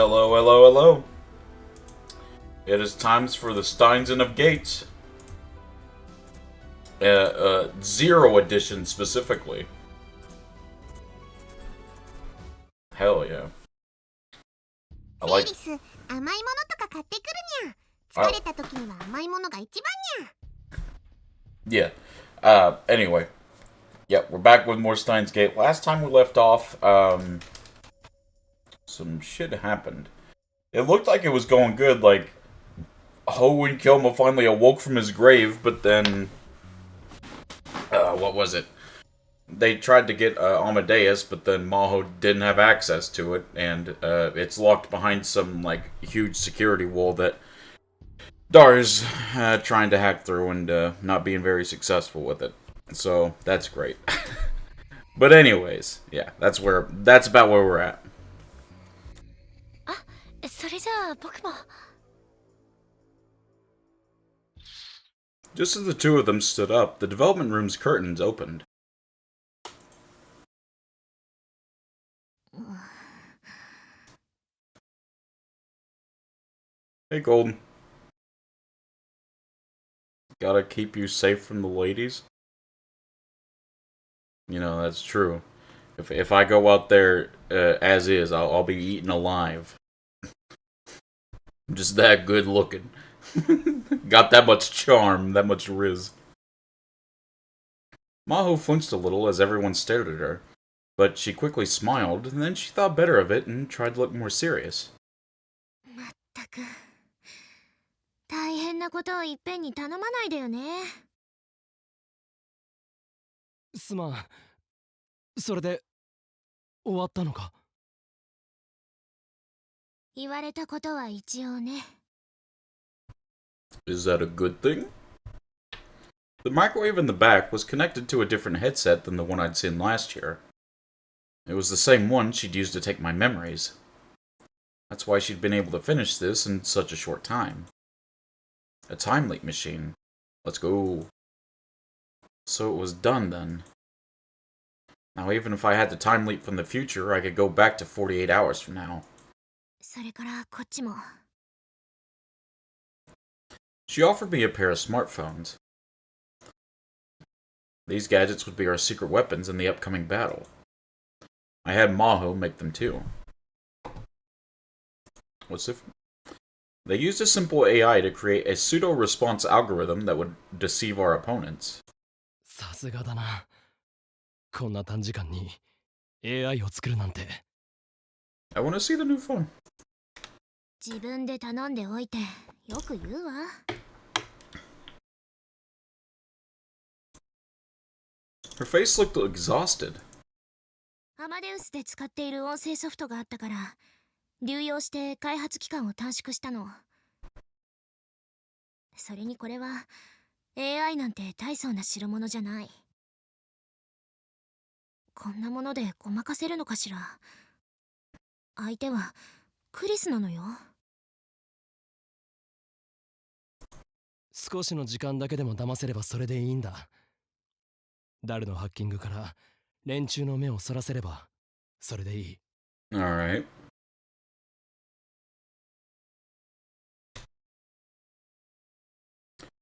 Hello, hello, hello. It is times for the Steins of Gates. Zero edition specifically. Hell yeah. I like. Yeah. Anyway. Yeah, we're back with more Steins Gate. Last time we left off, some shit happened. It looked like it was going good, like, Ho and Kilma finally awoke from his grave, but then, what was it? They tried to get Amadeus, but then Maho didn't have access to it, and it's locked behind some, like, huge security wall that Dar's trying to hack through and not being very successful with it. So, that's great. But anyways, yeah, that's about where we're at. Just as the two of them stood up, the development room's curtains opened. Hey, Golden. Gotta keep you safe from the ladies? You know, that's true. If I go out there as is, I'll be eaten alive. I'm just that good looking. Got that much charm, that much riz. Maho flinched a little as everyone stared at her, but she quickly smiled, and then she thought better of it and tried to look more serious. 大変なことをいっぺんに頼まないでよね。すまん。それで終わったのか？言われたことは一応ね。Is that a good thing? The microwave in the back was connected to a different headset than the one I'd seen last year. It was the same one she'd used to take my memories. That's why she'd been able to finish this in such a short time. A time leap machine. Let's go. So it was done then. Now even if I had to time leap from the future, I could go back to 48 hours from now. それからこっちも。She offered me a pair of smartphones. These gadgets would be our secret weapons in the upcoming battle. I had Maho make them too. What's different? They used a simple AI to create a pseudo-response algorithm that would deceive our opponents. さすがだな。こんな短時間に AI を作るなんて。I want to see the new phone. 自分で頼んでおいてよく言うわ。Her face looked exhausted. アマデウスで使っている音声ソフトがあったから流用して開発期間を短縮したの。それにこれは AI なんて大層な代物じゃない。こんなものでごまかせるのかしら。相手はクリスなのよ。少しの時間だけでも騙せればそれでいいんだ。ダルのハッキングから連中の目をそらせればそれでいい。Alright.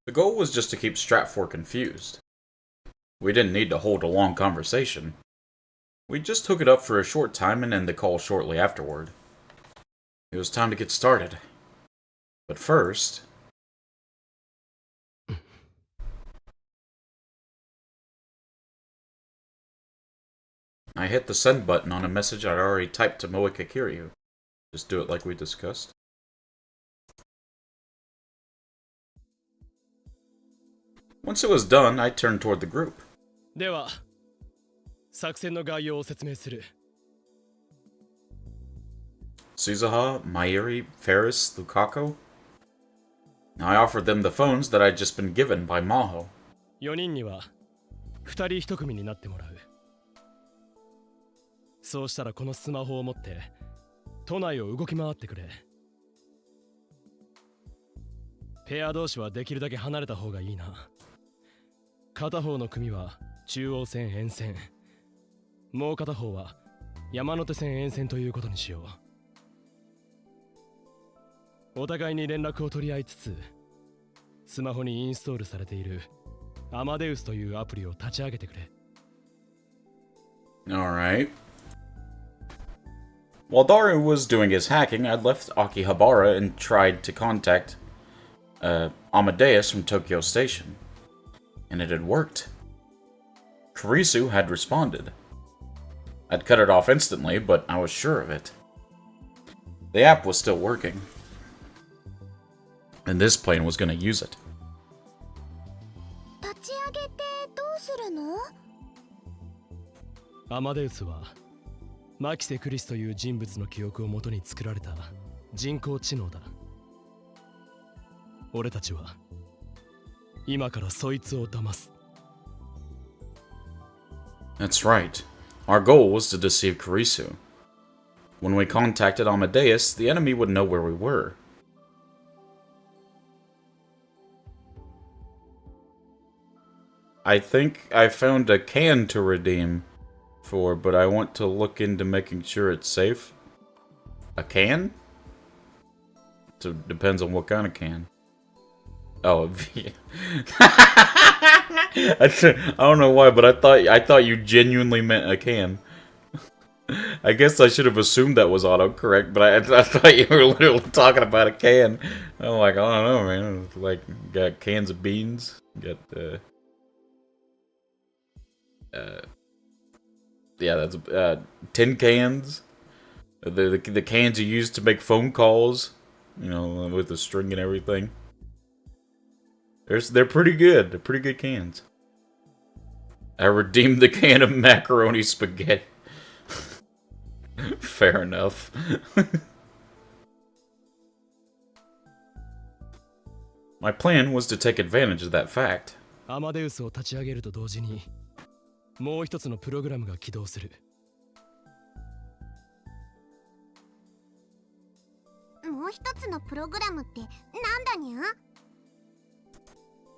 The goal was just to keep Stratfor confused. We didn't need to hold a long conversation. We just took it up for a short time and end the call shortly afterward. It was time to get started. But first... I hit the send button on a message I'd already typed to Moeka Kiryu. Just do it like we discussed. Once it was done, I turned toward the group. では、作戦の概要を説明する。Suzuha, Mairi, Ferris, Lukaku. I offered them the phones that I'd just been given by Maho. 4人には2人1組になってもらう。そうしたらこのスマホを持って都内を動き回ってくれ。ペア同士はできるだけ離れた方がいいな。片方の組は中央線沿線、もう片方は山手線沿線ということにしよう。お互いに連絡を取り合いつつ、スマホにインストールされているアマデウスというアプリを立ち上げてくれ。Alright. While Daru was doing his hacking, I'd left Akihabara and tried to contact Amadeus from Tokyo Station. And it had worked. Kurisu had responded. I'd cut it off instantly, but I was sure of it. The app was still working. And this plane was going to use it. 立ち上げてどうするの？アマデウスはマキセ・クリスという人物の記憶をもとに作られた人工知能だ。俺たちは今からそいつを騙す。That's right. Our goal was to deceive Kurisu. When we contacted Amadeus, the enemy would know where we were. I think I found a can to redeem for, but I want to look into making sure it's safe. A can? So it depends on what kind of can. Oh, I don't know why, but I thought you genuinely meant a can. I guess I should have assumed that was autocorrect, but I thought you were literally talking about a can. I'm like, I don't know, man. It's like, got cans of beans, got yeah, that's tin cans. The cans you use to make phone calls, you know, with the string and everything. They're pretty good. They're pretty good cans. I redeemed the can of macaroni spaghetti. Fair enough. My plan was to take advantage of that fact. アマデウスを立ち上げると同時にもう一つのプログラムが起動する。もう一つのプログラムってなんだにゃ？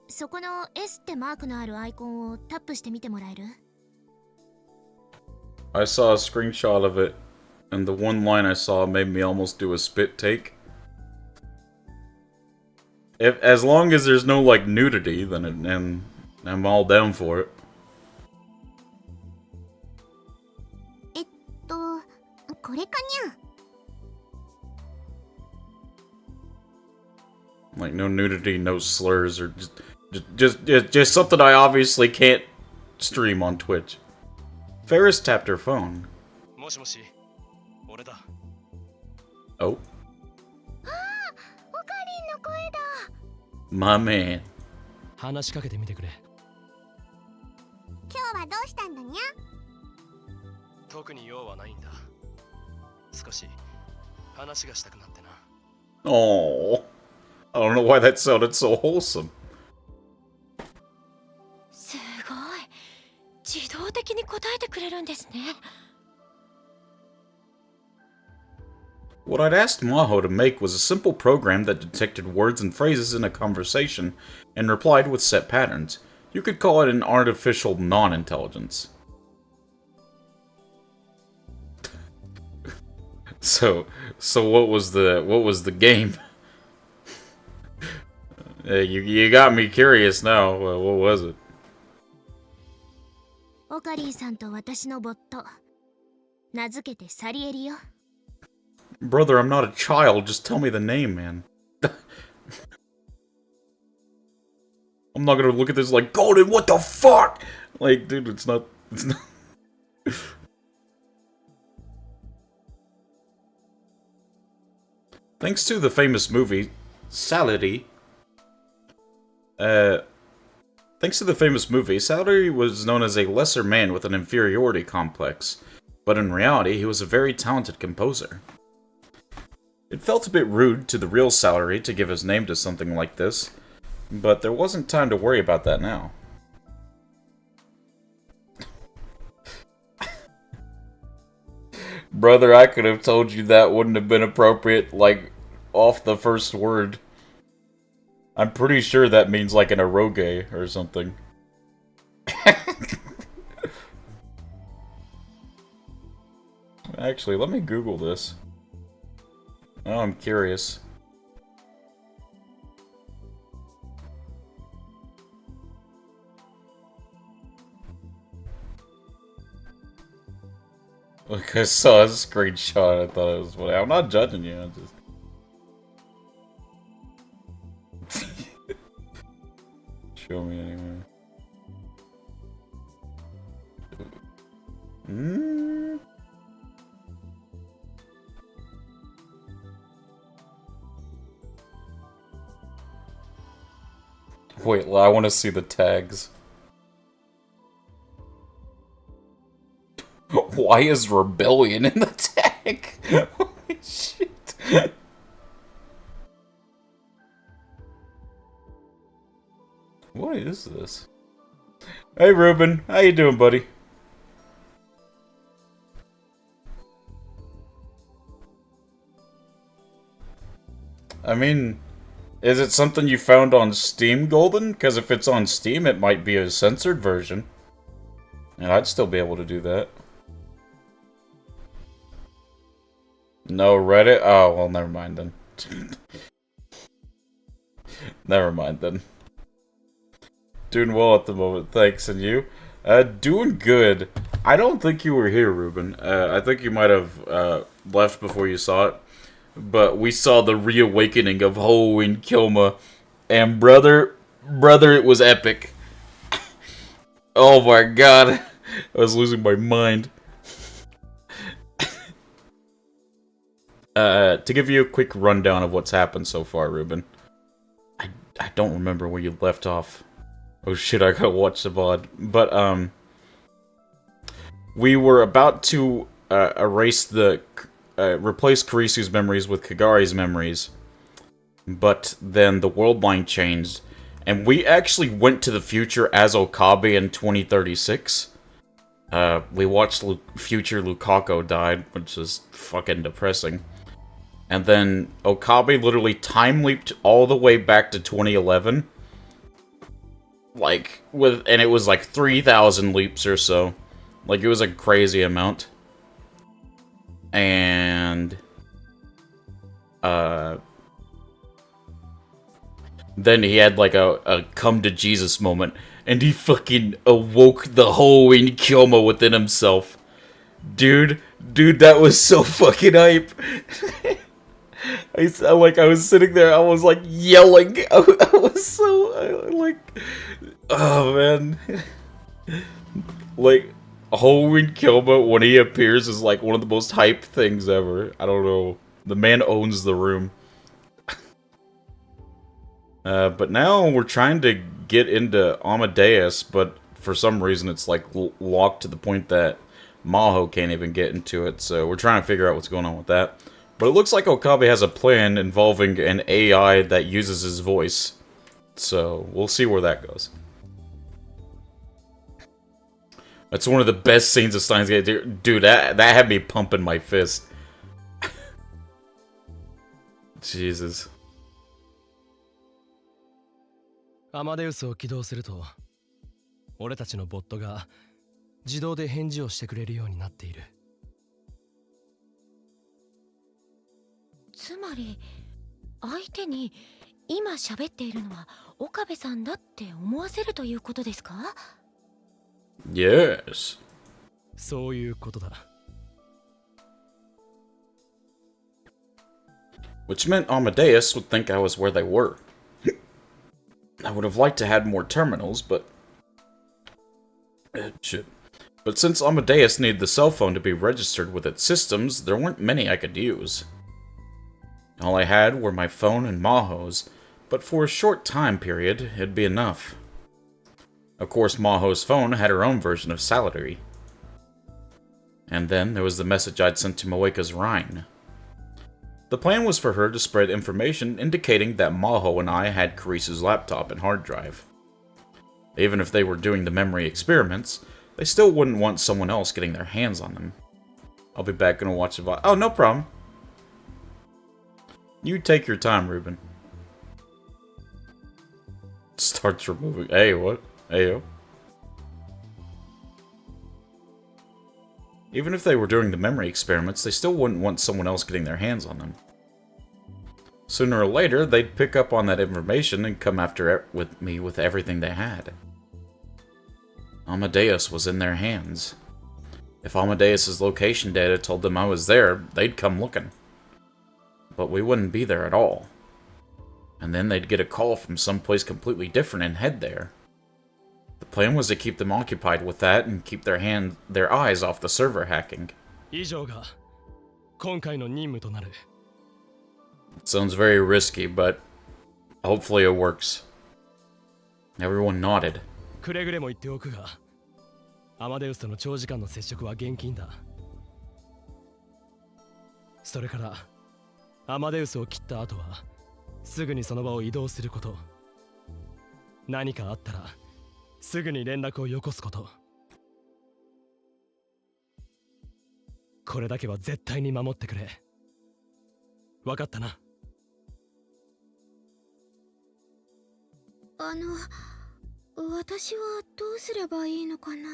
そこの S ってマークのあるアイコンをタップしてみてもらえる？ I saw a screenshot of it, and the one line I saw made me almost do a spit take. As long as there's no, like, nudity, then I'm all down for it. これかにゃ？ Like, no nudity, no slurs, or just something I obviously can't stream on Twitch. Ferris tapped her phone. もしもし、俺だ。Oh. ああ、オカリンの声だ。 My man. 話しかけてみてくれ。今日はどうしたんだにゃ？特に用はないんだ。少し話がしたくなってな。Oh. I don't know why that sounded so wholesome. すごい。自動的に答えてくれるんですね。What I'd asked Maho to make was a simple program that detected words and phrases in a conversation and replied with set patterns. You could call it an artificial non-intelligence. So what was the game? You got me curious now. What was it? オカリンさんと私のボット。名付けてサリエリよ。Brother, I'm not a child. Just tell me the name, man. I'm not gonna look at this like, Golden, what the fuck? Like, dude, it's not. Thanks to the famous movie, Salary. Thanks to the famous movie, Salary was known as a lesser man with an inferiority complex. But in reality, he was a very talented composer. It felt a bit rude to the real Salary to give his name to something like this, but there wasn't time to worry about that now. Brother, I could have told you that wouldn't have been appropriate, like, off the first word. I'm pretty sure that means like an eroge or something. Actually, let me Google this. Oh, I'm curious. Like, I saw a screenshot, I thought it was funny. I'm not judging you, I'm just... Show me anyway. Wait, I want to see the tags. Why is rebellion in the tag? Holy shit. What is this? Hey Ruben, how you doing, buddy? I mean, is it something you found on Steam, Golden? Because if it's on Steam, it might be a censored version. And I'd still be able to do that. No, Reddit? Oh, well, never mind then. Never mind then. Doing well at the moment, thanks. And you? Doing good. I don't think you were here, Ruben. I think you might have left before you saw it. But we saw the reawakening of Ho and Kilma. And brother, it was epic. Oh my god. I was losing my mind. To give you a quick rundown of what's happened so far, Ruben. I don't remember where you left off. Oh shit, I gotta watch the VOD. But, we were about to erase replace Kurisu's memories with Kagari's memories. But then the world line changed. And we actually went to the future as Okabe in 2036. We watched future Lukaku died, which is fucking depressing. And then Okabe literally time-leaped all the way back to 2011. And it was like 3,000 leaps or so. Like, it was a crazy amount. And... then he had like a come-to-Jesus moment. And he fucking awoke the whole Kyoma within himself. Dude, that was so fucking hype. I was sitting there, I was like yelling. I was so oh man. Like, Hoenn Kyoma, when he appears, is like one of the most hype things ever. I don't know. The man owns the room. But now we're trying to get into Amadeus, but for some reason it's like locked to the point that Maho can't even get into it, so we're trying to figure out what's going on with that. But it looks like Okabe has a plan involving an AI that uses his voice, so we'll see where that goes. That's one of the best scenes of Steins Gate. Dude, that had me pumping my fist. Jesus. アマデウスを起動すると、俺たちのボットが自動で返事をしてくれるようになっている。つまり、相手に今喋っているのは岡部さんだって思わせるということですか？ Yes. そういうことだ。Which meant Amadeus would think I was where they were. I would have liked to have more terminals, but... shit. But since Amadeus needed the cell phone to be registered with its systems, there weren't many I could use. All I had were my phone and Maho's, but for a short time period, it'd be enough. Of course, Maho's phone had her own version of Salary. And then there was the message I'd sent to Moeka's Rhine. The plan was for her to spread information indicating that Maho and I had Kurisu's laptop and hard drive. Even if they were doing the memory experiments, they still wouldn't want someone else getting their hands on them. I'll be back and watch the VOD. Oh, no problem. You take your time, Ruben. Starts removing. Hey, what? Ayo. Even if they were doing the memory experiments, they still wouldn't want someone else getting their hands on them. Sooner or later, they'd pick up on that information and come after me with everything they had. Amadeus was in their hands. If Amadeus's location data told them I was there, they'd come looking. But we wouldn't be there at all. And then they'd get a call from someplace completely different and head there. The plan was to keep them occupied with that and keep their eyes off the server hacking. 以上が今回の任務となる。 It sounds very risky, but hopefully it works. Everyone nodded. くれぐれも言っておくが、アマデウスとの長時間の接触は厳禁だ。それから、アマデウスを切った後は、すぐにその場を移動すること。何かあったら、すぐに連絡をよこすこと。これだけは絶対に守ってくれ。わかったな。私はどうすればいいのかな。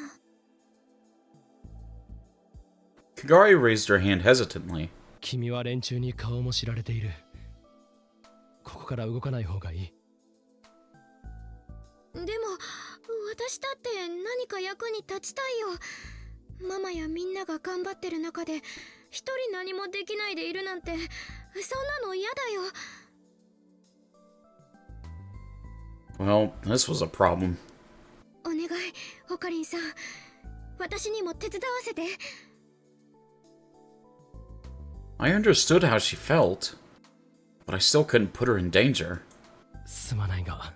Kagari raised her hand hesitantly. 君は連中に顔も知られている。ここから動かない方がいい。でも私だって何か役に立ちたいよ。ママやみんなが頑張ってる中で一人何もできないでいるなんて、そんなの嫌だよ。 Well, this was a problem. お願い、オカリンさん。私にも手伝わせて。 I understood how she felt, but I still couldn't put her in danger. すまないが。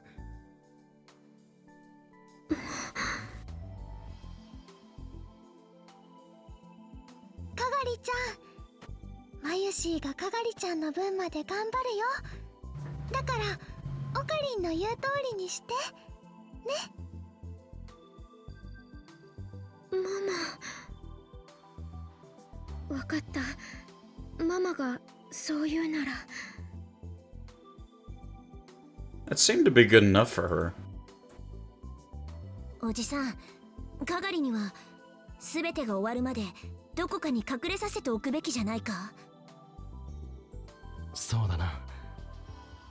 かがりちゃん、まゆしーがかがりちゃんの分まで頑張るよ。だからオカリンの言う通りにしてね。ママ、わかった。ママがそう言うなら。 That seemed to be good enough for her. おじさん、かがりには全てが終わるまでどこかに隠れさせておくべきじゃないか。そうだな。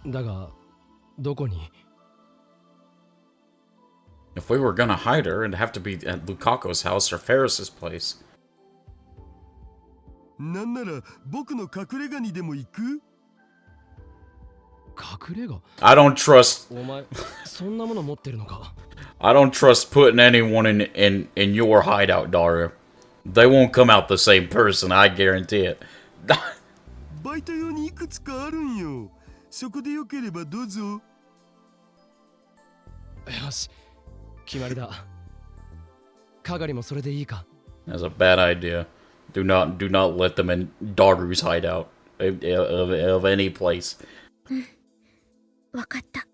だが、どこに？ If we were gonna hide her, it'd have to be at Lukako's house or Ferris's place. なんなら僕の隠れ家にでも行く？隠れ家？ I don't trust. お前、そんなもの持ってるのか？ I don't trust putting anyone in your hideout, Daru. They won't come out the same person, I guarantee it. バイト用にいくつかあるんよ。そこでよければどうぞ。よし、決まりだ。かがりもそれでいいか？ That's a bad idea. Do not let them in Daru's hideout of any place. わかった。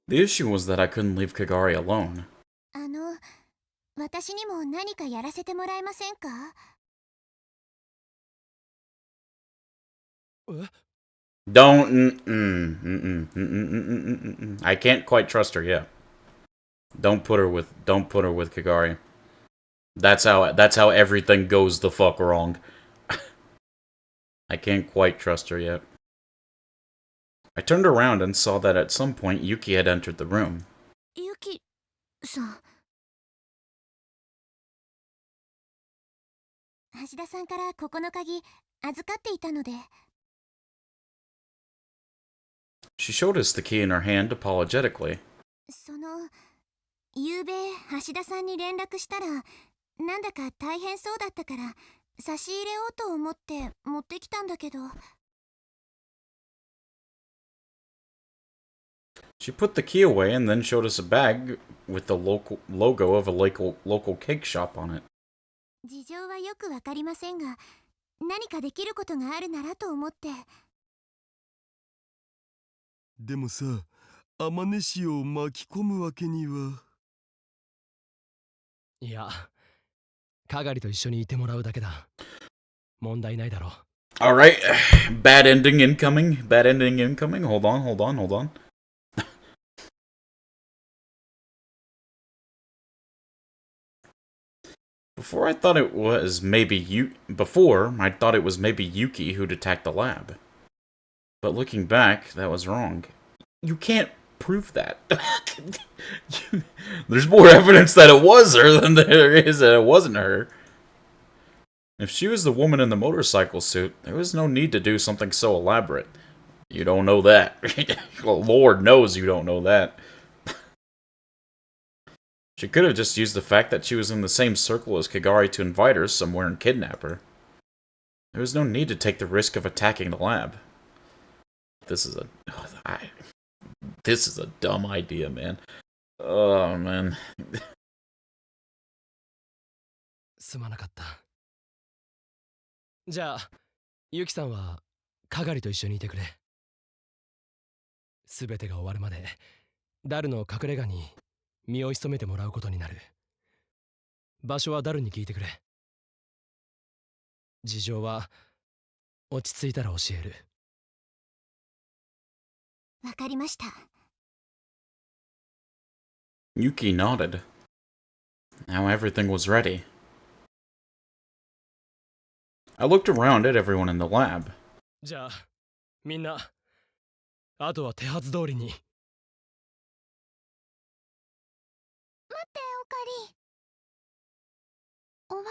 The issue was that I couldn't leave Kagari alone. 私にも何かやらせてもらえませんか？ Don't. I can't quite trust her yet. Don't put her with Kagari. That's how everything goes the fuck wrong. I can't quite trust her yet. I turned around and saw that at some point Yuki had entered the room. ユキさん。橋田さんからここの鍵預かっていたので。 She showed us the key in her hand apologetically. ゆうべ橋田さんに連絡したら、なんだか大変そうだったから差し入れようと思って持ってきたんだけど。 She put the key away and then showed us a bag with the logo of a local cake shop on it. 事情はよくわかりませんが、何かできることがあるならと思って。でもさ、アマネシを巻き込むわけには。いや、かがりと一緒にいてもらうだけだ。問題ないだろう。 Alright, bad ending incoming. Bad ending incoming. Hold on. Before I thought it was maybe Yuki who'd attacked the lab. But looking back, that was wrong. You can't prove that? There's more evidence that it was her than there is that it wasn't her. If she was the woman in the motorcycle suit, there was no need to do something so elaborate. You don't know that. Well, Lord knows you don't know that. She could have just used the fact that she was in the same circle as Kagari to invite her somewhere and kidnap her. There was no need to take the risk of attacking the lab. This is a dumb idea, man. Oh, man. すまなかった。じゃあ、ユキさんは係と一緒にいてくれ。すべてが終わるまで、ダルの隠れ家に身を潜めてもらうことになる。場所はダルに聞いてくれ。事情は落ち着いたら教える。わかりました。Yuki nodded. Now everything was ready. I looked around at everyone in the lab. じゃあ、みんな、あとは手はず通りに。待ってオカリン。お別れ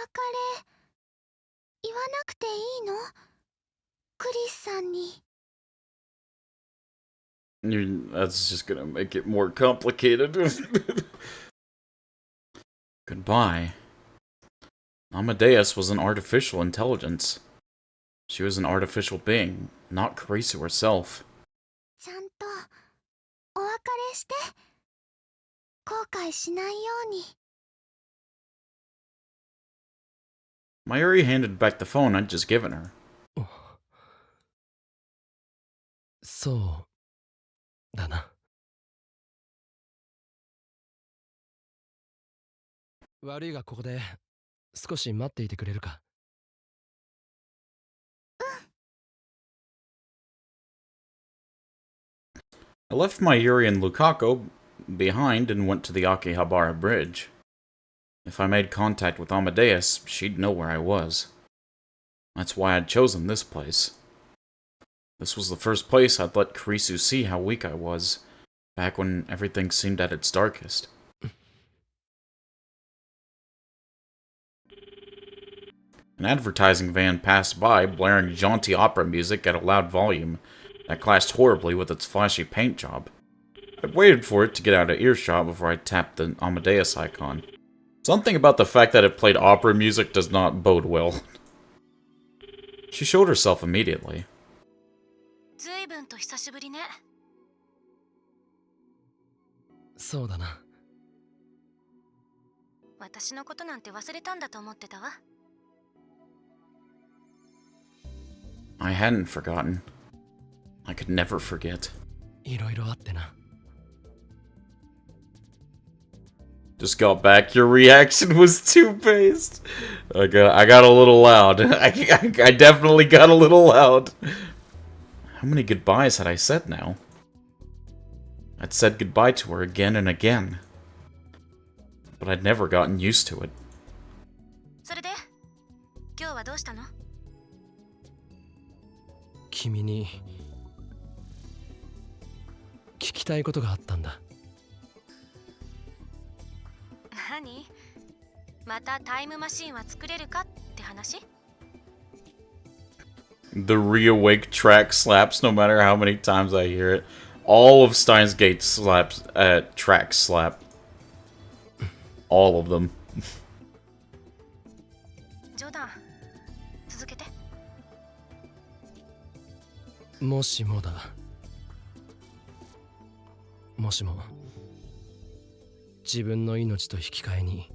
言わなくていいの？クリスさんに。That's just gonna make it more complicated. Goodbye. Amadeus was an artificial intelligence. She was an artificial being, not Karisu herself. ちゃんとお別れして。後悔しないように。Mayuri handed back the phone I'd just given her. そうだな。悪いがここで少し待っていてくれるか。I left Mayuri and Lukaku behind and went to the Akihabara Bridge. If I made contact with Amadeus, she'd know where I was. That's why I'd chosen this place. This was the first place I'd let Karisu see how weak I was, back when everything seemed at its darkest. An advertising van passed by, blaring jaunty opera music at a loud volume that clashed horribly with its flashy paint job. I waited for it to get out of earshot before I tapped the Amadeus icon. Something about the fact that it played opera music does not bode well. She showed herself immediately. ずいぶんと久しぶりね。そうだな。私のことなんて忘れたんだと思ってたわ。I hadn't forgotten. I could never forget. いろいろあってな。Just got back. Your reaction was too based. I got a little loud. I definitely got a little loud. How many goodbyes had I said now? I'd said goodbye to her again and again. But I'd never gotten used to it. それで、今日はどうしたの？君に聞きたいことがあったんだ。何？またタイムマシーンは作れるかって話？ The reawake track slaps no matter how many times I hear it. All of Steins Gate slaps tracks slap. All of them. 冗談。続けて。もしもだ。もしも自分の命と引き換えに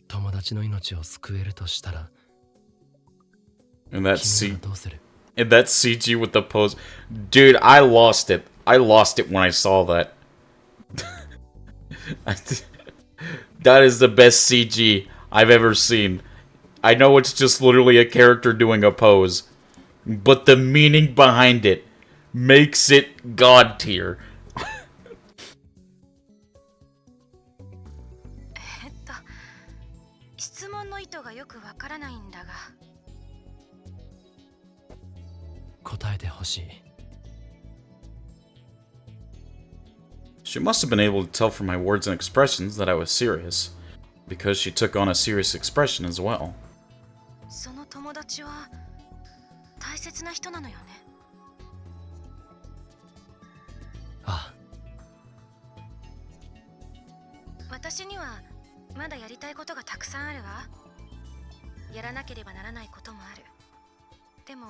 友達の命を救えるとしたら、 And that 君 C はどうする？ and that CG with the pose. Dude, I lost it. I lost it when I saw that. That is the best CG I've ever seen. I know it's just literally a character doing a pose, but the meaning behind it makes it god tier. 質問の意図がよくわからないんだが。答えてほしい。She must have been able to tell from my words and expressions that I was serious, because she took on a serious expression as well. その友達は大切な人なのよね。あ私にはまだやりたいことがたくさんあるわ。やらなければならないこともある。でも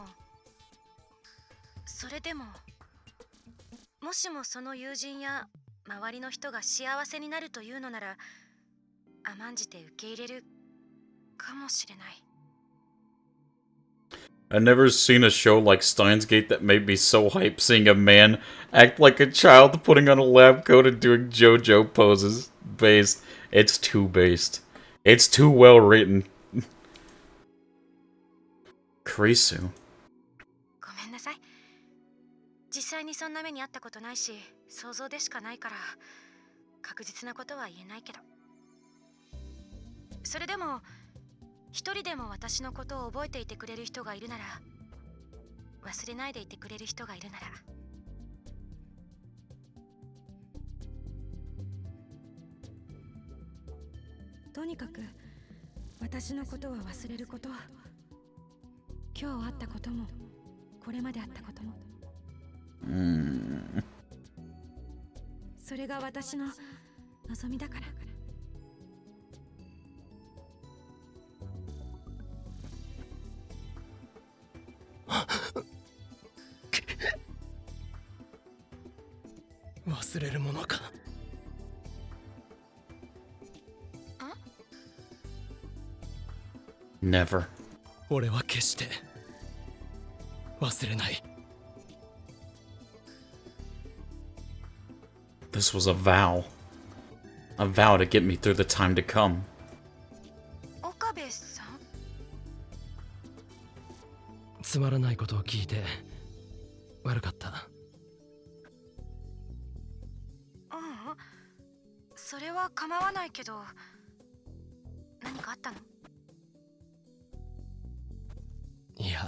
それでももしもその友人や周りの人が幸せになるというのなら甘んじて受け入れるかもしれない。 I've never seen a show like Steins Gate that made me so hyped seeing a man act like a child putting on a lab coat and doing JoJo poses. Based. It's too based. It's too well written. Kurisu. ごめんなさい。実際にそんな目にあったことないし想像でしかないから確実なことは言えないけど、それでも一人でも私のことを覚えていてくれる人がいるなら、忘れないでいてくれる人がいるなら、とにかく私のことは忘れること。今日あったこともこれまであったことも、それが私の望みだから。忘れるものか。Never. 俺は決して忘れない。 This was a vow. A vow to get me through the time to come. 岡部さん、つまらないことを聞いて悪かった。うん、それは構わないけど、何かあったの？いや、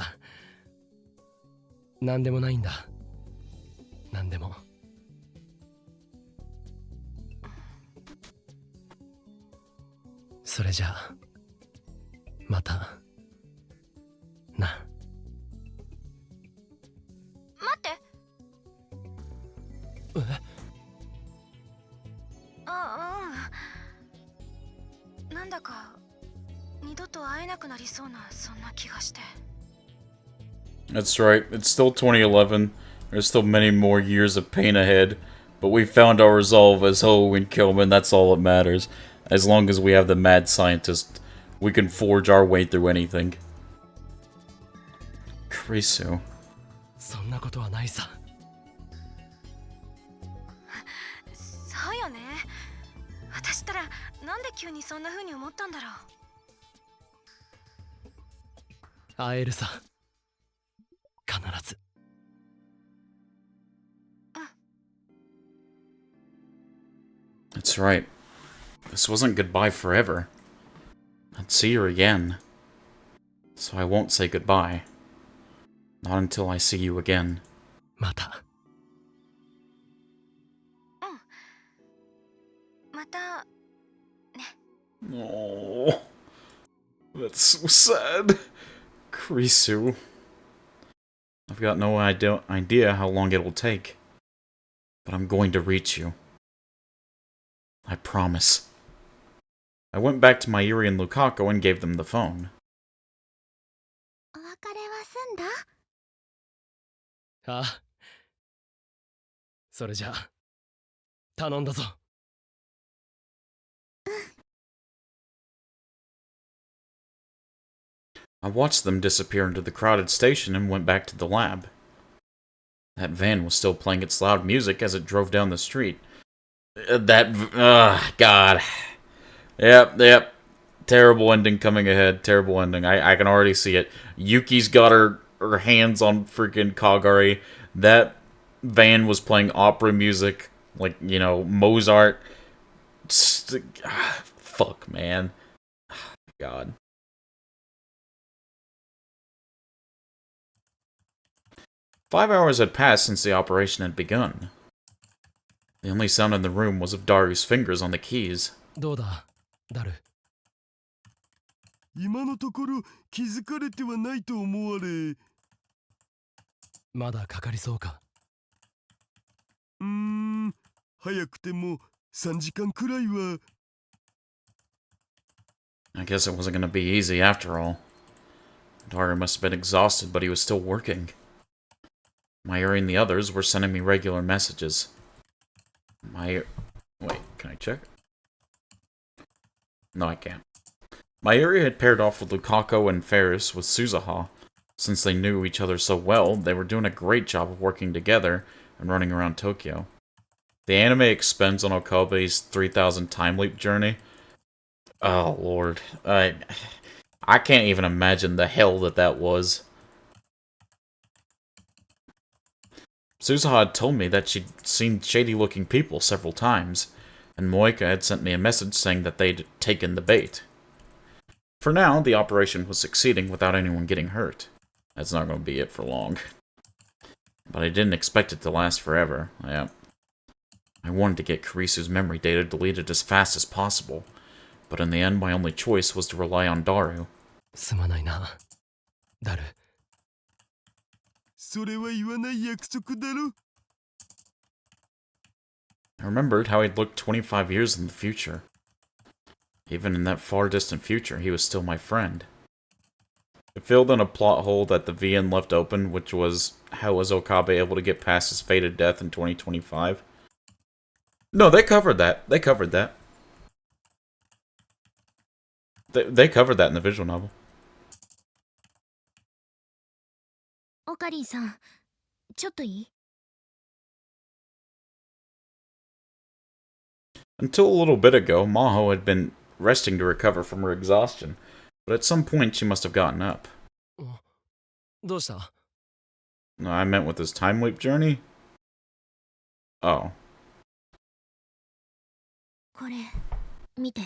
なんでもないんだ。なんでも。それじゃあまたな。待って。え？なんだか二度と会えなくなりそうな、そんな気がして。 That's right. It's still 2011. There's still many more years of pain ahead. But we found our resolve as Ho and Kilman. That's all that matters. As long as we have the mad scientist, we can forge our way through anything. Kurisu. そんなことはないさ。そうよね。私ったらなんで急にそんな風に思ったんだろう。会えるさ。必ず。That's right. This wasn't goodbye forever. I'd see her again. So I won't say goodbye. Not until I see you again. また。またね。 Oh, that's so sad. Kurisu. I've got no idea how long it will take. But I'm going to reach you. I promise. I went back to Mayuri and Lukaku and gave them the phone. お別れは済んだ？ああ。それじゃあ頼んだぞ。I watched them disappear into the crowded station and went back to the lab. That van was still playing its loud music as it drove down the street. God. Yep. Terrible ending coming ahead. Terrible ending. I can already see it. Yuki's got her hands on freaking Kagari. That van was playing opera music. Like, you know, Mozart. Fuck, man. God. "5 hours had passed since the operation had begun. The only sound in the room was of Daru's fingers on the keys. どうだダル。今のところ気づかれてはないと思われ。まだかかりそうか。早くても3時間くらいは。I guess it wasn't going to be easy after all. Daru must have been exhausted, but he was still working. Mayuri and the others were sending me regular messages. Wait, can I check? No, I can't. Mayuri had paired off with Lukako and Ferris with Suzuha. Since they knew each other so well, they were doing a great job of working together and running around Tokyo. The anime expends on Okabe's 3000 time leap journey. Oh lord, I can't even imagine the hell that was. Suzuha had told me that she'd seen shady-looking people several times, and Moika had sent me a message saying that they'd taken the bait. For now, the operation was succeeding without anyone getting hurt. That's not going to be it for long. But I didn't expect it to last forever. Yeah. I wanted to get Kurisu's memory data deleted as fast as possible, but in the end my only choice was to rely on Daru. すまないなダル。それは言わない約束だろ。I remembered how he'd looked 25 years in the future. Even in that far distant future, he was still my friend. It filled in a plot hole that the VN left open, which was, how was Okabe able to get past his fated death in 2025? No, they covered that. They covered that. They covered that in the visual novel. オカリンさん、ちょっといい？ Until a little bit ago, Maho had been resting to recover from her exhaustion, but at some point she must have gotten up. どうした？ No, I meant with his time leap journey? Oh. これ、見て。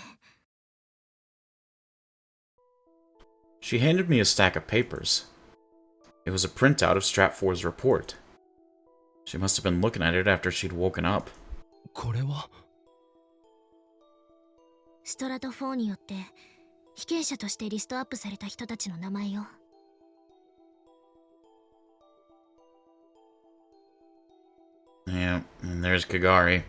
She handed me a stack of papers. It was a printout of Stratfor's report. She must have been looking at it after she'd woken up. これはストラト4によって被験者としてリストアップされた人たちの名前よ。Yeah, and there's Kagari.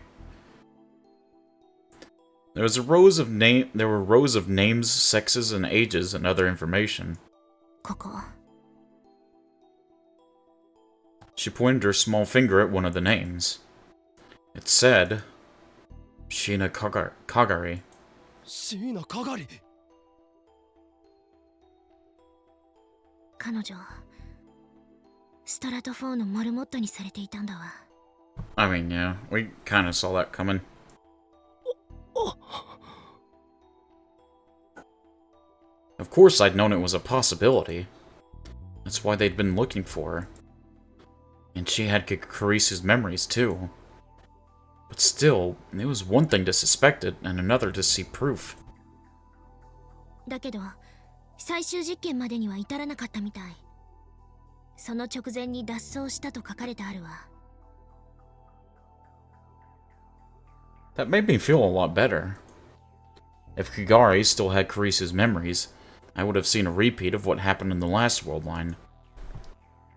There were rows of names, sexes, and ages, and other information. ここ。 She pointed her small finger at one of the names. It said, Shina Kagari. 椎名かがり。彼女、ストラト4のモルモットにされていたんだわ。I mean, yeah, we kind of saw that coming. Of course I'd known it was a possibility. That's why they'd been looking for her. And she had Kurisu's memories, too. But still, it was one thing to suspect it, and another to see proof. だけど、最終実験までには至らなかったみたい。その直前に脱走したと書かれてあるわ。That made me feel a lot better. If Kagari still had Kurisu's memories, I would have seen a repeat of what happened in the last world line.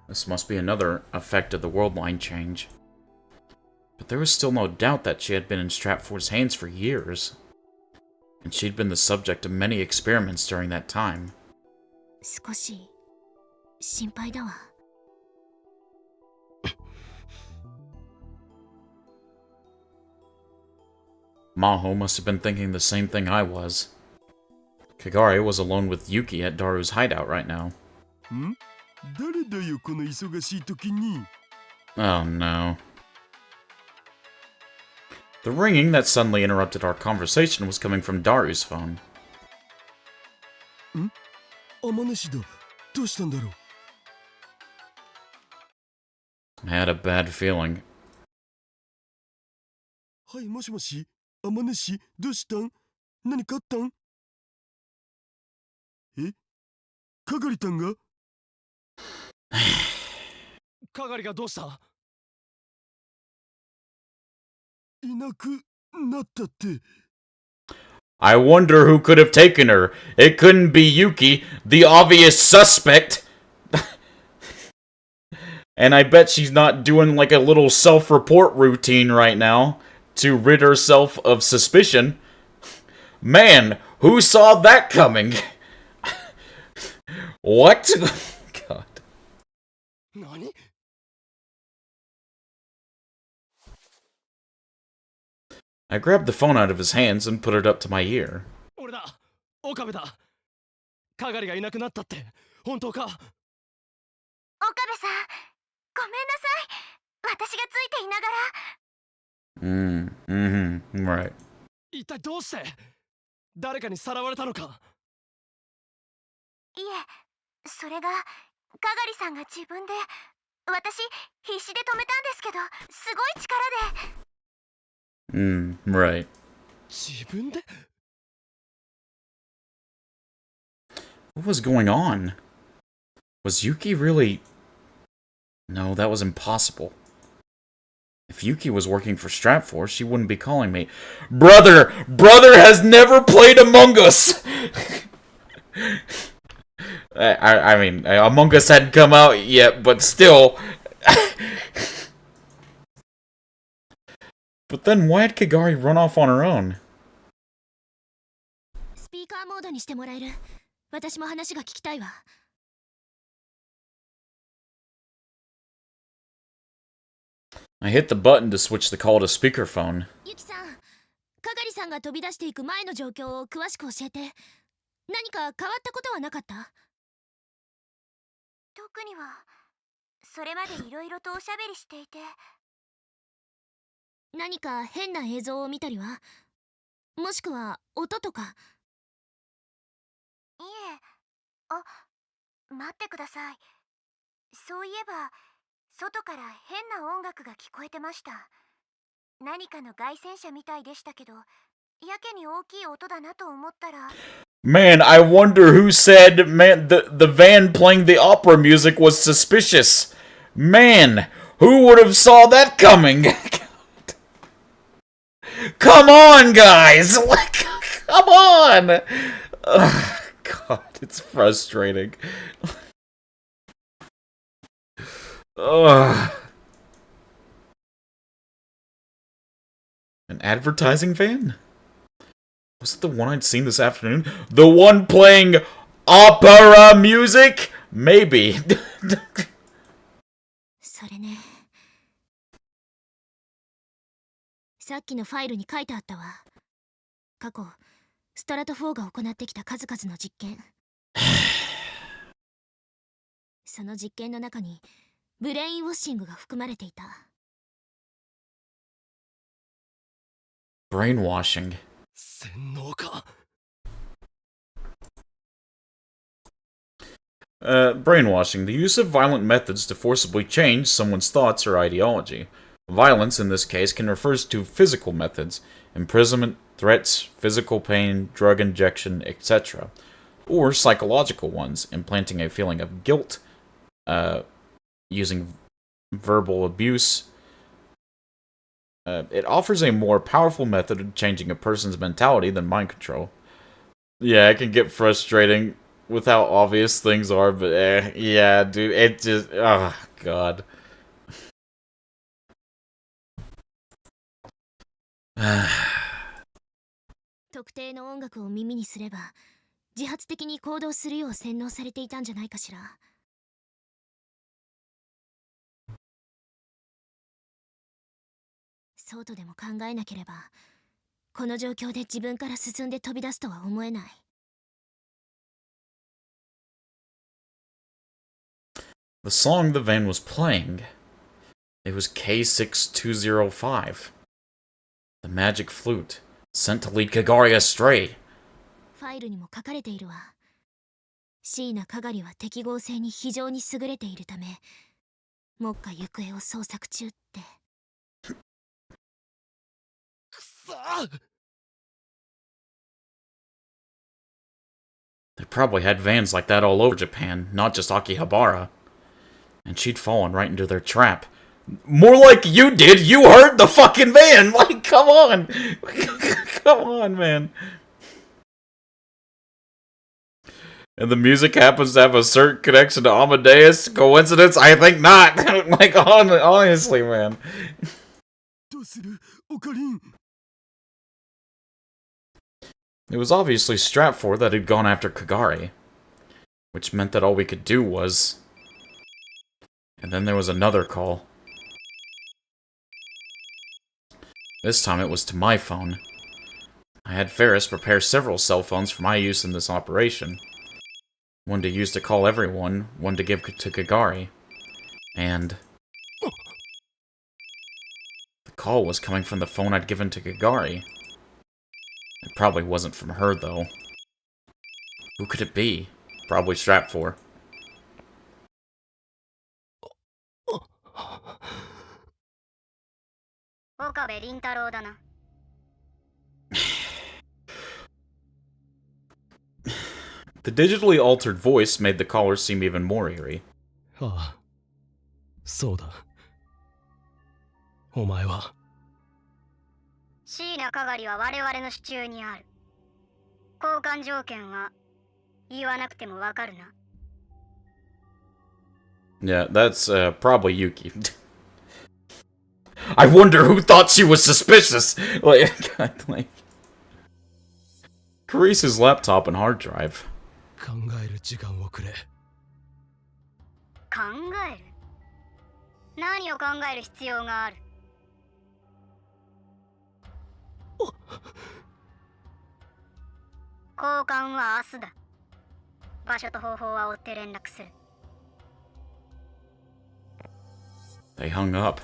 This must be another effect of the world line change. But there was still no doubt that she had been in Stratfor's hands for years. And she'd been the subject of many experiments during that time. 少し心配だわ。Maho must have been thinking the same thing I was. Kagari was alone with Yuki at Daru's hideout right now. 誰だよこの忙しい時に。 Oh no. The ringing that suddenly interrupted our conversation was coming from Daru's phone. 天主だ。どうしたんだろう。 I had a bad feeling. はい、もしもし。天主、どうしたん？何かあったん？え？かがりたんが？かがりがどうした？いなくなったって。 I wonder who could have taken her. It couldn't be Yuki, the obvious suspect. And I bet she's not doing like a little self-report routine right now to rid herself of suspicion. Man, who saw that coming? What? God. 何？ I grabbed the phone out of his hands and put it up to my ear. 俺だ。岡部だ。かがりがいなくなったって、本当か？岡部さん、ごめんなさい。私がついていながら。Right. 一体どうして？誰かにさらわれたのか？いえ、それが、かがりさんが自分で、私、必死で止めたんですけど、すごい力で。Right. 自分で？ What was going on? Was Yuki really... No, that was impossible. If Yuki was working for Stratfor, she wouldn't be calling me. Brother! Brother has never played Among Us! I mean, Among Us hadn't come out yet, but still... But then why had Kagari run off on her own? スピーカーモードにしてもらえる？私も話が聞きたいわ。I hit the button to switch the call to speakerphone. ゆきさん、かがりさんが飛び出していく前の状況を詳しく教えて。何か変わったことはなかった？特には、それまでいろいろとおしゃべりしていて。何か変な映像を見たりは？もしくは音とか？いえ、待ってください。そういえば、外から変な音楽が聞こえてました。何かの凱旋車みたいでしたけど、やけに大きい音だなと思ったら。Man, I wonder who said the van playing the opera music was suspicious. Man, who would have saw that coming? Come on, guys! Come on! Ugh, God, it's frustrating. Ugh. An advertising van? Was it the one I'd seen this afternoon? The one playing opera music? Maybe. それね。さっきのファイルに書いてあったわ。過去、ストラト4が行ってきた数々の実験。その実験の中に、ブレインウォッシングが含まれていた。Brainwashing. 洗脳か。Brainwashing, the use of violent methods to forcibly change someone's thoughts or ideology. Violence, in this case, can refer to physical methods, imprisonment, threats, physical pain, drug injection, etc. Or psychological ones, implanting a feeling of guilt, using verbal abuse. It offers a more powerful method of changing a person's mentality than mind control. Yeah, it can get frustrating with how obvious things are, but yeah, dude, it just, oh, God. 特定の音楽を耳にすれば、自発的に行動するよう洗脳されていたんじゃないかしら。そうとでも考えなければ、この状況で自分から進んで飛び出すとは思えない。The song the van was playing, it was K6205. The magic flute, sent to lead Kagari astray. ファイルにも書かれているわ。椎名かがりは適合性に非常に優れているため、目下行方を捜索中って。くそー！ They probably had vans like that all over Japan, not just Akihabara. And she'd fallen right into their trap. More like you did. You heard the fucking van. Like, come on. Come on, man. And the music happens to have a certain connection to Amadeus. Coincidence? I think not. Like, honestly, man. どうするオカリン It was obviously Stratfor that had gone after Kagari. Which meant that all we could do was... And then there was another call. This time it was to my phone. I had Ferris prepare several cell phones for my use in this operation. One to use to call everyone, one to give to Kagari. And... the call was coming from the phone I'd given to Kagari. It probably wasn't from her, though. Who could it be? Probably Stratfor. 岡部倫太郎だな。The digitally altered voice made the caller seem even more eerie. ああ、そうだ。お前は椎名係は我々の手中にある。交換条件は言わなくてもわかるな。Yeah, that's probably Yuki. I wonder who thought she was suspicious. Like Carice's laptop and hard drive. 考える時間をくれ。考える？何を考える必要がある？交換は明日だ。場所と方法は追って連絡する。They hung up.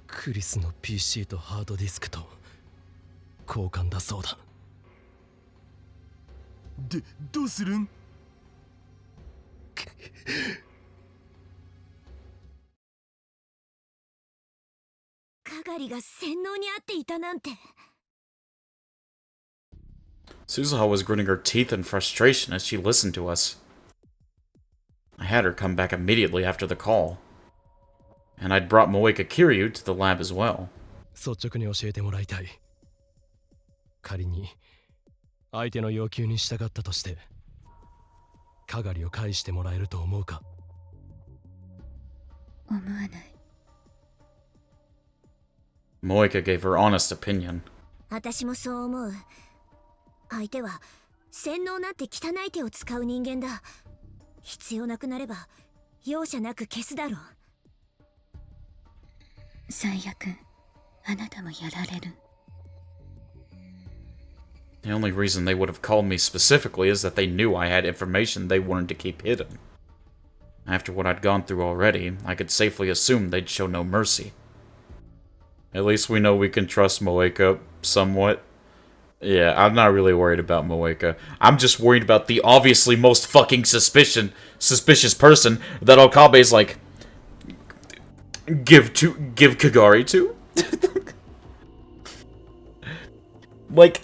クリスの PC とハードディスクと交換だそうだ。で、どうするん係が洗脳にあっていたなんて。Suzuha was gritting her teeth in frustration as she listened to us. I had her come back immediately after the call. And I'd brought Moeka Kiryu to the lab as well. 率直に教えてもらいたい。仮に相手の要求に従ったとして、係を返してもらえると思うか？思わない。Moeka gave her honest opinion. 私もそう思う。相手は洗脳なんて汚い手を使う人間だ。必要なくなれば容赦なく消すだろう。最悪、あなたもやられる。The only reason they would have called me specifically is that they knew I had information they wanted to keep hidden. After what I'd gone through already, I could safely assume they'd show no mercy. At least we know we can trust Moeka somewhat. Yeah, I'm not really worried about Moeka. I'm just worried about the obviously most fucking suspicious person that Okabe's like give Kagari to. Like,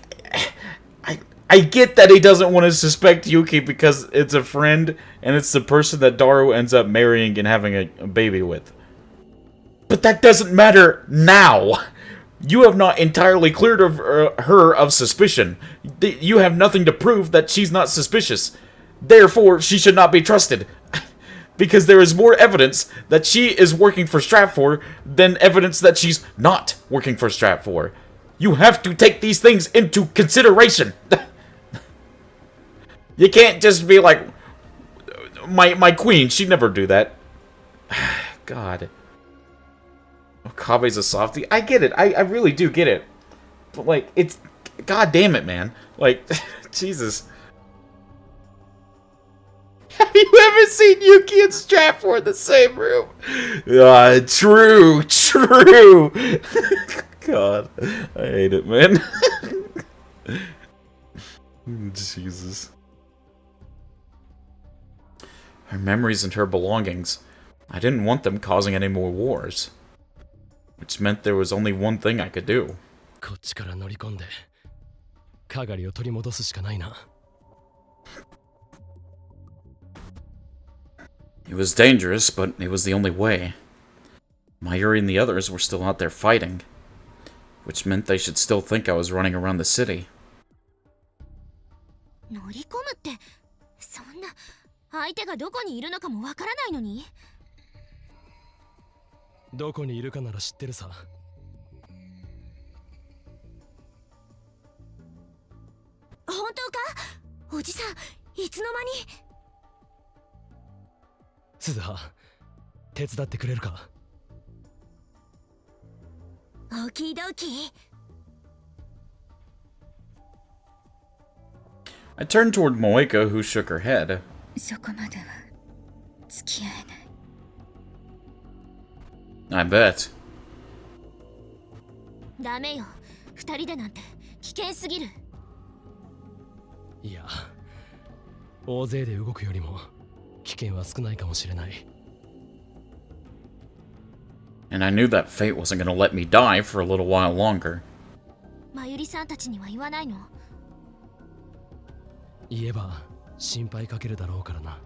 I get that he doesn't want to suspect Yuki because it's a friend and it's the person that Daru ends up marrying and having a baby with. But that doesn't matter now. You have not entirely cleared her of suspicion. You have nothing to prove that she's not suspicious. Therefore, she should not be trusted. Because there is more evidence that she is working for Stratfor than evidence that she's not working for Stratfor. You have to take these things into consideration. You can't just be like, my queen, she'd never do that. God. Okabe's a softie. I get it. I really do get it. But, like, it's... God damn it, man. Like, Jesus. Have you ever seen Yuki and Stratfor in the same room? True. God. I hate it, man. Jesus. Her memories and her belongings. I didn't want them causing any more wars. Which meant there was only one thing I could do. こっちから乗り込んで係を取り戻すしかないな。It was dangerous, but it was the only way. Mayuri and the others were still out there fighting, which meant they should still think I was running around the city. 乗り込むって、そんな相手がどこにいるのかもわからないのに。どこにいるかなら知ってるさ。本当か？おじさん、いつの間に。鈴葉、手伝ってくれるか？オキドキ。I turned toward Moeka, who shook her head. そこまでは付き合えない。 I bet. ダメよ、二人でなんて危険すぎる。いや、大勢で動くよりも危険は少ないかもしれない。And I knew that fate wasn't gonna let me die for a little while longer. マユリさんたちには言わないの？言えば心配かけるだろうからな。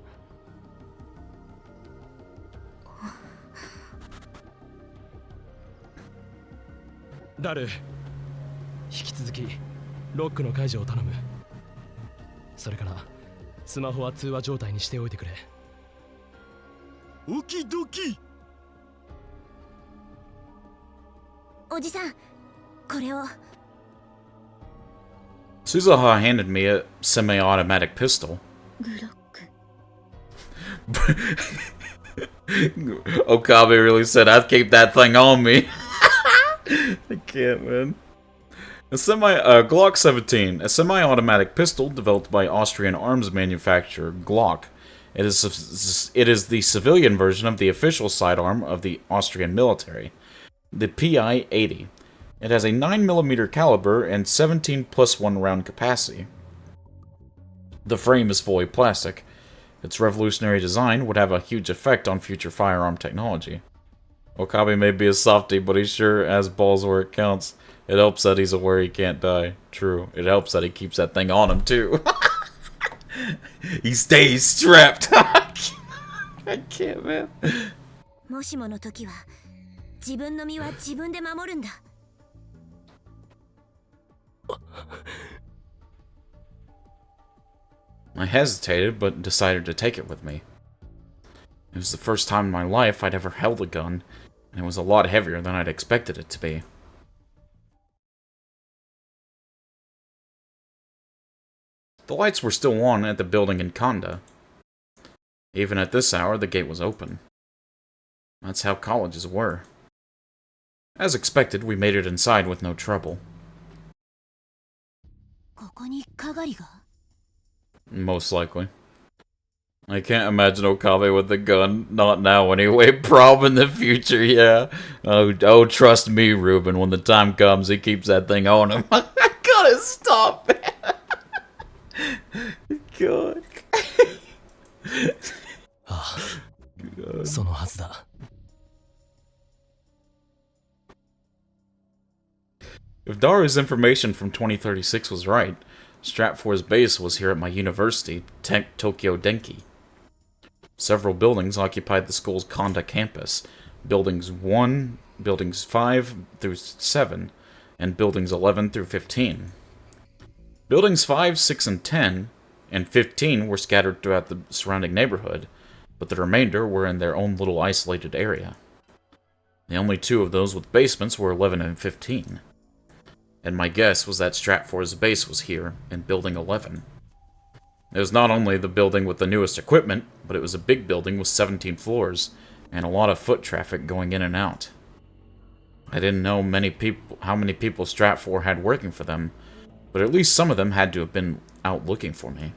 ダル、引き続きロックの解除を頼む。それからスマホは通話状態にしておいてくれ。オキドキ。おじさん、これを。Suzuha handed me a semi-automatic pistol. グロック。Okabe really said, I'd keep that thing on me. I can't, man. Glock 17, a semi-automatic pistol developed by Austrian arms manufacturer Glock. It is the civilian version of the official sidearm of the Austrian military, the PI-80. It has a 9mm caliber and 17 plus 1 round capacity. The frame is fully plastic. Its revolutionary design would have a huge effect on future firearm technology. Okabe may be a softie, but he sure has balls where it counts. It helps that he's aware he can't die. True. It helps that he keeps that thing on him, too. He stays strapped. I can't, man. もしもの時は、自分の身は自分で守るんだ。I hesitated, but decided to take it with me. It was the first time in my life I'd ever held a gun, and it was a lot heavier than I'd expected it to be. The lights were still on at the building in Kanda. Even at this hour, the gate was open. That's how colleges were. As expected, we made it inside with no trouble. ここに係が？ Most likely. I can't imagine Okabe with a gun. Not now, anyway. Prob in the future, yeah. Oh, trust me, Ruben. When the time comes, he keeps that thing on him. I gotta stop, man. God. ああ、そのはずだ。If Daru's information from 2036 was right, Stratfor's base was here at my university, Tokyo Denki. Several buildings occupied the school's Kanda campus. Buildings 1, Buildings 5 through 7, and Buildings 11 through 15. Buildings 5, 6, and 10, and 15 were scattered throughout the surrounding neighborhood, but the remainder were in their own little isolated area. The only two of those with basements were 11 and 15. And my guess was that Stratfor's base was here, in Building 11. It was not only the building with the newest equipment, but it was a big building with 17 floors, and a lot of foot traffic going in and out. I didn't know how many people Stratfor had working for them, but at least some of them had to have been out looking for me.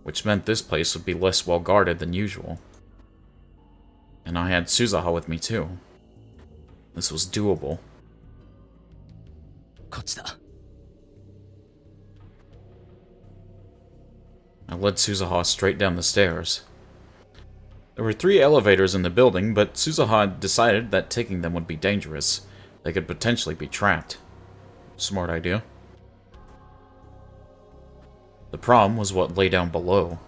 Which meant this place would be less well guarded than usual. And I had Suzuha with me too. This was doable. こっちだ。I led Suzuha straight down the stairs. There were 3 elevators in the building, but Suzuha decided that taking them would be dangerous. They could potentially be trapped. Smart idea. The problem was what lay down below.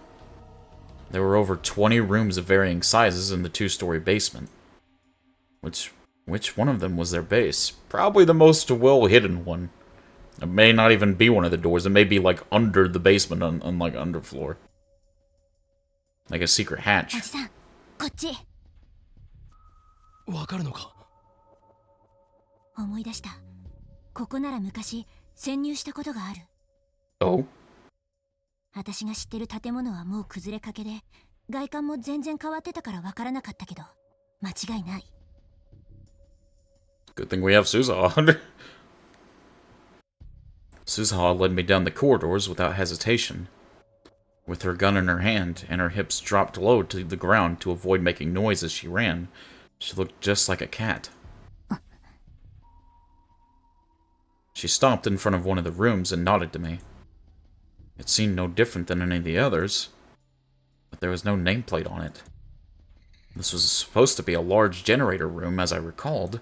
There were over 20 rooms of varying sizes in the 2-story basement. Which one of them was their base? Probably the most well-hidden one. It may not even be one of the doors. It may be, like, under the basement on like, underfloor. Like a secret hatch. おじさんこっち。わかるのか？思い出した。ここなら昔潜入したことがある。Oh? 私が知ってる建物はもう崩れかけで、外観も全然変わってたからわからなかったけど、間違いない。Good thing we have Suzaha. Suzaha led me down the corridors without hesitation. With her gun in her hand and her hips dropped low to the ground to avoid making noise as she ran, she looked just like a cat. She stopped in front of one of the rooms and nodded to me. It seemed no different than any of the others, but there was no nameplate on it. This was supposed to be a large generator room, as I recalled.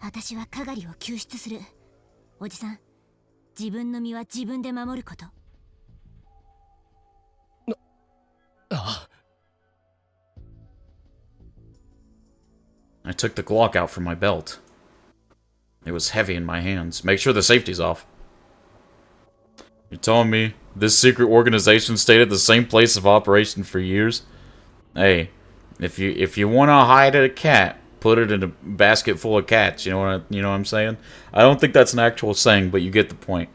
私はかがりを救出する。おじさん、自分の身は自分で守ること。ああ。 I took the Glock out from my belt. It was heavy in my hands. Make sure the safety's off. You're telling me this secret organization stayed at the same place of operation for years? Hey, if you want to hide a cat, put it in a basket full of cats. You know what I'm saying? I don't think that's an actual saying, but you get the point.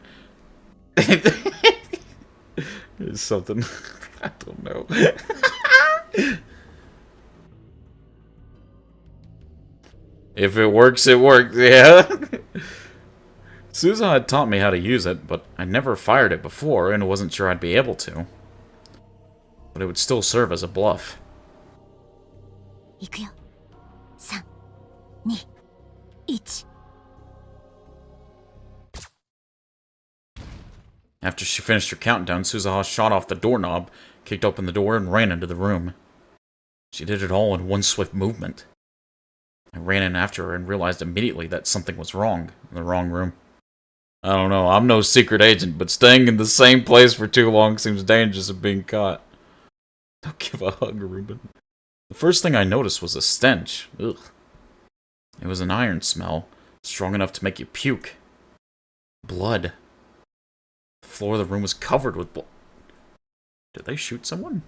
It's something. I don't know. If it works, it works, yeah. Susan had taught me how to use it, but I'd never fired it before and wasn't sure I'd be able to. But it would still serve as a bluff. 行くよ。3、2、1。 After she finished her countdown, Suzaha shot off the doorknob, kicked open the door, and ran into the room. She did it all in one swift movement. I ran in after her and realized immediately that something was wrong in the wrong room. I don't know, I'm no secret agent, but staying in the same place for too long seems dangerous of being caught. Don't give a hug, Ruben. The first thing I noticed was a stench. Ugh. It was an iron smell, strong enough to make you puke. Blood. The floor of the room was covered with blood. Did they shoot someone?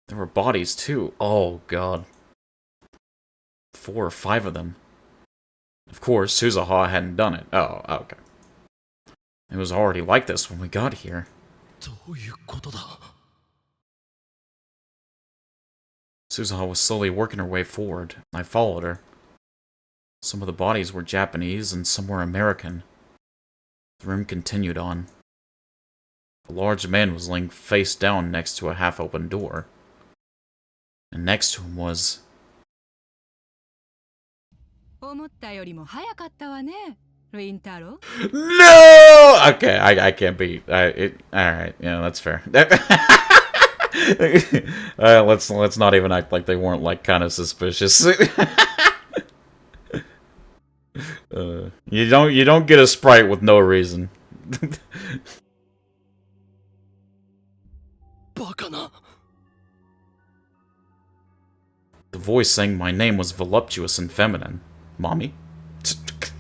There were bodies, too. Oh, God. 4 or 5 of them. Of course, Suzaha hadn't done it. Oh, okay. It was already like this when we got here. どういうことだ? Suzaha was slowly working her way forward. I followed her. Some of the bodies were Japanese and some were American. The room continued on. A large man was laying face down next to a half-open door. And next to him was... 思ったよりも早かったわね、リンタロウ。 No! Okay, I can't be... Alright, yeah, that's fair. Let's not even act like they weren't, like, kind of suspicious. You don't get a sprite with no reason. バカな。 The voice saying my name was voluptuous and feminine. Mommy?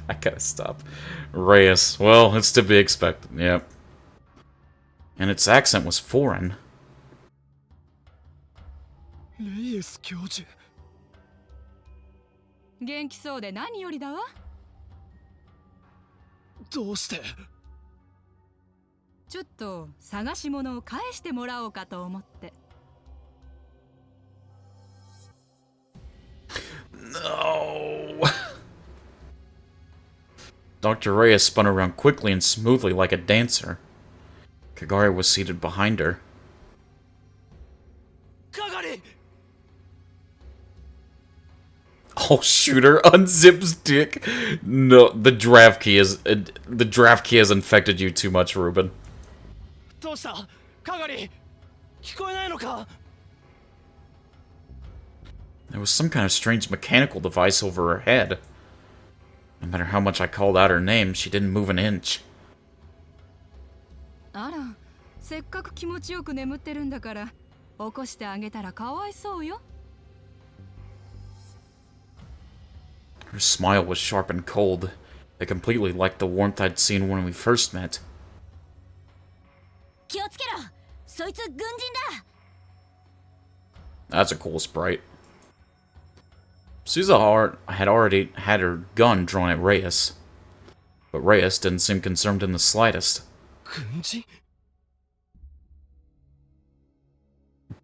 I gotta stop. Reyes. Well, it's to be expected, yep. And its accent was foreign. レイエス教授。元気そうで何よりだわ。どうして？ちょっと探し物を返してもらおうかと思って。 No. Dr. Reyes spun around quickly and smoothly like a dancer. Kagari was seated behind her. かがり! Oh, shoot her! Unzips dick. No, the draft key has infected you too much, Ruben. どうした？かがり！聞こえないのか？ There was some kind of strange mechanical device over her head. No matter how much I called out her name, she didn't move an inch. あら、せっかく気持ちよく眠ってるんだから起こしてあげたらかわいそうよ。 Her smile was sharp and cold. It completely lacked the warmth I'd seen when we first met. 気をつけろ、そいつ軍人だ。 That's a cool sprite. Suzuha had already had her gun drawn at Reyes, but Reyes didn't seem concerned in the slightest. 軍人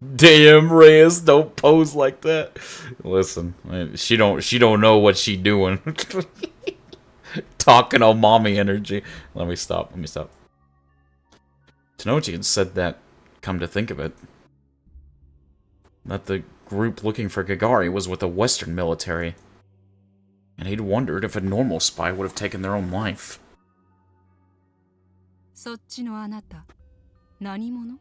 Damn, Reyes, don't pose like that. Listen, she don't know what she doing. Talking on mommy energy. Let me stop. Tenochi had said that, come to think of it, that the group looking for Kagari was with the Western military, and he'd wondered if a normal spy would have taken their own life. そっちのあなた何者？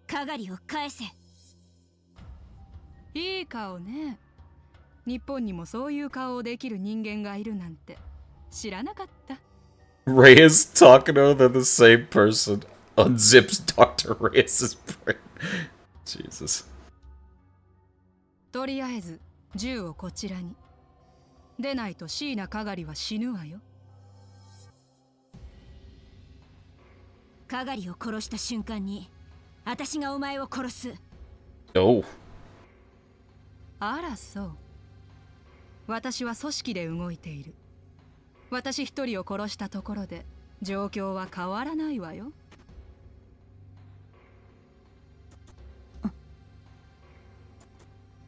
かがりを返せ。いい顔ね。日本にもそういう顔をできる人間がいるなんて知らなかった。 Reyes Takano, they're the same person. Unzips Dr. Reyes' brain. Jesus. とりあえず銃をこちらに。でないと椎名かがりは死ぬわよ。かがりを殺した瞬間に私がお前を殺す。 Oh. あらそう。私は組織で動いている。私一人を殺したところで状況は変わらないわよ。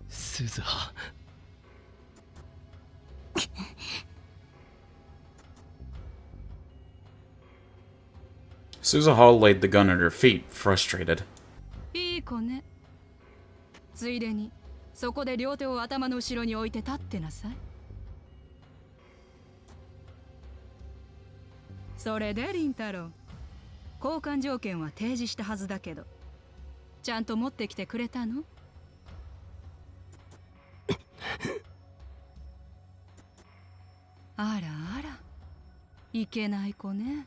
鈴葉 Suzuha laid the gun at her feet, frustrated. いい子ね。ついでにそこで両手を頭の後ろに置いて立ってなさい。それで凛太郎、交換条件は提示したはずだけど、ちゃんと持ってきてくれたの？あらあら、いけない子ね。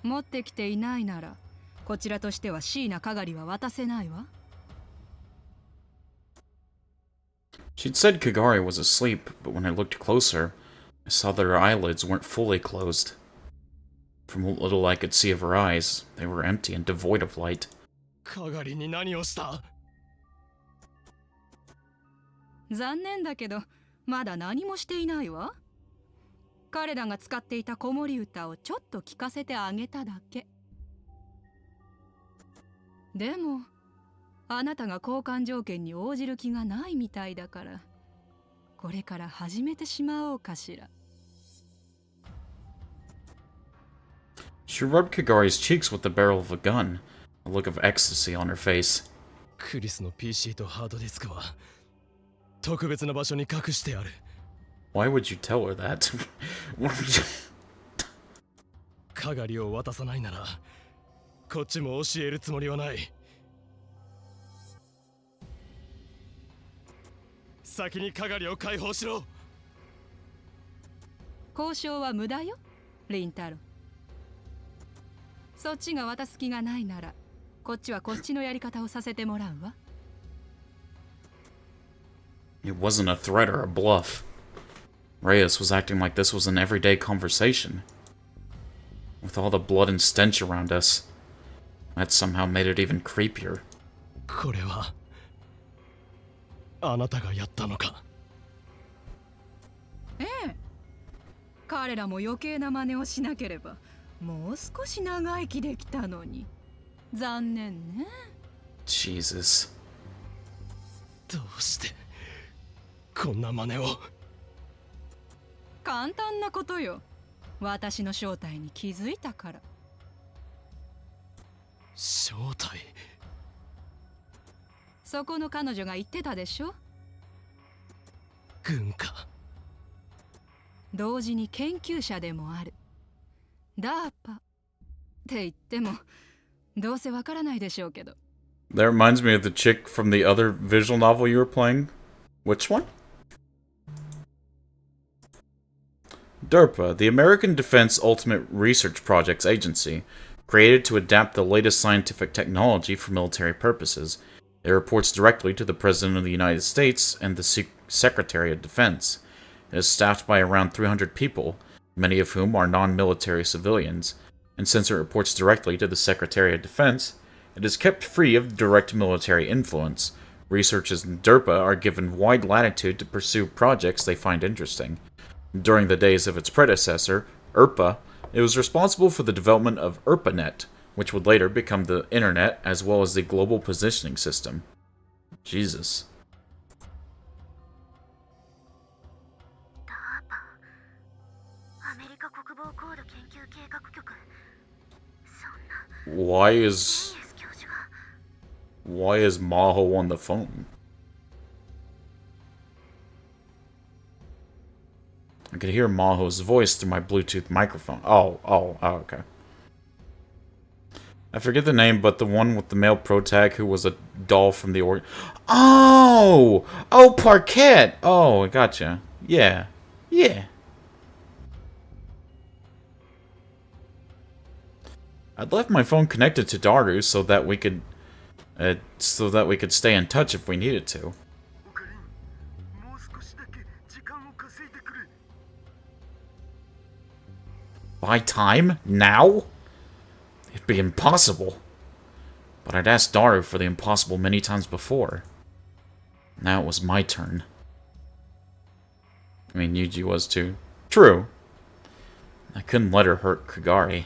持ってきていないなら、こちらとしては椎名かがりは渡せないわ。She'd said Kagari was asleep, but when I looked closer, I saw that her eyelids weren't fully closed. From what little I could see of her eyes, they were empty and devoid of light. かがりに何をした？残念だけど、まだ何もしていないわ。彼らが使っていた子守歌をちょっと聞かせてあげただけ。でも、あなたが交換条件に応じる気がないみたいだから、これから始めてしまおうかしら。She rubbed Kagari's cheeks with the barrel of a gun, a look of ecstasy on her face. クリスの PC とハードディスクは特別な場所に隠してある。 Why would you tell her that? かがりを渡さないならこっちも教えるつもりはない。先にかがりを解放しろ。交渉は無駄よ、凛太郎。そっちが渡す気がないなら、こっちはこっちのやり方をさせてもらうわ。It wasn't a threat or a bluff. Reyes was acting like this was an everyday conversation. With all the blood and stench around us, that somehow made it even creepier. これはあなたがやったのか？ええ。彼らも余計な真似をしなければ、もう少し長生きできたのに。残念ね。Jesus. どうしてこんな真似を？簡単なことよ。私の正体に気づいたから。正体？そこの彼女が言ってたでしょ。軍か。同時に研究者でもある。ダーパって言ってもどうせわからないでしょうけど。 That reminds me of the chick from the other visual novel you were playing. Which one? DARPA, the American Defense Ultimate Research Projects Agency, created to adapt the latest scientific technology for military purposes. It reports directly to the President of the United States and the Secretary of Defense. It is staffed by around 300 people, many of whom are non-military civilians, and since it reports directly to the Secretary of Defense, it is kept free of direct military influence. Researchers in DARPA are given wide latitude to pursue projects they find interesting. During the days of its predecessor, ERPA, it was responsible for the development of ERPANET, which would later become the Internet as well as the Global Positioning System. Jesus. アメリカ国防高度研究計画局。そんな Why is イエス教授が why is Maho on the phone? I could hear Maho's voice through my Bluetooth microphone. Oh, okay. I forget the name, but the one with the male protag who was a doll from the Oh, Parquet. Oh, I gotcha. Yeah. I'd left my phone connected to Daru so that we could stay in touch if we needed to. オカリン、もう少しだけ時間を稼いでくれ。 Buy time? Now? It'd be impossible. But I'd asked Daru for the impossible many times before. Now it was my turn. I mean, Yuji was too. True. I couldn't let her hurt Kagari.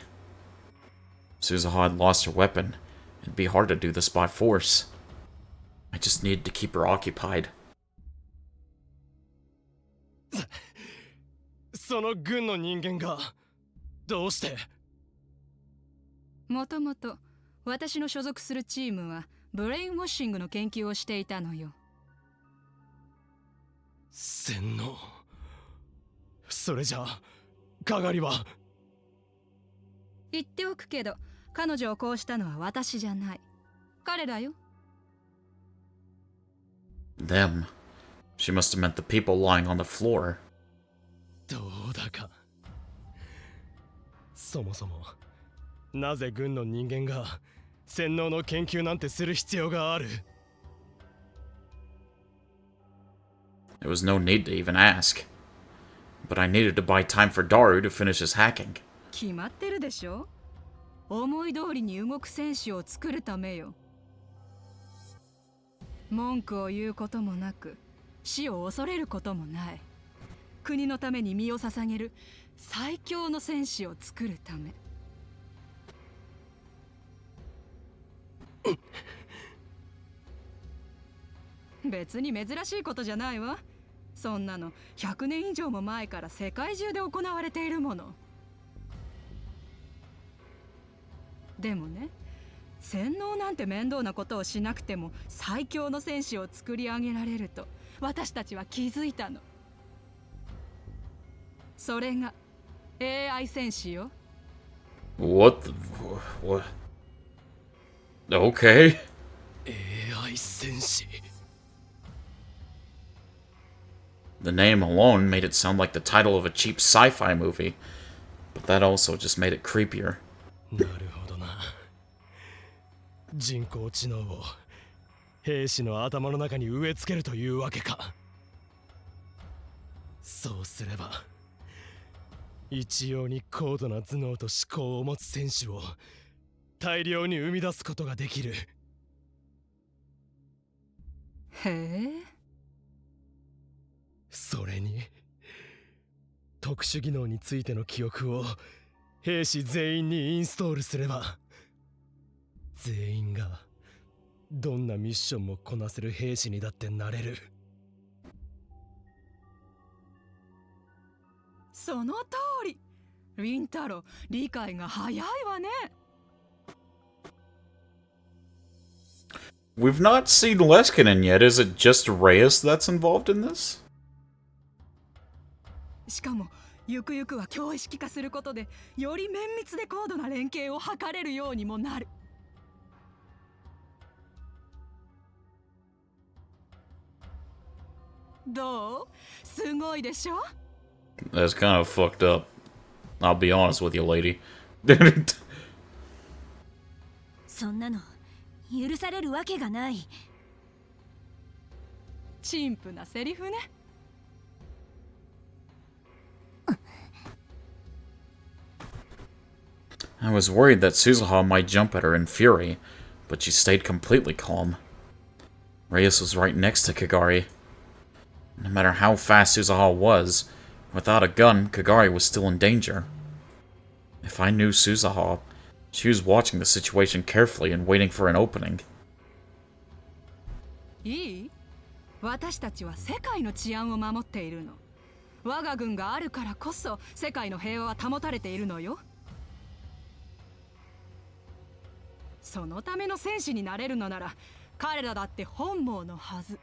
Suzuha had lost her weapon. It'd be hard to do this by force. I just needed to keep her occupied. その軍の人間がどうして？もともと私の所属するチームはブレインウォッシングの研究をしていたのよ。洗脳。それじゃあ、かがりは。言っておくけど、彼女をこうしたのは私じゃない。彼らよ。Them. She must have meant the people lying on the floor. どうだか。そもそも、なぜ軍の人間が洗脳の研究なんてする必要がある？ There was no need to even ask. But I needed to buy time for Daru to finish his hacking. 決まってるでしょ。思い通りに動く戦士を作るためよ。文句を言うこともなく、死を恐れることもない。国のために身を捧げる最強の戦士を作るため。別に珍しいことじゃないわ。そんなの100年以上も前から世界中で行われているもの。でもね、洗脳なんて面倒なことをしなくても最強の戦士を作り上げられると私たちは気づいたの。それが AI 戦士よ。What? Okay. AI 戦士。The name alone made it sound like the title of a cheap sci-fi movie, but that also just made it creepier. なるほどな。人工知能を兵士の頭の中に植え付けるというわけか。そうすれば一様に高度な頭脳と思考を持つ戦士を大量に生み出すことができる。へえ。それに特殊技能についての記憶を兵士全員にインストールすれば全員がどんなミッションもこなせる兵士にだってなれる。その通り。リンタロ、理解が早いわね。We've not seen Leskinen yet. Is it just Reyes that's involved in this? しかもゆくゆくは教意識化することでより綿密で高度な連携を図れるようにもなる。どう？すごいでしょ？ That's kind of fucked up. I'll be honest with you, lady. そんなの許されるわけがない。陳腐なセリフね。I was worried that Suzuha might jump at her in fury, but she stayed completely calm. Reyes was right next to Kagari. No matter how fast Suzuha was, without a gun, Kagari was still in danger. If I knew Suzuha, she was watching the situation carefully and waiting for an opening. いい？私たちは世界の治安を守っているの。我が軍があるからこそ世界の平和は保たれているのよ。そのための戦士になれるのなら彼らだって本望のはず。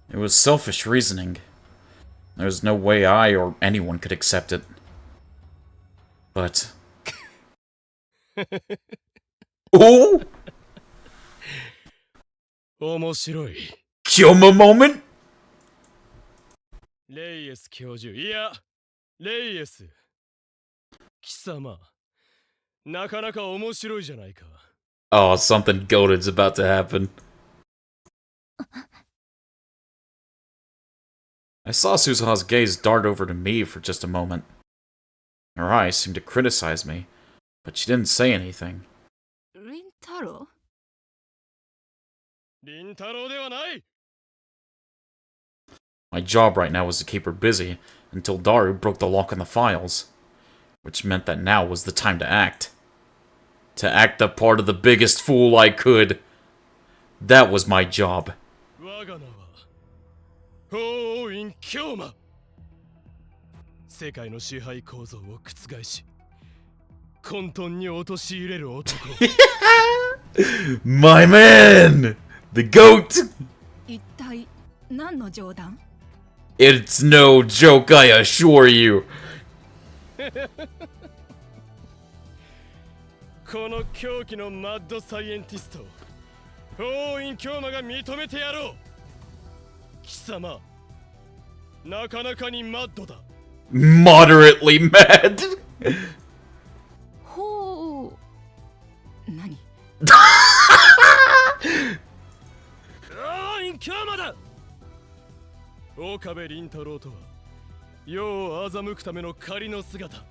It was selfish reasoning. There was no way I or anyone could accept it. But... Oh! 面白い。Kyoma moment? レイエス教授、いや、レイエス。貴様、なかなか面白いじゃないか。Oh, something goated's about to happen. I saw Suzuha's gaze dart over to me for just a moment. Her eyes seemed to criticize me, but she didn't say anything. リンタロウ？リンタロウではない。 My job right now was to keep her busy until Daru broke the lock on the files, which meant that now was the time to act. To act the part of the biggest fool I could. That was my job. 我が名は法院京馬。世界の支配構造を覆し、混沌に陥れる男。My man! The goat! 一体何の冗談？ It's no joke, I assure you. この狂気のマッドサイエンティスト、法院京馬が認めてやろう。貴様、なかなかにマッドだ。Moderately mad. ほう。何？法院京馬だ。岡部倫太郎とは世を欺くための仮の姿。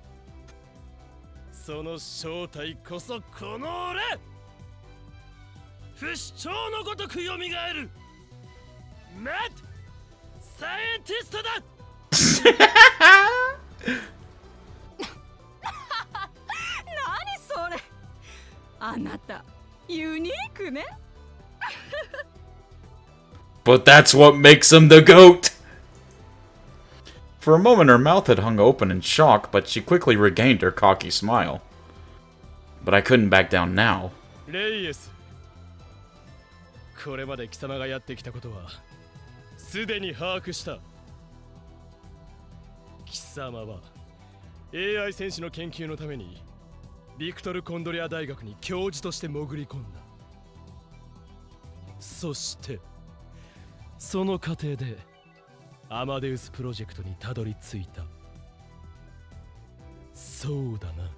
その正体こそこの俺。不死鳥のごとく蘇るマッドサイエンティストだ。何それ？あなたユニークね。But that's what makes him the goat. For a moment her mouth had hung open in shock, but she quickly regained her cocky smile. But I couldn't back down now. レイエス、これまで貴様がやってきたことはすでに把握した。貴様は AI 戦士の研究のためにビクトル・コンドリア大学に教授として潜り込んだ。そしてその過程でアマデウスプロジェクトにたどり着いた。そうだな。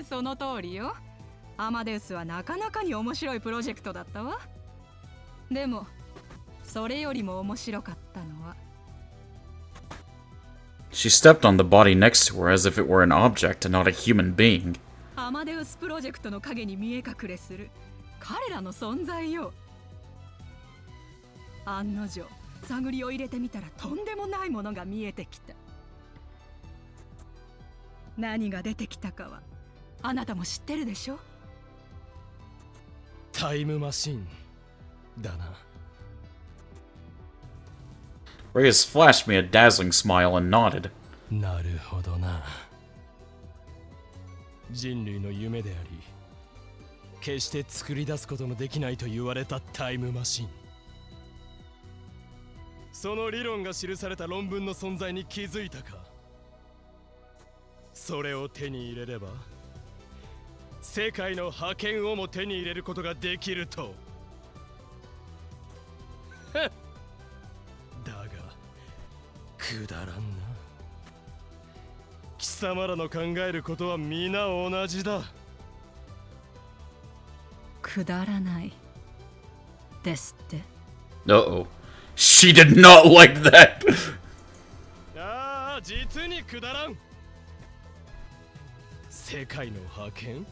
その通りよ。アマデウスはなかなかに面白いプロジェクトだったわ。でもそれよりも面白かったのは。She stepped on the body next to her as if it were an object and not a human being. アマデウスプロジェクトの陰に見え隠れする彼らの存在よ。案の定探りを入れてみたらとんでもないものが見えてきた。何が出てきたかはあなたも知ってるでしょ。タイムマシンだな。Reyes flashed me a dazzling smile and nodded. なるほどな。人類の夢であり、決して作り出すことのできないと言われたタイムマシン。その理論が記された論文の存在に気づいたか。それを手に入れれば世界の覇権をも手に入れることができると。だがくだらんな。貴様らの考えることは皆同じだ。くだらないですって。 Uh-oh. She did not like that. ああ、実にくだらん。世界の覇権、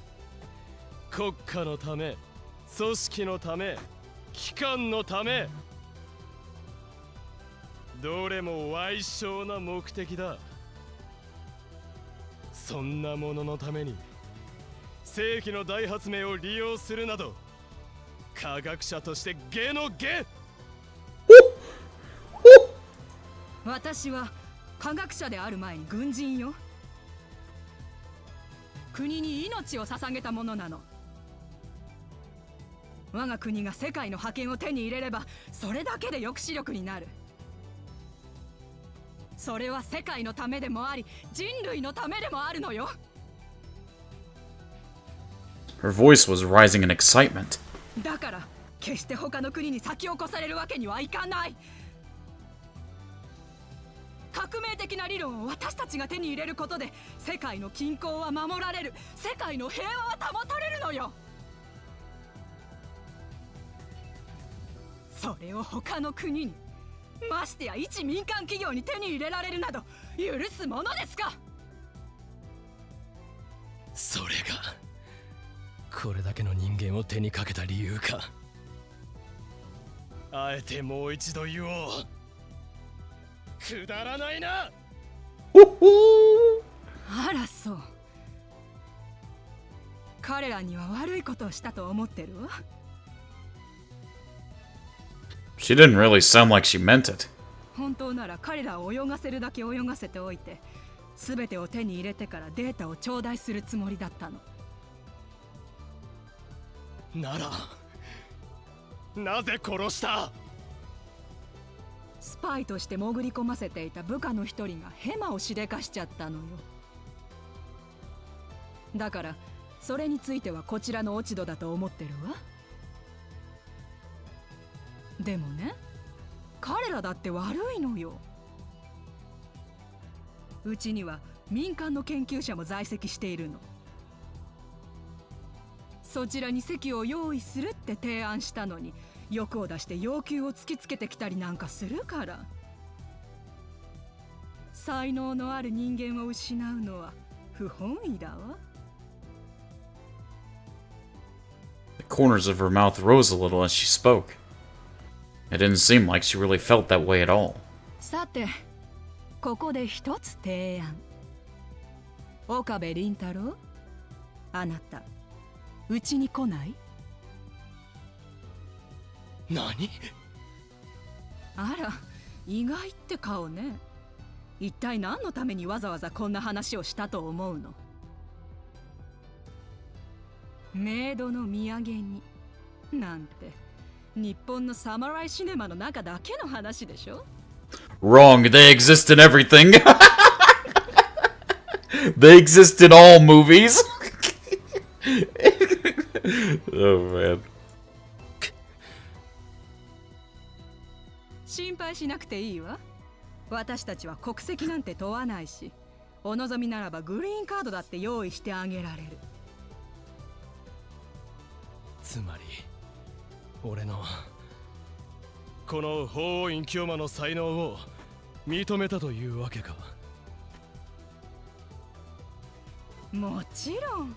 国家のため、組織のため、機関のため、どれも歪小な目的だ。そんなもののために世紀の大発明を利用するなど、科学者として下の下。私は科学者である前に軍人よ。国に命を捧げたものなの。我が国が世界の覇権を手に入れれば、それだけで抑止力になる。それは世界のためでもあり、人類のためでもあるのよ。Her voice was rising in excitement. だから決して他の国に先を越されるわけにはいかない。革命的な理論を私たちが手に入れることで、世界の均衡は守られる、世界の平和は保たれるのよ。それを他の国に、ましてや一民間企業に手に入れられるなど許すものですか。それがこれだけの人間を手にかけた理由か。あえてもう一度言おう。くだらないな。あらそう。彼らには悪いことをしたと思ってるわ。She didn't really sound like she meant it. 本当なら彼らを泳がせるだけ泳がせておいて、全てを手に入れてからデータを頂戴するつもりだったの。ならなぜ殺した。スパイとして潜り込ませていた部下の一人がヘマをしでかしちゃったのよ。だからそれについてはこちらの落ち度だと思ってるわ。でもね、彼らだって悪いのよ。うちには民間の研究者も在籍しているの。そちらに席を用意するって提案したのに、欲を出して要求を突きつけてきたりなんかするから。才能のある人間を失うのは不本意だわ。The corners of her mouth rose a little as she spoke. It didn't seem like she really felt that way at all. さて、ここで一つ提案。岡部倫太郎、あなたうちに来ない？何？あら、意外って顔ね。一体何のためにわざわざこんな話をしたと思うの？メイドの土産になんて、日本のサムライシネマの中だけの話でしょ？ Wrong. They exist in everything. They exist in all movies. Oh man. 心配しなくていいわ。私たちは国籍なんて問わないし、お望みならばグリーンカードだって用意してあげられる。つまり俺のこの法王院清間の才能を認めたというわけか。もちろん、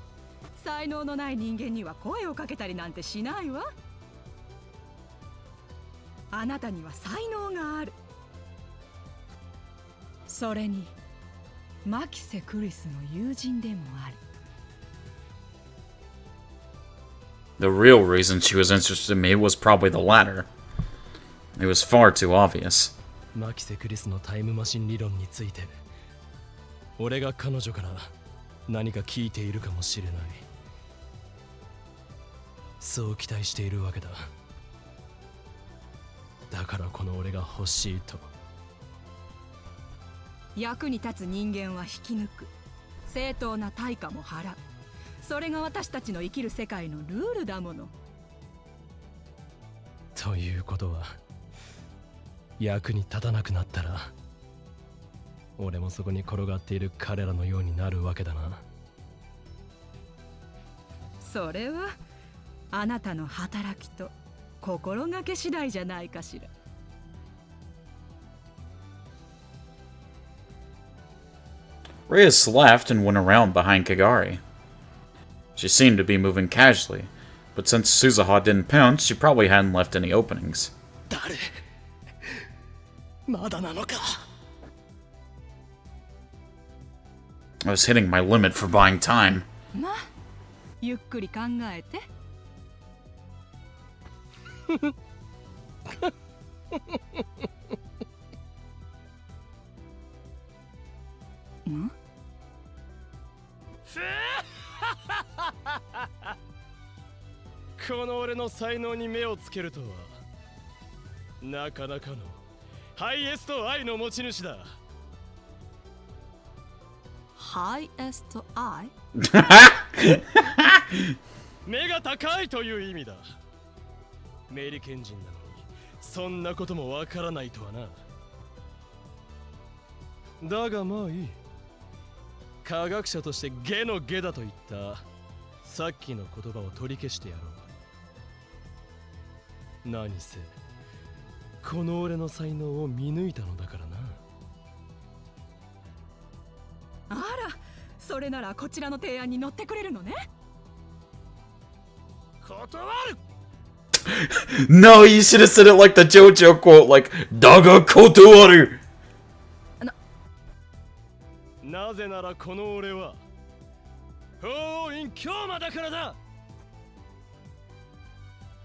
才能のない人間には声をかけたりなんてしないわ。あなたには才能がある。それにマキセ・クリスの友人でもある。The real reason she was interested in me was probably the latter. It was far too obvious. マキセ・クリスのタイムマシン理論について、俺が彼女から何か聞いているかもしれない。そう期待しているわけだ。だからこの俺が欲しいと。役に立つ人間は引き抜く。正当な対価も払う。それが私たちの生きる世界のルールだもの。ということは役に立たなくなったら俺もそこに転がっている彼らのようになるわけだな。それはあなたの働きと心がけ次第じゃないかしら。Reyes laughed and went around behind Kagari. She seemed to be moving casually, but since Suzuha didn't pounce, she probably hadn't left any openings. 誰まだなのか。I was hitting my limit for buying time. まあゆっくり考えて。ん？この俺の才能に目をつけるとはなかなかのハイエスト愛の持ち主だ。ハイエストアイ？目が高いという意味だ。メリケン人なのにそんなこともわからないとはな。だがまあいい。科学者としてゲのゲだと言ったさっきの言葉を取り消してやろう。何せこの俺の才能を見抜いたのだからな。あら、それならこちらの提案に乗ってくれるのね。断る。 No, you should have said it like the JoJo quote, like, Daga Kotowaru! なぜならこの俺は法王院京馬だからだ。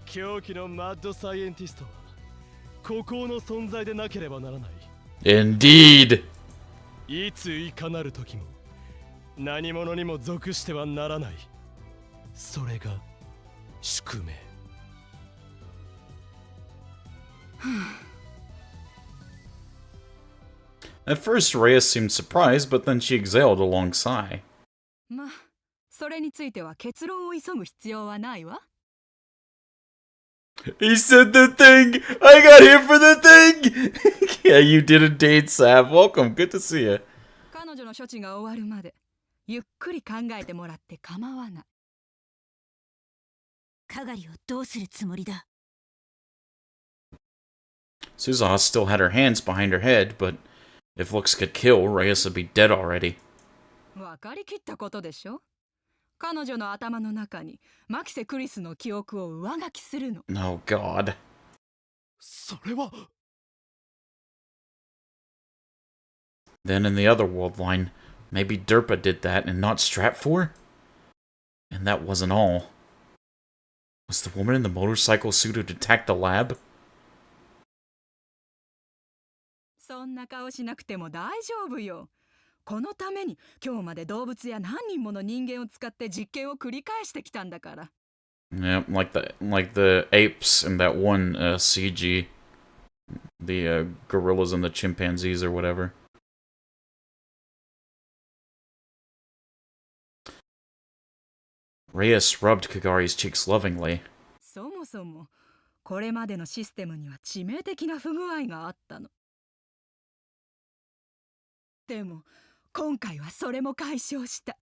狂気のマッドサイエンティストは孤高の存在でなければならない。 Indeed! いついかなる時も何者にも属してはならない。それが宿命。At first, Reyes seemed surprised, but then she exhaled a long sigh. まあ、それについては結論を急ぐ必要はないわ。He said the thing! I got here for the thing! Yeah, you did indeed, Sav. Welcome, good to see you. 彼女の処置が終わるまでゆっくり考えてもらって構わない。かがりをどうするつもりだ。 Suzuha still had her hands behind her head, but if looks could kill, Reyes would be dead already. 分かりきったことでしょ。彼女の頭の中にマキセ・クリスの記憶を上書きするの。Oh, God. それは Then in the other world line, maybe Derpa did that and not Stratfor? And that wasn't all. Was the woman in the motorcycle suit who'd attacked the lab? そんな顔しなくても大丈夫よ。このために今日まで動物や何人もの人間を使って実験を繰り返してきたんだから。Yeah, like the apes in that one CG. The gorillas and the chimpanzees or whatever. Reyes rubbed Kagari's cheeks lovingly. そもそもこれまでのシステムには致命的な不具合があったの。でも今回はそれも解消した。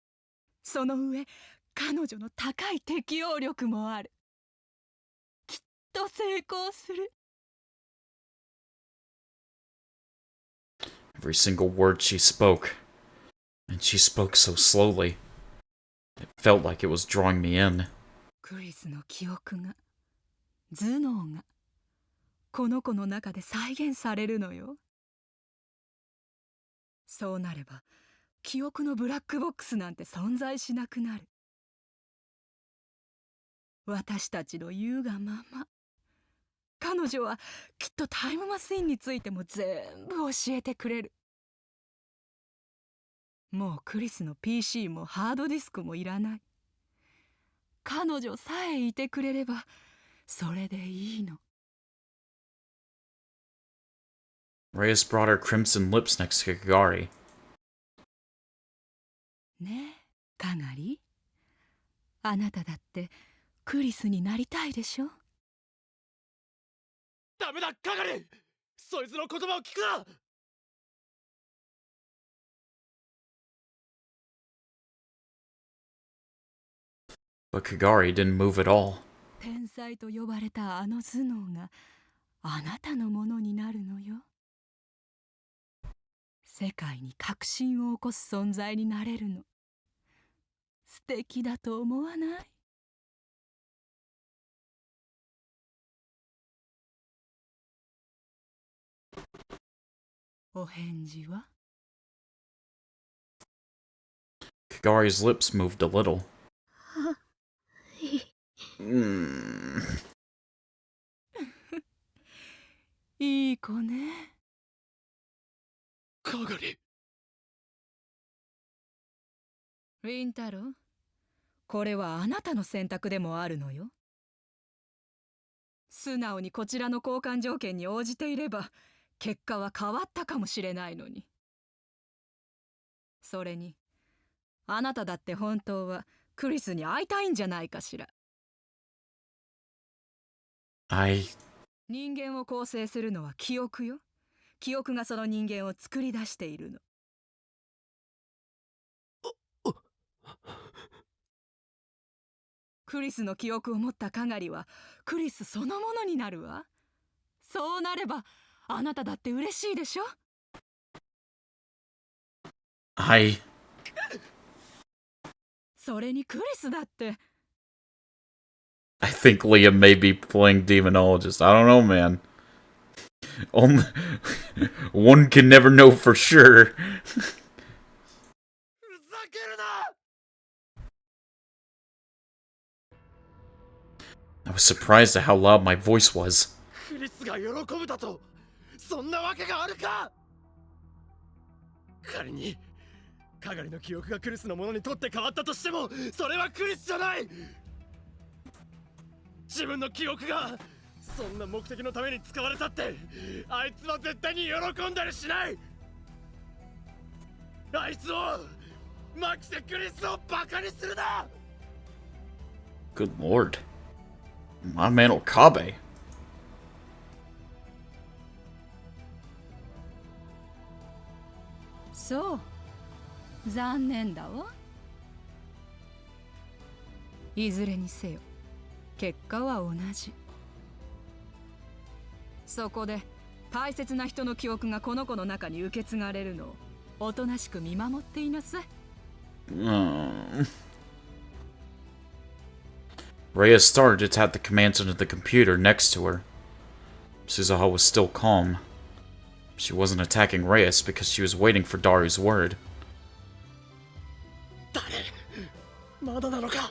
その上彼女の高い適応力もある。きっと成功する。 Every single word she spoke. And she spoke so slowly. It felt like it was drawing me in. クリスの記憶が、頭脳がこの子の中で再現されるのよ。そうなれば記憶のブラックボックスなんて存在しなくなる。私たちの言うがまま彼女はきっとタイムマシンについても全部教えてくれる。もうクリスの PC もハードディスクもいらない。彼女さえいてくれればそれでいいの。 Reyes brought her crimson lips next to Kagari. ねえ、かがり。あなただってクリスになりたいでしょ。ダメだ、かがり。そいつの言葉を聞くな。 But Kagari didn't move at all. 天才と呼ばれたあの頭脳があなたのものになるのよ。世界に革新を起こす存在になれるの。素敵だと思わない？お返事は？ Kagari's lips moved a little. Mm. いい子ね。かがり。リンタロウ、これはあなたの選択でもあるのよ。素直にこちらの交換条件に応じていれば結果は変わったかもしれないのに。それにあなただって本当はクリスに会いたいんじゃないかしら。人間を構成するのは記憶よ。記憶がその人間を作り出しているの。クリスの記憶を持ったかがりはクリスそのものになるわ。そうなればあなただって嬉しいでしょ。それにクリスだって。 I think Liam may be playing Demonologist. I don't know, man. Only one can never know for sure. ふざけるな。 I was surprised at how loud my voice was. クリスが喜ぶだとそんなわけがあるか。仮にかがりの記憶がクリスのものにとって変わったとしてもそれはクリスじゃない。自分の記憶がそんな目的のために使われたってあいつは絶対に喜んだりしない。あいつをマキセ・クリスをバカにするな。 Good lord. My man Okabe. そう、残念だわ。いずれにせよ結果は同じ。そこで大切な人の記憶がこの子の中に受け継がれるのをおとなしく見守っていなさい。Rhea started to tap the commands into the computer next to her. Suzuha was still calm. She wasn't attacking Reyes because she was waiting for Daru's word. 誰まだなのか。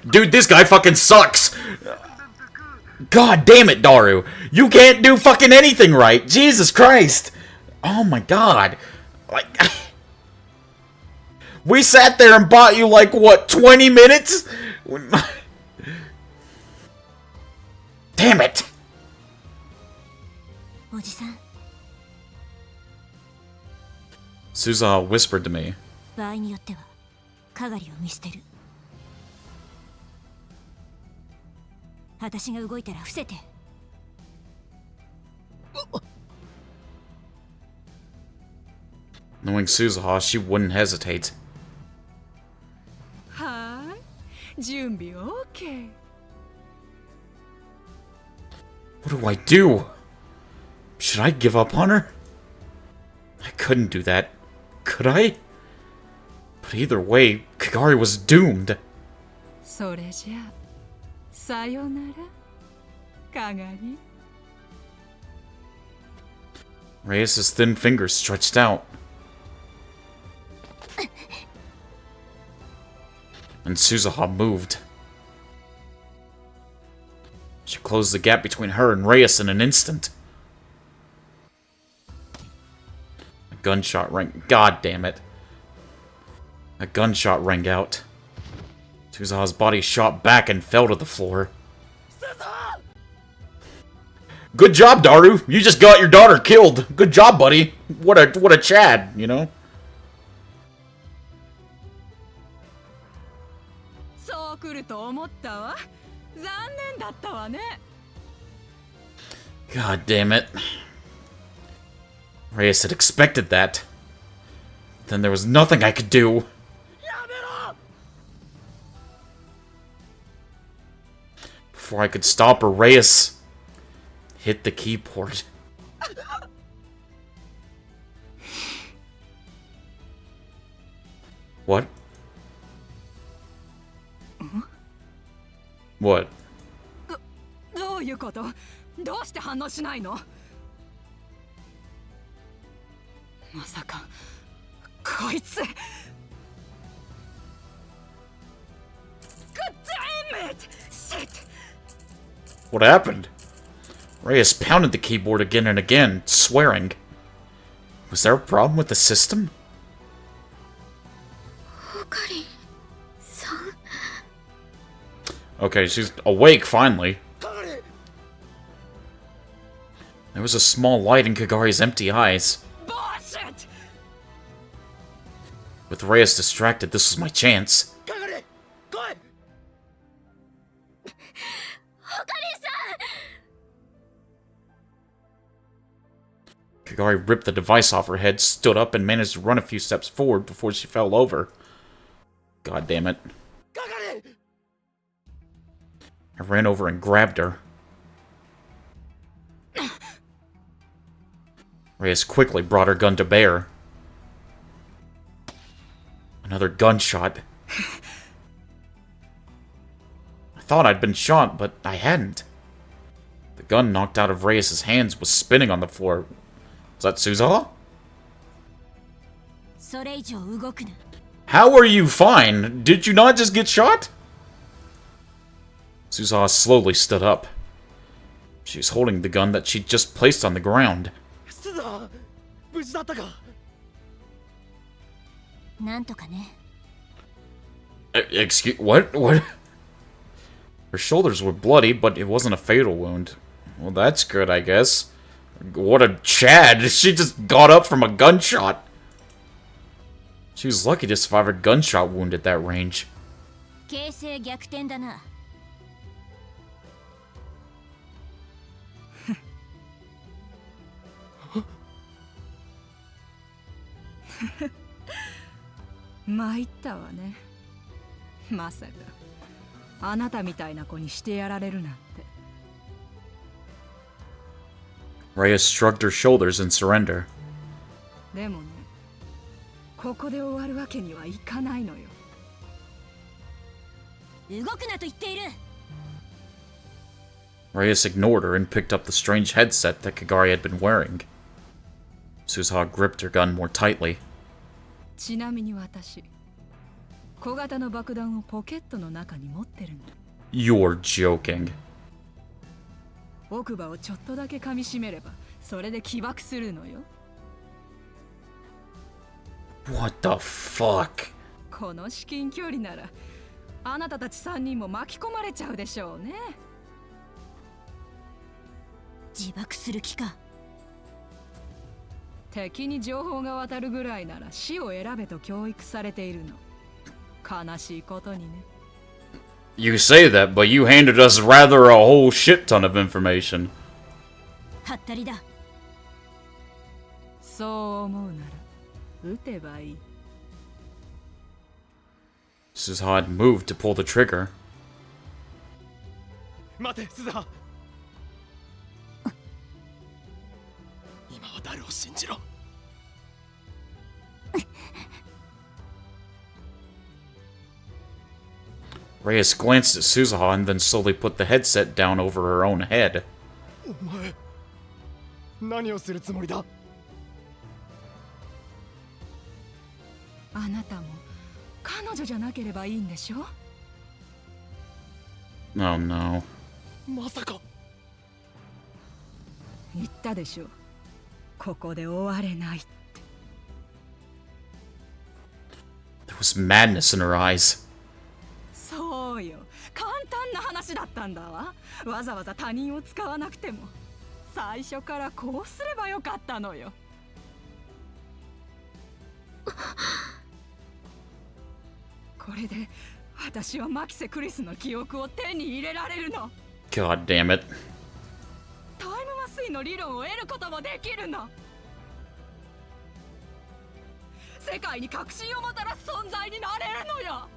Dude, this guy fucking sucks! God damn it, Daru! You can't do fucking anything right! Jesus Christ! Oh my god! Like... We sat there and bought you, like, what, 20 minutes? Damn it! おじさん、 Suzuha whispered to me. 場合によってはかがりを見捨てる。私が動いたら伏せて。Knowing Suzuha, she wouldn't hesitate. はーい、準備 OK。 What do I do? Should I give up on her? I couldn't do that. Could I? But either way, Kagari was doomed. それじゃあさよならかがり。 Reyes' thin fingers stretched out. And Suzuha moved. She closed the gap between her and Reyes in an instant. A gunshot rang. God damn it. A gunshot rang out. Suzuha's body shot back and fell to the floor. Good job, Daru! You just got your daughter killed! Good job, buddy! What a Chad, you know? そう来ると思ったわ。残念だったわね。God damn it. Reyes had expected that. Then there was nothing I could do. Before I could stop her, Reyes hit the keyboard. What? What? どういうこと？どうして反応しないの？まさかこいつ。 God damn it! Shit! What happened? Reyes pounded the keyboard again and again, swearing. Was there a problem with the system? オカリンさん。 Okay, she's awake finally. There was a small light in Kagari's empty eyes. Bullshit! With Reyes distracted, this was my chance. オカリンさん。 Kagari ripped the device off her head, stood up, and managed to run a few steps forward before she fell over. God damn it. I ran over and grabbed her. Reyes quickly brought her gun to bear. Another gunshot. I thought I'd been shot, but I hadn't. The gun knocked out of Reyes' hands was spinning on the floor. Was that Suzaha? それ以上動くな。 How are you fine? Did you not just get shot? Suzaha slowly stood up. She was holding the gun that she'd just placed on the ground. スザー、無事だったか？なんとかね。 Excuse what? What? Her shoulders were bloody, but it wasn't a fatal wound. Well, that's good, I guess. What a Chad! She just got up from a gunshot. She was lucky to survive a gunshot wound at that range. 形勢逆転だな。 参ったわね。まさかあなたみたいな子にしてやられるなんて。 Reyes shrugged her shoulders in surrender. でもね、ここで終わるわけにはいかないのよ。動くなと言っている。 Reyes ignored her and picked up the strange headset that Kagari had been wearing. Suzaha gripped her gun more tightly. ちなみに私、小型の爆弾をポケットの中に持ってるの。 You're joking. 奥歯をちょっとだけ噛みしめれば、それで起爆するのよ。 What the fuck? この至近距離なら、あなたたち3人も巻き込まれちゃうでしょうね。 自爆する気か。 敵に情報が渡るぐらいなら死を選べと教育されているの。悲しいことにね。 You say that, but you handed us rather a whole shit ton of information. はったりだ。そう思うなら撃てばいい。 Suzaha had moved to pull the trigger. 待て、スザー。今は誰を信じろ。 Reyes glanced at Suzaha and then slowly put the headset down over her own head. お前、何をするつもりだ？あなたも彼女じゃなければいいんでしょ？ Oh no. まさか。言ったでしょ。ここで終われない。 There was madness in her eyes. そうよ。簡単な話だったんだわ。わざわざ他人を使わなくても。最初からこうすればよかったのよ。これで私はマキセ・クリスの記憶を手に入れられるの。 God damn it. タイムマ粋の理論を得ることもできるの。世界に確信をもたらす存在になれるのよ。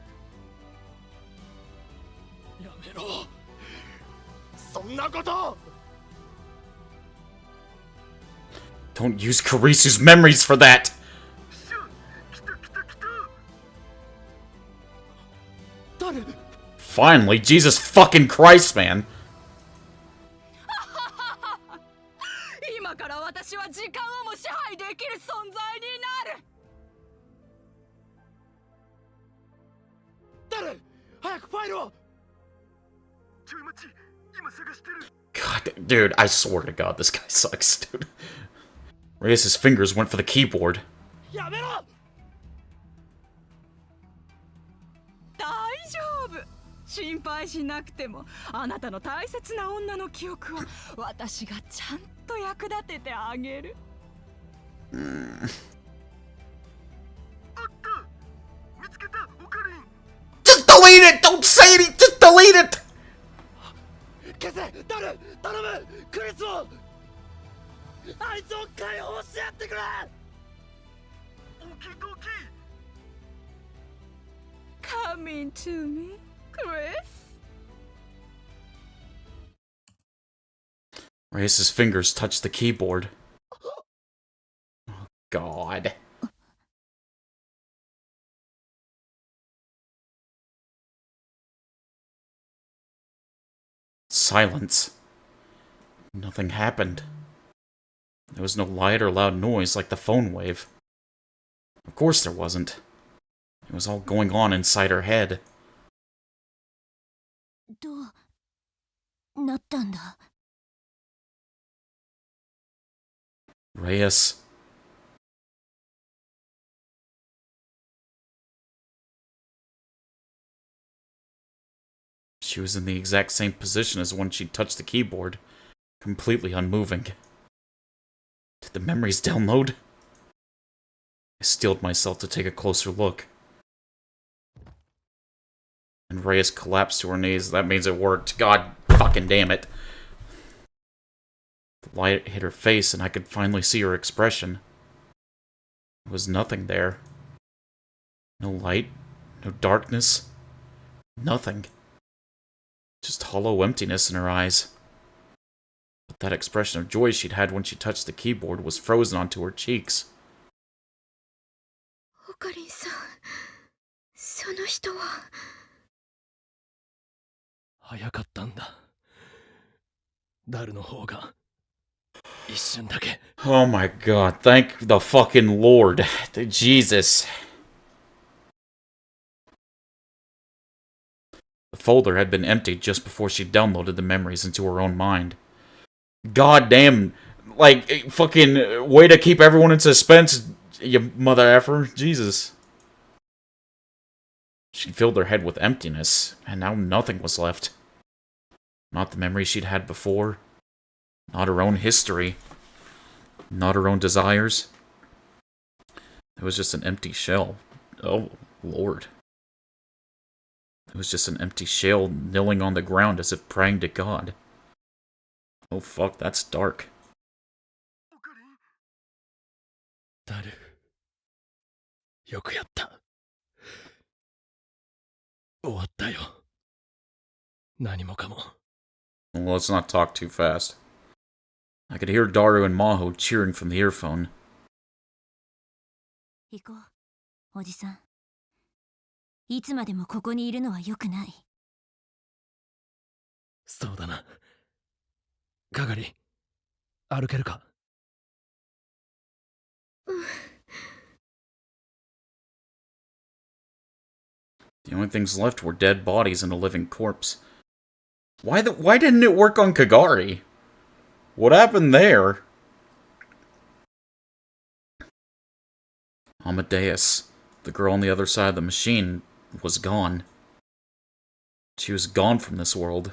やめろ、そんなこと。 Don't use Karisu's memories for that! Finally, Jesus fucking Christ, man! 今から私は時間をも支配できる存在になる。誰？早くファイルを。 God, dude, I swear to God, this guy sucks, dude. Reyes' fingers went for the keyboard. やめろ。大丈夫。心配しなくても、あなたの大切な女の記憶を私がちゃんと役立ててあげる。Just delete it! Don't say anything! Just delete it! 消せ、誰？頼む、クリスを。あいつを解放してやってくれ。Coming to me, Chris? Reyes' fingers touched the keyboard. Oh, God. Silence. Nothing happened. There was no light or loud noise like the phone wave. Of course there wasn't. It was all going on inside her head. どうなったんだ。 Reyes. She was in the exact same position as when she touched the keyboard, completely unmoving. Did the memories download? I steeled myself to take a closer look. And Reyes collapsed to her knees. That means it worked. God fucking damn it. The light hit her face and I could finally see her expression. There was nothing there. No light, no darkness, nothing. Just hollow emptiness in her eyes. But that expression of joy she'd had when she touched the keyboard was frozen onto her cheeks. オカリンさん、その人は。早かったんだ。ダルの方が一瞬だけ。 Oh my God, thank the fucking Lord. Jesus. The folder had been emptied just before she downloaded the memories into her own mind. God damn, like, fucking way to keep everyone in suspense, you mother effer. Jesus. She'd filled her head with emptiness, and now nothing was left. Not the memories she'd had before. Not her own history. Not her own desires. It was just an empty shell. Oh, Lord. It was just an empty shell kneeling on the ground as if praying to God. Oh fuck, that's dark. ダル、よくやった。終わったよ。何もかも。 Well, let's not talk too fast. I could hear Daru and Maho cheering from the earphone. 行こう、おじさん。いつまでもここにいるのは良くない。そうだな。係、歩けるか？ The only things left were dead bodies and a living corpse. Why didn't it work on Kagari? What happened there? Amadeus, the girl on the other side of the machine, was gone. She was gone from this world.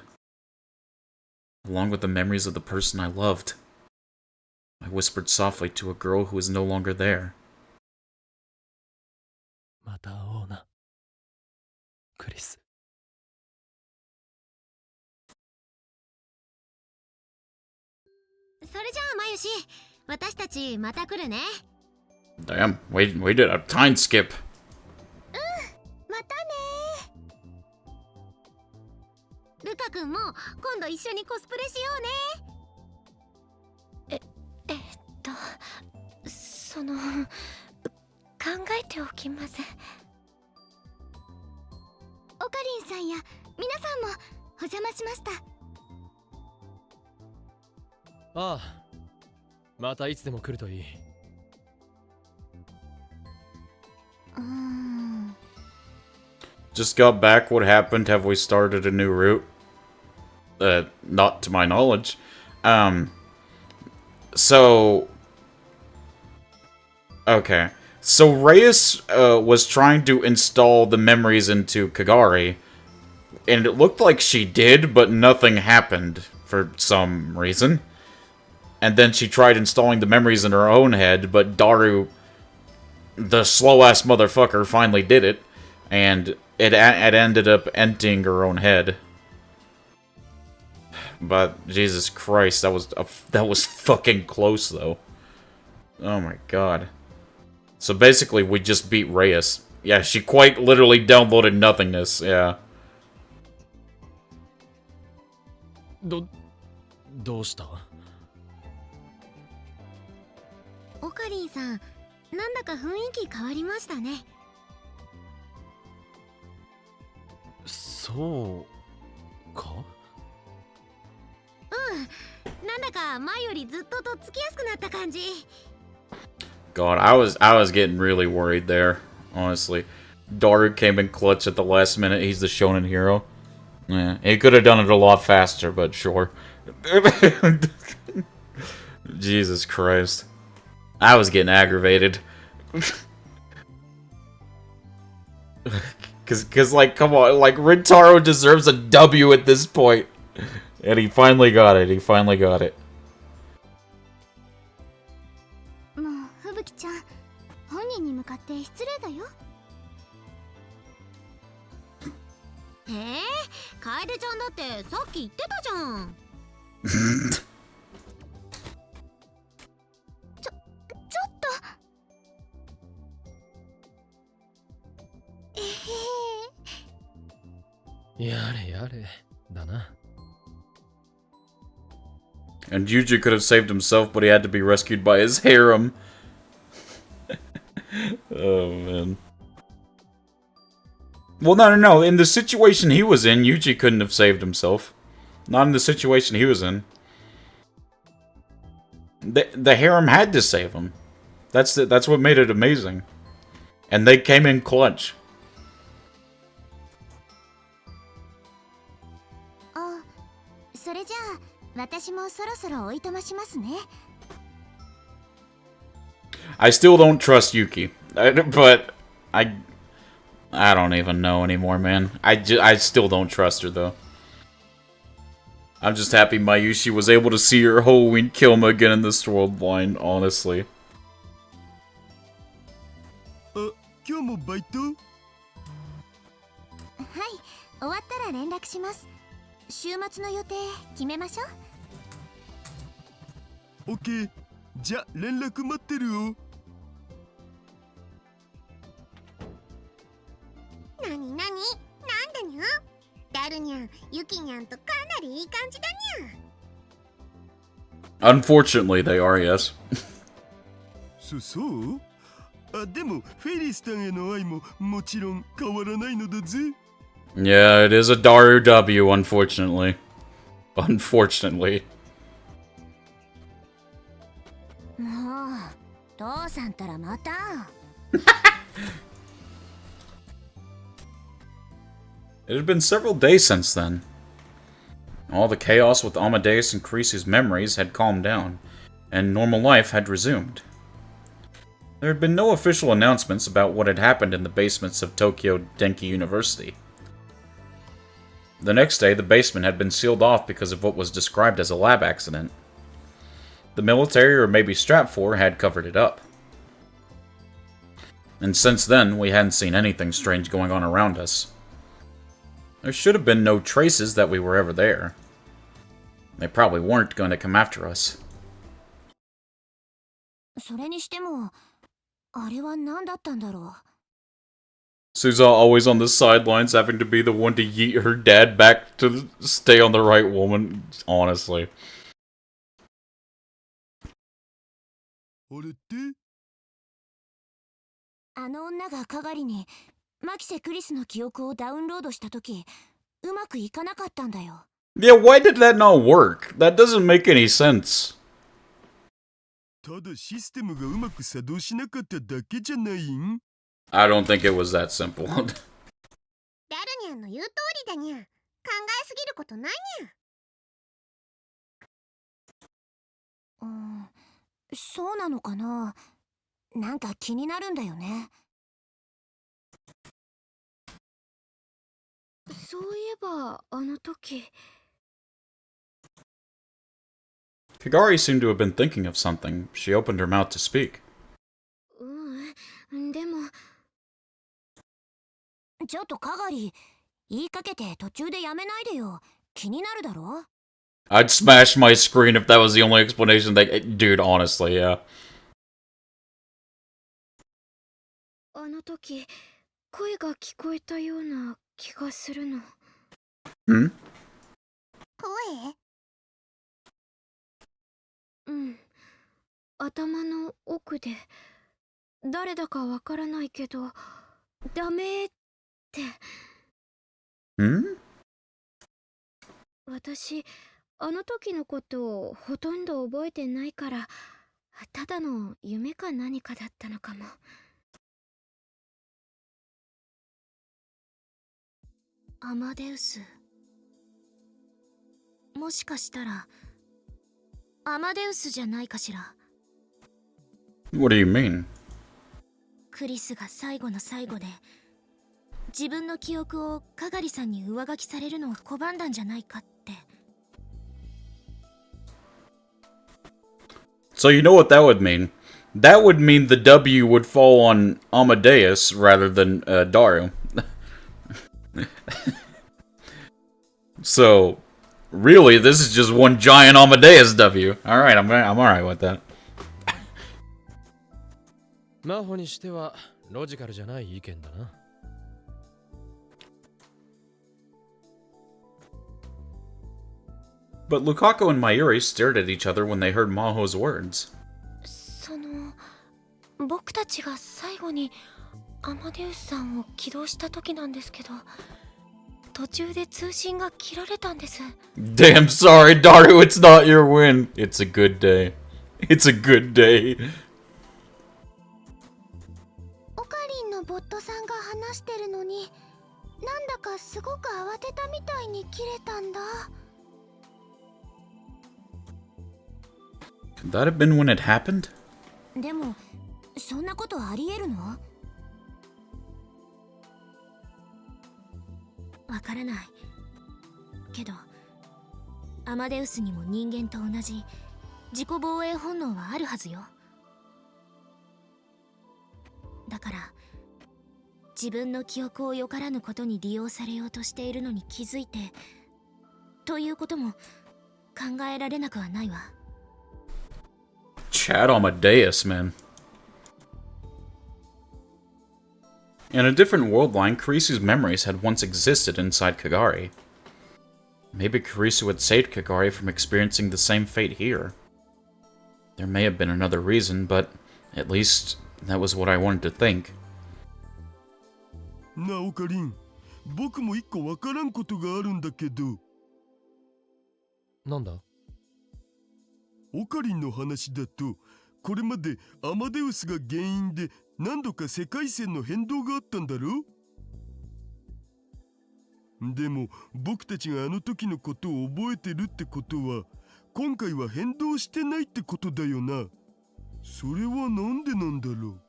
Along with the memories of the person I loved. I whispered softly to a girl who was no longer there. また会おうな、クリス。それじゃあまゆし、私たちまた来るね。 Damn, we did a time skip. またね。ルカ君も今度一緒にコスプレしようね。その、考えておきます。オカリンさんや皆さんもお邪魔しました。ああ、またいつでも来るといい。Just got back. What happened? Have we started a new route? Not to my knowledge. So... Okay. So Reyes was trying to install the memories into Kagari, and it looked like she did, but nothing happened for some reason. And then she tried installing the memories in her own head, but Daru, the slow-ass motherfucker, finally did it, and it ended up emptying her own head. But Jesus Christ, that was fucking close though. Oh my god. So basically, we just beat Reyes. Yeah, she quite literally downloaded nothingness. Yeah. どうした？オカリンさん、なんだか雰囲気変わりましたね。そうか？なんだか前よりずっととっつきやすくなった感じ。 God, I was getting really worried there, honestly. Daru came in clutch at the last minute. He's the shonen hero. Yeah, he could have done it a lot faster, but sure. Jesus Christ. I was getting aggravated. Cause like, come on, like, Rintaro deserves a W at this point. And he finally got it,もう吹雪ちゃん、本人に向かって失礼だよ。楓ちゃんだってさっき言ってたじゃん。ちょっと。やれやれだな。And Yuji could have saved himself, but he had to be rescued by his harem. Oh, man. Well, no. In the situation he was in, Yuji couldn't have saved himself. Not in the situation he was in. The harem had to save him. That's what made it amazing. And they came in clutch. それじゃあ私もそろそろおいとましますね。 I still don't trust Yuki, but I don't even know anymore, man. I still don't trust her though. I'm just happy Mayushi was able to see her Halloween Kilma again in this world line, honestly. 今日もバイト？はい、終わったら連絡します。週末の予定決めましょう。オッケー。じゃ連絡待ってるよ。なになんだにゃ？ダルニャン、ユキニャンとかなりいい感じだにゃ。 Unfortunately, they are, yes. そう？あ、でもフェリスタンへの愛ももちろん変わらないのだぜ。Yeah, it is a Daru W, unfortunately. Unfortunately. もう、父さんったらまた。It had been several days since then. All the chaos with Amadeus and Creasy's memories had calmed down, and normal life had resumed. There had been no official announcements about what had happened in the basements of Tokyo Denki University. The next day, the basement had been sealed off because of what was described as a lab accident. The military, or maybe Stratfor, had covered it up. And since then, we hadn't seen anything strange going on around us. There should have been no traces that we were ever there. They probably weren't going to come after us. それにしても、あれは何だったんだろう。 Suza always on the sidelines, having to be the one to yeet her dad back to stay on the right woman. Honestly. あれって？あの女がカガリにマキセ・クリスの記憶をダウンロードした時、うまくいかなかったんだよ。Yeah, why did that not work? That doesn't make any sense. ただシステムがうまく作動しなかっただけじゃないん？ I don't think it was that simple. ダルニャンの言う通りだにゃ。考えすぎることないにゃ。そうなのかな。なんか気になるんだよね。そういえばあの時。Kagari seemed to have been thinking of something. She opened her mouth to speak. でも。ちょっとカガリ、言いかけて途中でやめないでよ。気になるだろ。 I'd smash my screen if that was the only explanation. Dude, honestly, yeah. あの時声が聞こえたような気がするの。Hmm? 声？頭の奥で誰だかわからないけどダメって。Hmm? 私あの時のことをほとんど覚えてないから、ただの夢か何かだったのかも。アマデウス、もしかしたらアマデウスじゃないかしら。 What do you mean? クリスが最後の最後で自分の記憶をカガリさんに上書きされるのを拒んだんじゃないかって。 So you know what that would mean? That would mean the W would fall on Amadeus rather than Daru. So, really, this is just one giant Amadeus W. Alright, I'm alright with that. 真帆にしてはロジカルじゃない意見だな。But Lukaku and Mayuri stared at each other when they heard Maho's words. 僕たちが最後にアマデウスさんを起動した時なんですけど、途中で通信が切られたんです。 Damn sorry, Daru, it's not your win. It's a good day. It's a good day. オカリンのボットさんが話してるのに、なんだかすごく慌てたみたいに切れたんだ。 Could that have been when it happened? でもそんなことありえるの？わからないけど、アマデウスにも人間と同じ自己防衛本能はあるはずよ。だから自分の記憶をよからぬことに利用されようとしているのに気づいてということも考えられなくはないわ。 Chad Amadeus, man. In a different world line, Kurisu's memories had once existed inside Kagari. Maybe Kurisu had saved Kagari from experiencing the same fate here. There may have been another reason, but at least that was what I wanted to think. なあオカリン、僕も一個わからんことがあるんだけど。なんだ？オカリンの話だと、これまでアマデウスが原因で何度か世界線の変動があったんだろ？でも僕たちがあの時のことを覚えてるってことは、今回は変動してないってことだよな。それはなんでなんだろう？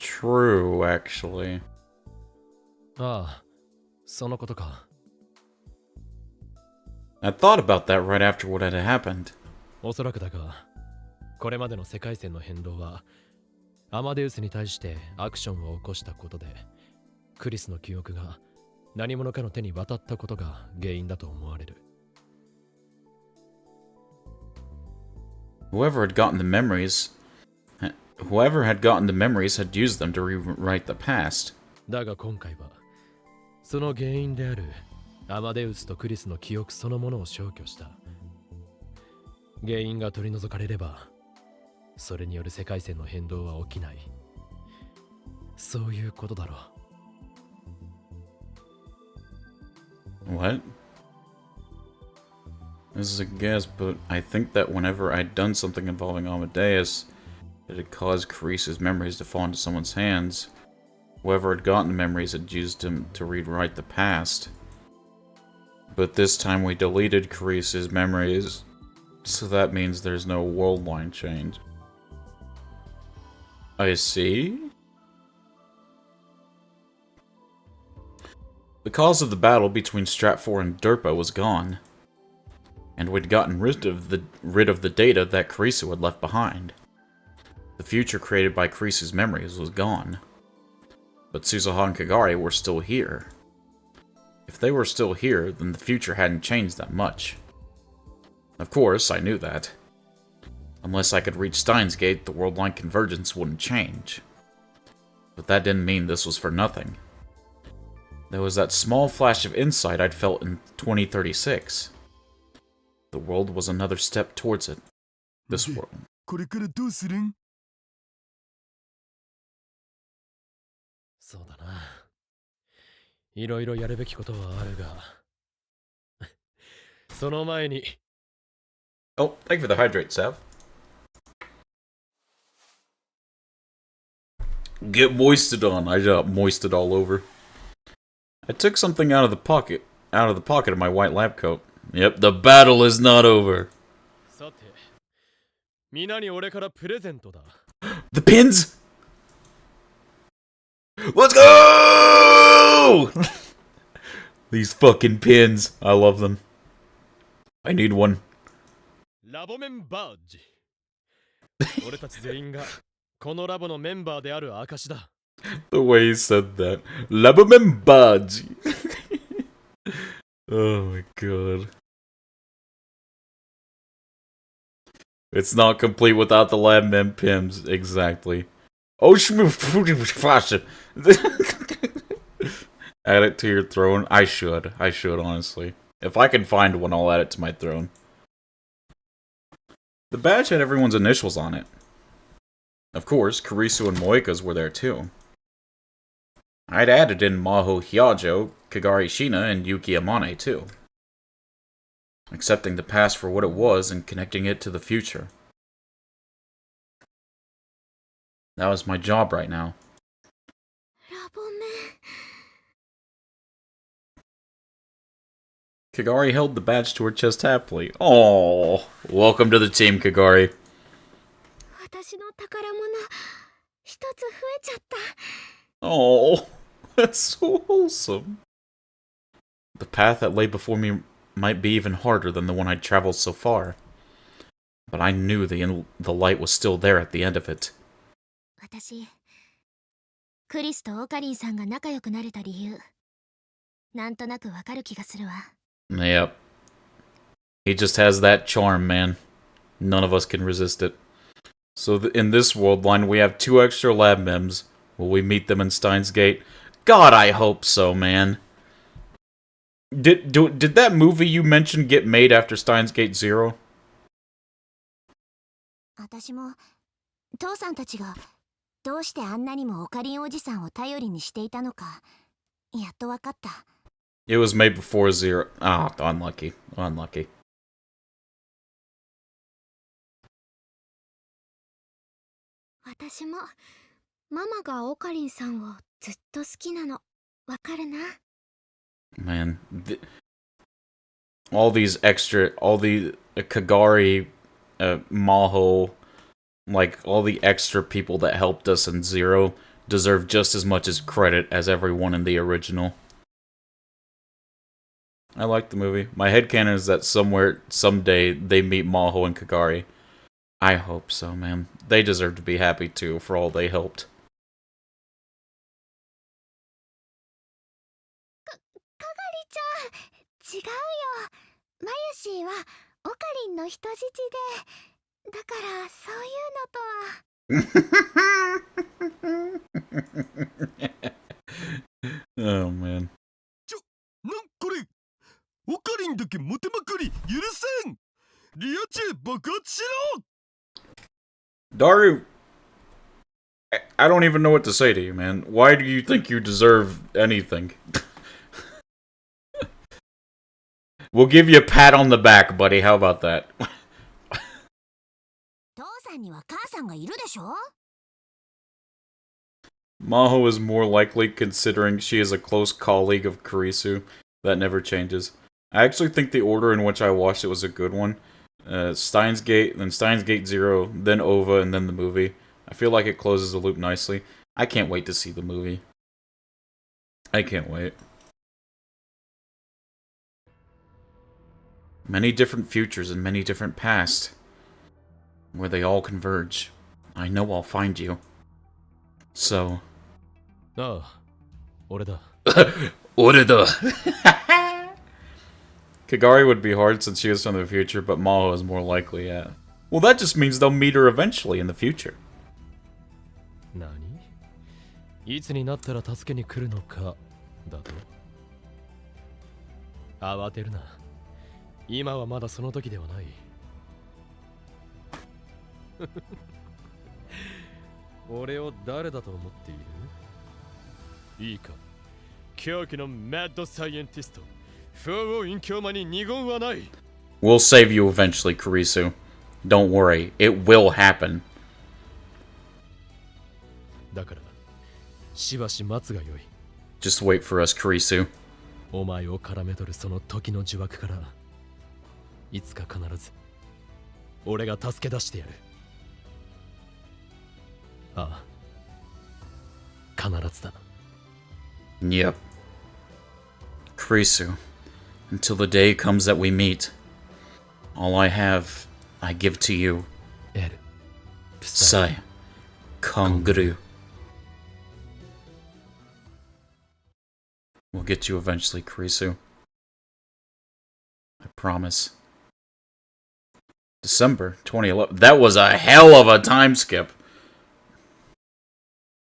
True, actually. ああ、そのことか。I thought about that right after what had happened. おそらくだが、これまでの世界線の変動はアマデウスに対してアクションを起こしたことで、クリスの記憶が何者かの手に渡ったことが原因だと思われる。Whoever had gotten the memories had used them to rewrite the past. だが今回はその原因であるアマデウスとクリスの記憶そのものを消去した。原因が取り除かれればそれによる世界線の変動は起きない。そういうことだろう。What? This is a guess, but I think that whenever I'd done something involving Amadeus, it had caused Carice's memories to fall into someone's hands. Whoever had gotten the memories had used them to rewrite the past. But this time we deleted Carice's memories, so that means there's no world line change. I see. The cause of the battle between Stratfor and Derpa was gone, and we'd gotten rid of the data that Carice had left behind. The future created by Carice's memories was gone. But Suzuha and Kagari were still here. If they were still here, then the future hadn't changed that much. Of course, I knew that. Unless I could reach Steins Gate, the world line convergence wouldn't change. But that didn't mean this was for nothing. There was that small flash of insight I'd felt in 2036. The world was another step towards it. This world. これからどうするん？そうだな。いろいろやるべきことはあるが。その前に。Oh, thank you for the hydrate, Sav. Get moisted on. I got moisted all over. I took something out of the pocket of my white lab coat. Yep, the battle is not over. さて、みんなに俺からプレゼントだ。The pins! Let's go! These fucking pins. I love them. I need one. ラボメンバージ。俺たち全員がこのラボのメンバーである証だ。The way he said that. Labomen Badge. Oh my god. It's not complete without the lab mem pims. Exactly. Oh, fashion. Add it to your throne. I should, honestly. If I can find one, I'll add it to my throne. The badge had everyone's initials on it. Of course, Karisu and Moika's were there too. I'd added in Maho Hyajo, Kagari Shina, and Yuki Amane too. Accepting the past for what it was and connecting it to the future. That was my job right now. Kagari held the badge to her chest happily. Aww. Welcome to the team, Kagari. Oh, that's so wholesome. The path that lay before me might be even harder than the one I'd traveled so far. But I knew the light was still there at the end of it. 私、クリスとオカリンさんが仲良くなれた理由、なんとなくわかる気がするわ。Yep. He just has that charm, man. None of us can resist it. So in this world line, we have 2 extra lab mems. Will we meet them in Steins Gate? God, I hope so, man. Did that movie you mentioned get made after Steins Gate 0? 私も父さんたちがどうしてあんなにもオカリンおじさんを頼りにしていたのかやっとわかった。It was made before 0. Ah, unlucky. Unlucky. 私もママがオカリンさんをずっと好きなの。わかるな。Man, all the Kagari, Maho, like all the extra people that helped us in 0 deserve just as much as credit as everyone in the original. I like the movie. My headcanon is that someday, they meet Maho and Kagari. I hope so, man. They deserve to be happy too for all they helped. かがりちゃん、違うよ。マユシーはオカリンの人質で、だからそういうのとは。Oh man. なんこれオカリンだけモテまくり許せん。リアチェ爆発しろ。 Daru, I don't even know what to say to you, man. Why do you think you deserve anything? We'll give you a pat on the back, buddy. How about that? 父さんには母さんがいるでしょ。 Maho is more likely considering she is a close colleague of Kurisu. That never changes. I actually think the order in which I watched it was a good one. Steins Gate, then Steins Gate 0, then OVA, and then the movie. I feel like it closes the loop nicely. I can't wait to see the movie. I can't wait. Many different futures and many different pasts. Where they all converge. I know I'll find you. So... ああ、俺だ。俺だ. Kagari would be hard since she is from the future, but Maho is more likely, yeah. Well, that just means they'll meet her eventually in the future. 何？いつになったら助けに来るのかだと。慌てるな。今はまだその時ではない。俺を誰だと思っている？いいか。狂気のマッドサイエンティスト。フォー隠居間に二言はない。We'll save you eventually, Kurisu. Don't worry, it will happen. だから、しばし待つがよい。Just wait for us, Kurisu. お前を絡め取るその時の呪縛から、いつか必ず、俺が助け出してやる。ああ、必ずだ。Yep. Kurisu, until the day comes that we meet, all I have, I give to you. エル、Sai, Konguru. We'll get you eventually, Kurisu. I promise. December 2011. That was a hell of a time skip.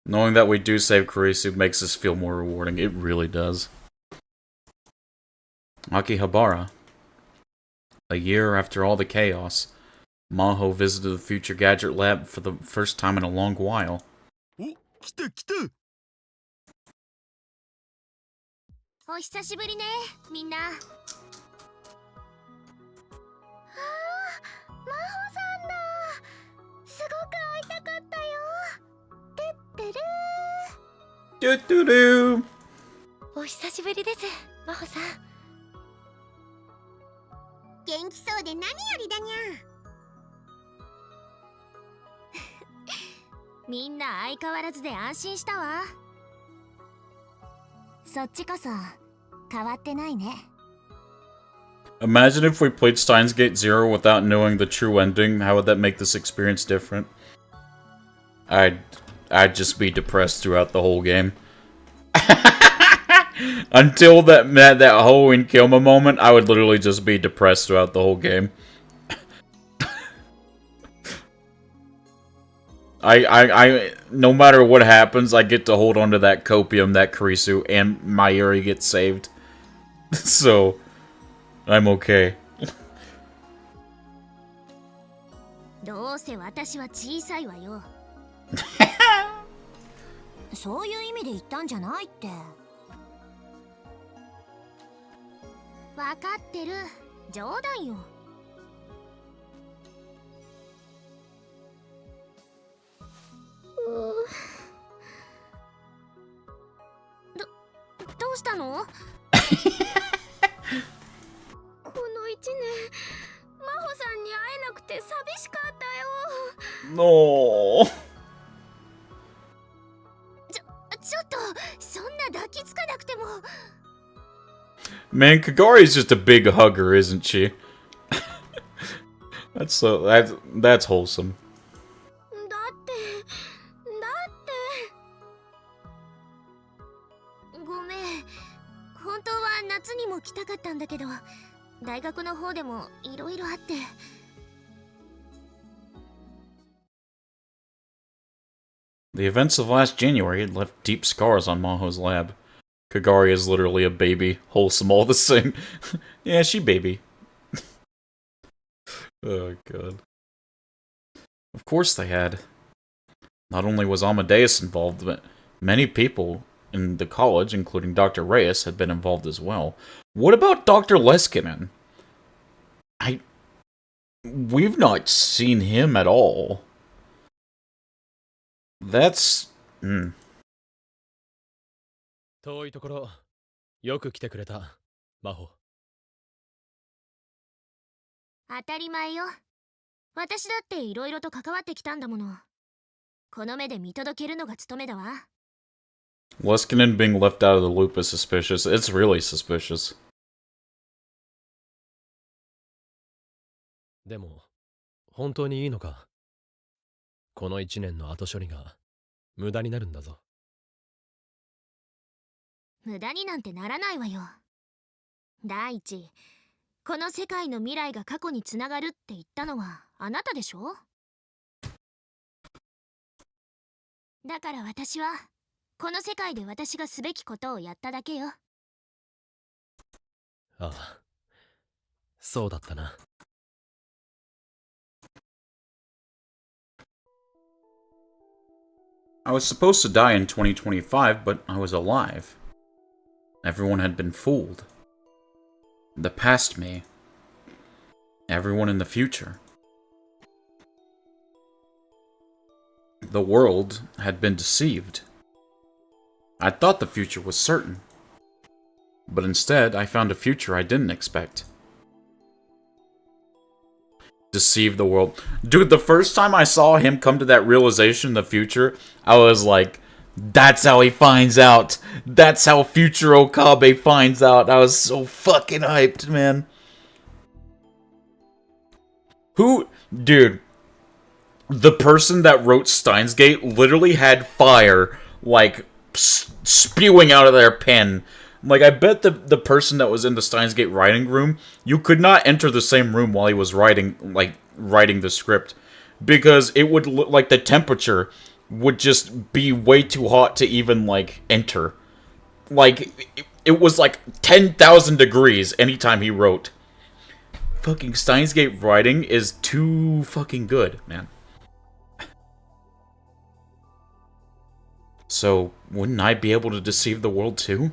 Knowing that we do save Kurisu makes this feel more rewarding. It really does. Akihabara. A year after all the chaos, Maho visited the Future Gadget Lab for the first time in a long while. お、来た来た。お久しぶりね、みんな。ああ、真帆さんだ。すごく会いたかったよ。てってるー。Do do do. お久しぶりです、真帆さん。元気そうで何よりだにゃ。みんな相変わらずで安心したわ。そっちこそ変わってないね。 Imagine if we played Steins Gate 0 without knowing the true ending. How would that make this experience different? I'd just be depressed throughout the whole game. Until that whole Inkoma moment, I would literally just be depressed throughout the whole game. No matter what happens, I get to hold on to that copium, that Kurisu, and Mayuri gets saved. So, I'm okay. どうせ私は小さいわよ。そういう意味で言ったんじゃないって。わかってる。冗談よ。どうしたの？この一年、真帆さんに会えなくて寂しかったよ。No. ちょっと、そんな抱きつかなくても。Man, Kagari's just a big hugger, isn't she? That's wholesome. だってごめん、本当は夏にも来たかったんだけど、大学の方でもいろいろあって。The events of last January had left deep scars on Maho's lab. Kagari is literally a baby, wholesome all the same. Yeah, she baby. Oh, God. Of course they had. Not only was Amadeus involved, but many people in the college, including Dr. Reyes, had been involved as well. What about Dr. Leskinen? We've not seen him at all. That's... 遠いところよく来てくれた真帆。当たり前よ。私だっていろいろと関わってきたんだもの。この目で見届けるのが務めだわ。Leskinen being left out of the loop is suspicious. It's really suspicious. でも本当にいいのか。この1年の後処理が無駄になるんだぞ。無駄になんてならないわよ。第一、この世界の未来が過去につながるって言ったのはあなたでしょ。だから私はこの世界で私がすべきことをやっただけよ。ああ、そうだったな。I was supposed to die in 2025, but I was alive. Everyone had been fooled. The past me. Everyone in the future. The world had been deceived. I thought the future was certain. But instead, I found a future I didn't expect. Deceive the world. Dude, the first time I saw him come to that realization in the future, I was like, that's how he finds out. That's how future Okabe finds out. I was so fucking hyped, man. Who? Dude. The person that wrote Steins Gate literally had fire, like, spewing out of their pen. Like, I bet the person that was in the Steins Gate writing room, you could not enter the same room while he was writing the script. Because it would look like the temperature would just be way too hot to even, like, enter. Like, it was like 10,000 degrees anytime he wrote. Fucking Steins Gate writing is too fucking good, man. So, wouldn't I be able to deceive the world too?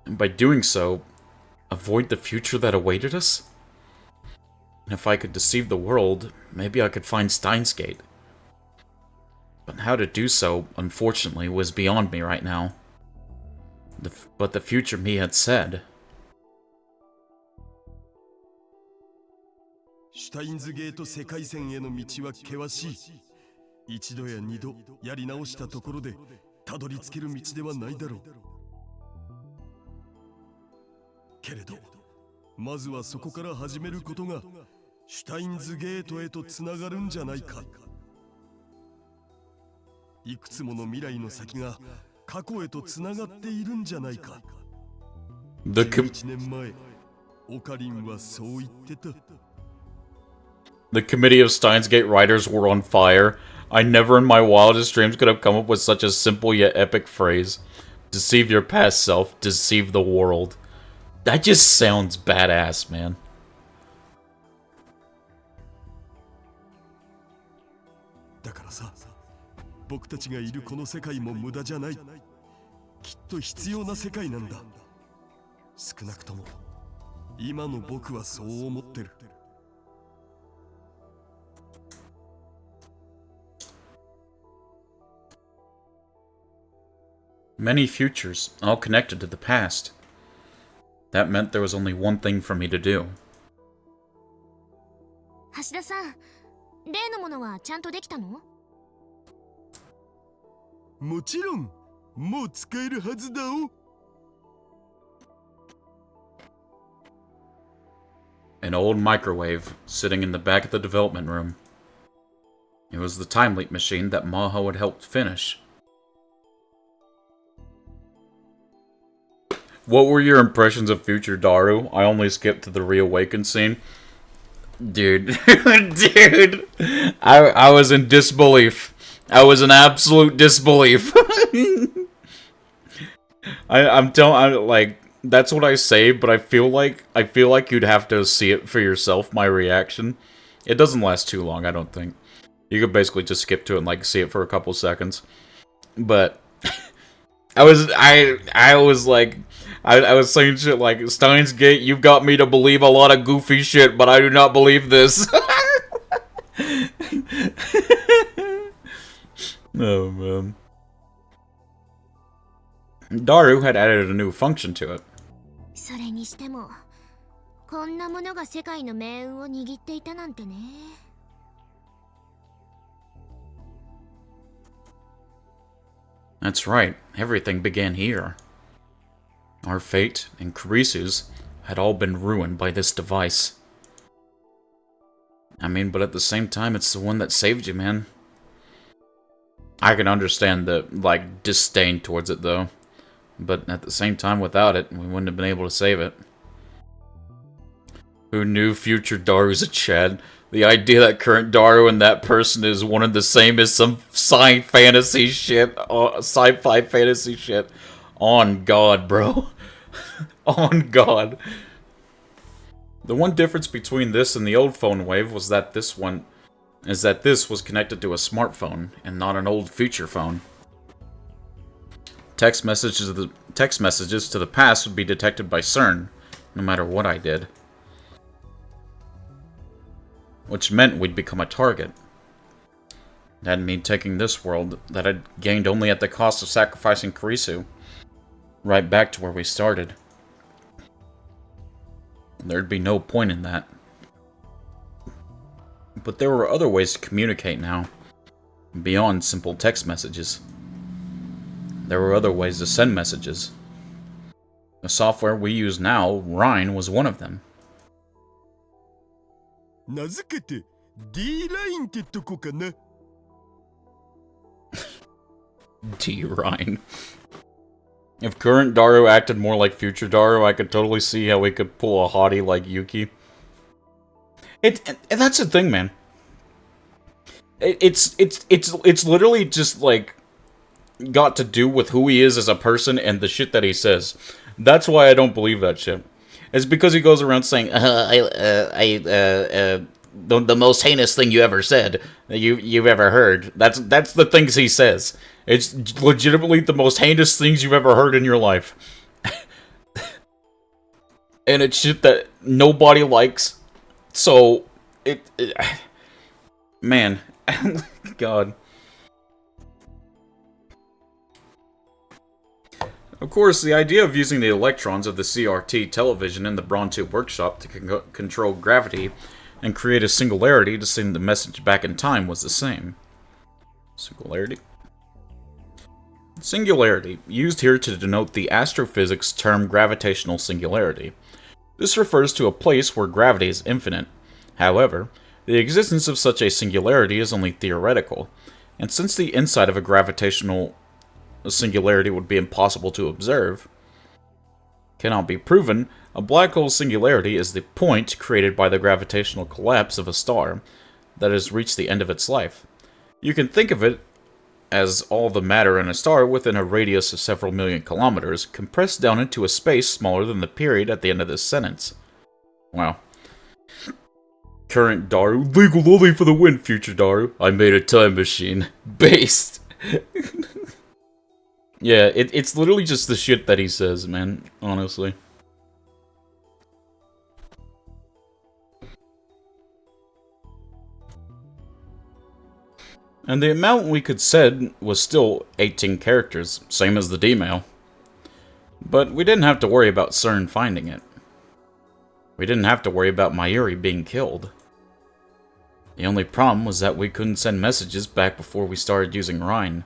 And by doing so, avoid the future that awaited us? And if I could deceive the world, maybe I could find Steins Gate. But how to do so, unfortunately, was beyond me right now. But the future me had said. シュタインズゲート世界線への道は険しい。一度や二度やり直したところでたどり着ける道ではないだろう。けれど、まずはそこから始めることがシュタインズゲートへとつながるんじゃないか。いくつもの未来の先が過去へとつながっているんじゃないか。11年前、オカリンはそう言ってた。The committee of Steins Gate writers were on fire. I never in my wildest dreams could have come up with such a simple yet epic phrase. Deceive your past self, deceive the world. That just sounds badass, man. だからさ、僕たちがいるこの世界も無駄じゃない。きっと必要な世界なんだ。少なくとも今の僕はそう思ってる。Many futures, all connected to the past. That meant there was only one thing for me to do. 橋田さん、例のものはちゃんとできたの？もちろん、もう使えるはずだお。An old microwave sitting in the back of the development room. It was the time leap machine that Maho had helped finish. What were your impressions of future Daru? I only skipped to the reawakened scene. Dude. Dude. I was in disbelief. I was in absolute disbelief. like, that's what I say, but I feel like you'd have to see it for yourself, my reaction. It doesn't last too long, I don't think. You could basically just skip to it and, like, see it for a couple seconds. But I was saying shit like, Steins Gate, you've got me to believe a lot of goofy shit, but I do not believe this. Oh, man. Daru had added a new function to it. それにしてもこんなものが世界の命運を握っていたなんてね。 That's right, everything began here. Our fate and Kurisu's had all been ruined by this device. I mean, but at the same time, it's the one that saved you, man. I can understand the, like, disdain towards it, though. But at the same time, without it, we wouldn't have been able to save it. Who knew future Daru's a Chad? The idea that current Daru and that person is one and the same is some sci-fi fantasy shit. On God, bro. On God. The one difference between this and the old phone wave was that this was connected to a smartphone and not an old feature phone. Text messages to the past would be detected by CERN, no matter what I did. Which meant we'd become a target. That'd mean taking this world that I'd gained only at the cost of sacrificing Kurisu right back to where we started. There'd be no point in that. But there were other ways to communicate now, beyond simple text messages. There were other ways to send messages. The software we use now, Rhine, was one of them. 名付けて D ラインってとこかな。 D Rhine. If current Daru acted more like future Daru, I could totally see how we could pull a hottie like Yuki. That's the thing, man. It's literally just like got to do with who he is as a person and the shit that he says. That's why I don't believe that shit. It's because he goes around saying, the most heinous thing you ever said, you've ever heard. That's the things he says. It's legitimately the most heinous things you've ever heard in your life. And it's shit that nobody likes. So, man. God. Of course, the idea of using the electrons of the CRT television in the Bronte workshop to control gravity and create a singularity to send the message back in time was the same. Singularity? Singularity, used here to denote the astrophysics term gravitational singularity. This refers to a place where gravity is infinite. However, the existence of such a singularity is only theoretical, and since the inside of a gravitational singularity would be impossible to observe, cannot be proven, a black hole singularity is the point created by the gravitational collapse of a star that has reached the end of its life. You can think of it as all the matter in a star within a radius of several million kilometers compressed down into a space smaller than the period at the end of this sentence. Wow. Current Daru, legal lolly for the win, future Daru. I made a time machine. Based. Yeah, it's literally just the shit that he says, man, honestly. And the amount we could send was still 18 characters, same as the D-mail. But we didn't have to worry about CERN finding it. We didn't have to worry about Mayuri being killed. The only problem was that we couldn't send messages back before we started using Rhine.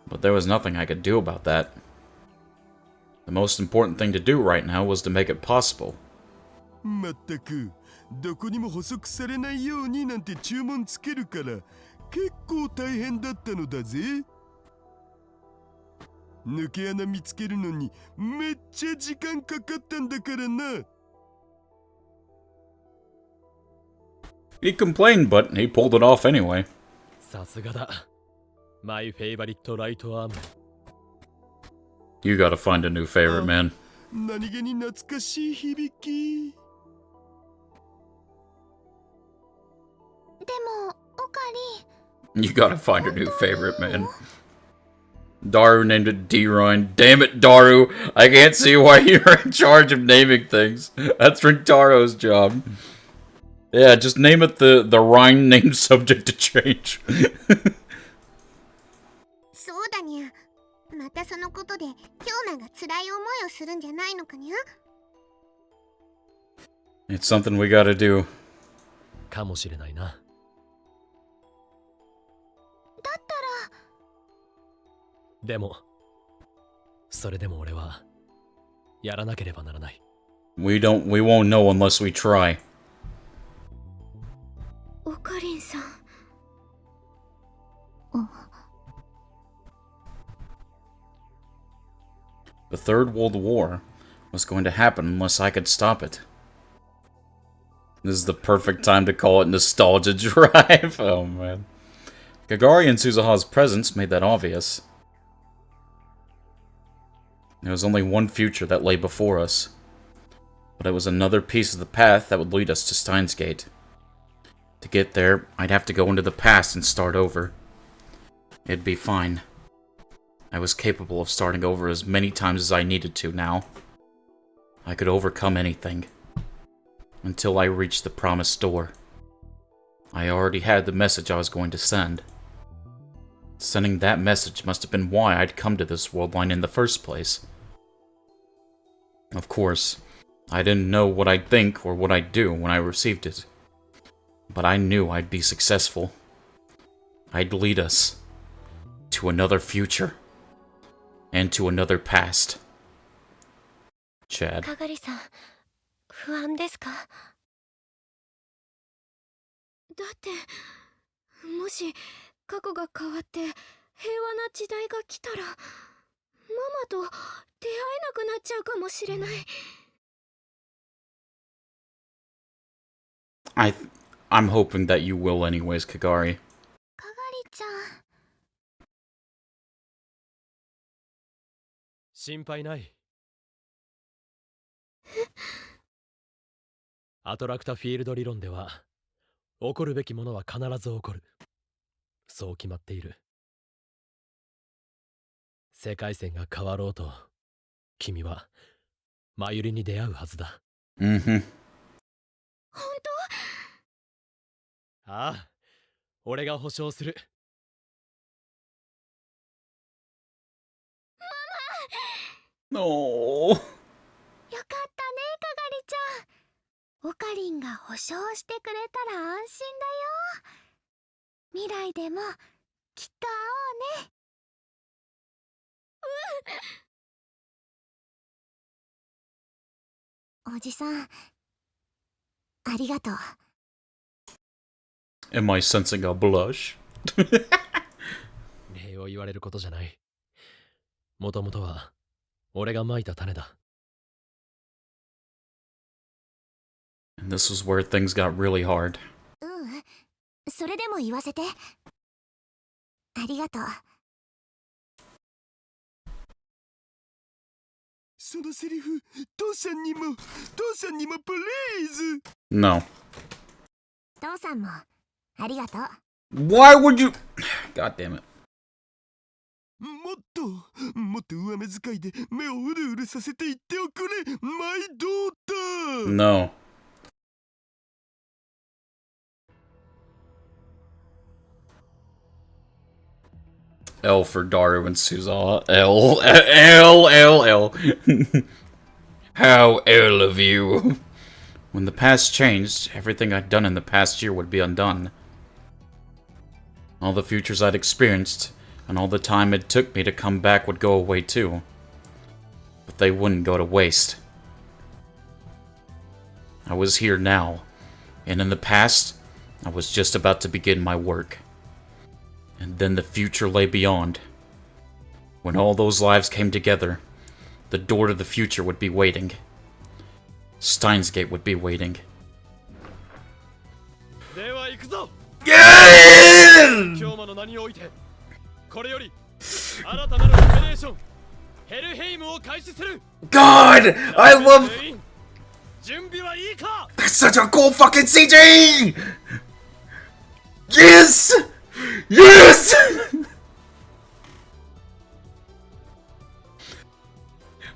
But there was nothing I could do about that. The most important thing to do right now was to make it possible. まったく、どこにも補足されないようになんて注文つけるから、結構大変だったのだぜ。抜け穴見つけるのにめっちゃ時間かかったんだからな。He complained, but he pulled it off anyway. さすがだ。My favorite right arm. You gotta find a new favorite, man. 何気に懐かしい響き。でもオカリン You gotta find a new favorite, man. Daru named it D-Rhine. Damn it, Daru! I can't see why you're in charge of naming things. That's Rintaro's job. Yeah, just name it the Rhine name subject to change. そうだにゃ。またそのことで、京馬が辛い思いをするんじゃないのかにゃ。It's something we gotta do. かもしれないな。だったらでも、それでも俺はやらなければならない。We won't know unless we try. オカリンさん。The Third World War was going to happen unless I could stop it. This is the perfect time to call it Nostalgia Drive. Oh man. Kagari and Suzuha's presence made that obvious. There was only one future that lay before us. But it was another piece of the path that would lead us to Steins Gate. To get there, I'd have to go into the past and start over. It'd be fine. I was capable of starting over as many times as I needed to now. I could overcome anything. Until I reached the promised door. I already had the message I was going to send. Sending that message must have been why I'd come to this world line in the first place. Of course, I didn't know what I'd think or what I'd do when I received it. But I knew I'd be successful. I'd lead us to another future. And to another past. Chad. かがりさん、不安ですか？だってもし過去が変わって平和な時代が来たらママと出会えなくなっちゃうかもしれない。I'm hoping that you will anyways, Kagari. かがりちゃん。心配ない。アトラクタフィールド理論では、起こるべきものは必ず起こる。そう決まっている。世界線が変わろうと、君は、マユリに出会うはずだ。本当？ああ、俺が保証する。No. よかったね、かがりちゃん。オカリンが保証してくれたら安心だよ。未来でもきっと会おうね。おじさん、ありがとう。Am I sensing a blush? 礼を言われることじゃない。もともとは、俺が蒔いた種だ。And this was where things got really hard. それでも言わせて。ありがとう。そのセリフ、父さんにもプリーズ。 No. 父さんもありがとう。Why would you... God damn it. もっと上目遣いで目をうるうるさせて言っておくれ、マイドーター。 No. L for Daru and Suzawa. L. How L of you. When the past changed, everything I'd done in the past year would be undone. All the futures I'd experienced, and all the time it took me to come back would go away too. But they wouldn't go to waste. I was here now, and in the past, I was just about to begin my work. And then the future lay beyond. When all those lives came together, the door to the future would be waiting. Steins Gate would be waiting. では行くぞ。Yeah! 今日の名において God! I love... That's such a cool fucking CG! Yes! Yes!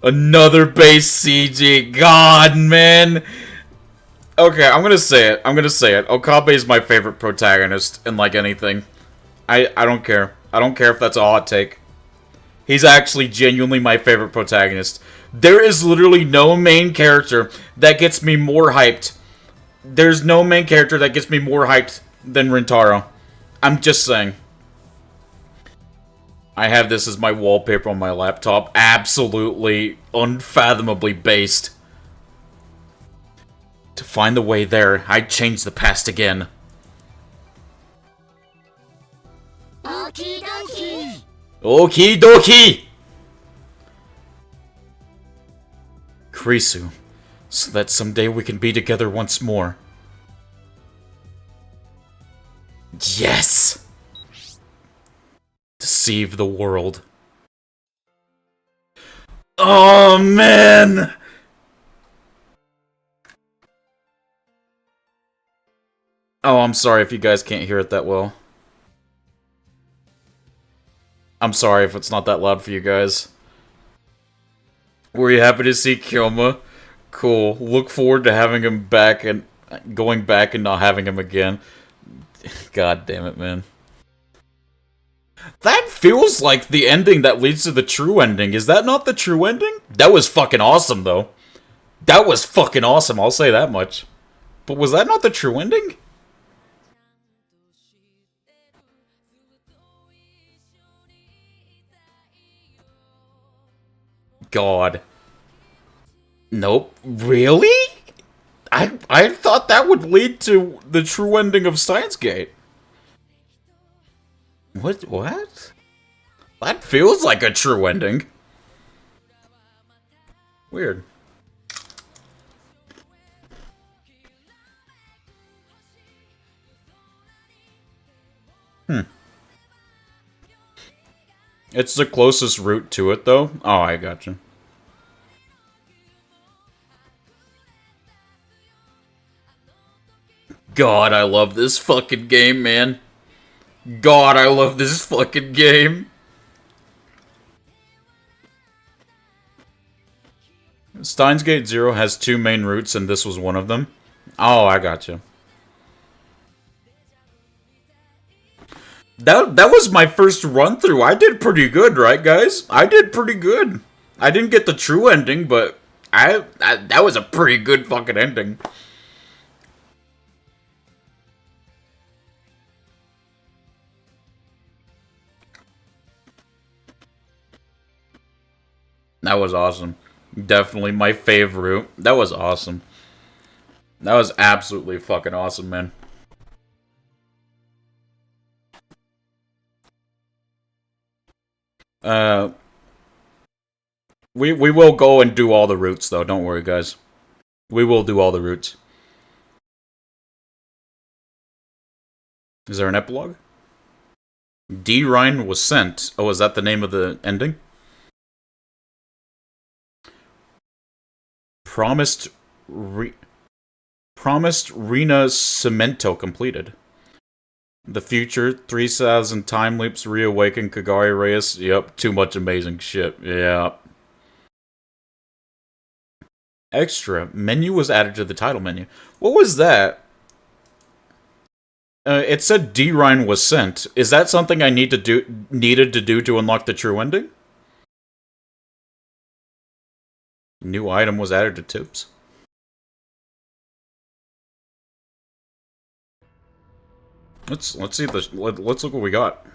Another base CG. God, man. Okay, I'm gonna say it. Okabe is my favorite protagonist in, like, anything. I don't care. I don't care if that's a hot take. He's actually genuinely my favorite protagonist. There is literally no main character that gets me more hyped. There's no main character that gets me more hyped than Rintaro. I'm just saying. I have this as my wallpaper on my laptop. Absolutely, unfathomably based. To find the way there, I'd change the past again. Okie dokie! Okie dokie! Krisu, so that someday we can be together once more. Yes! Deceive the world. Oh, man! Oh, I'm sorry if you guys can't hear it that well. I'm sorry if it's not that loud for you guys. Were you happy to see Kyoma? Cool. Look forward to having him back and going back and not having him again. God damn it, man. That feels like the ending that leads to the true ending. Is that not the true ending? That was fucking awesome, though. That was fucking awesome, I'll say that much. But was that not the true ending? God. Nope. Really? I thought that would lead to the true ending of Steins Gate. What? That feels like a true ending. Weird. It's the closest route to it, though. Oh, I gotcha. God, I love this fucking game, man. God, I love this fucking game. Steins Gate Zero has two main routes, and this was one of them. Oh, I gotcha. That was my first run through. I did pretty good, right, guys? I did pretty good. I didn't get the true ending, but that was a pretty good fucking ending. That was awesome. Definitely my favorite. That was awesome. That was absolutely fucking awesome, man. We will go and do all the routes, though. Don't worry, guys. We will do all the routes. Is there an epilogue? D. Ryan was sent. Oh, is that the name of the ending? Promised Rena Cemento completed. The future, 3,000 time leaps, reawaken Kagari Reyes. Yep, too much amazing shit. Yeah. Extra. Menu was added to the title menu. What was that? It said D. Ryan was sent. Is that something I needed to do to unlock the true ending? New item was added to tips. Let's see this. Let's look what we got.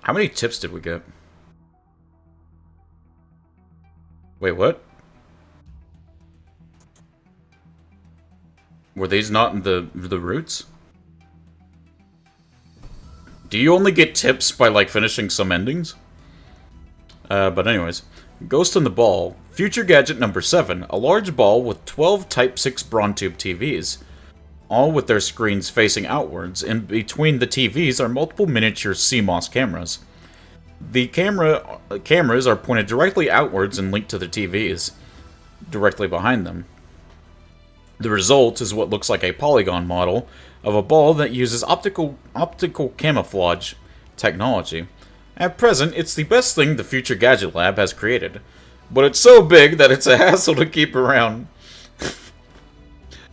How many tips did we get? Wait, what? Were these not in the routes? Do you only get tips by, like, finishing some endings? But anyways. Ghost in the Ball. Future gadget number 7. A large ball with 12 Type 6 Brontube TVs. all with their screens facing outwards, and between the TVs are multiple miniature CMOS cameras. The cameras are pointed directly outwards and linked to the TVs, directly behind them. The result is what looks like a polygon model of a ball that uses optical camouflage technology. At present, it's the best thing the Future Gadget Lab has created, but it's so big that it's a hassle to keep around.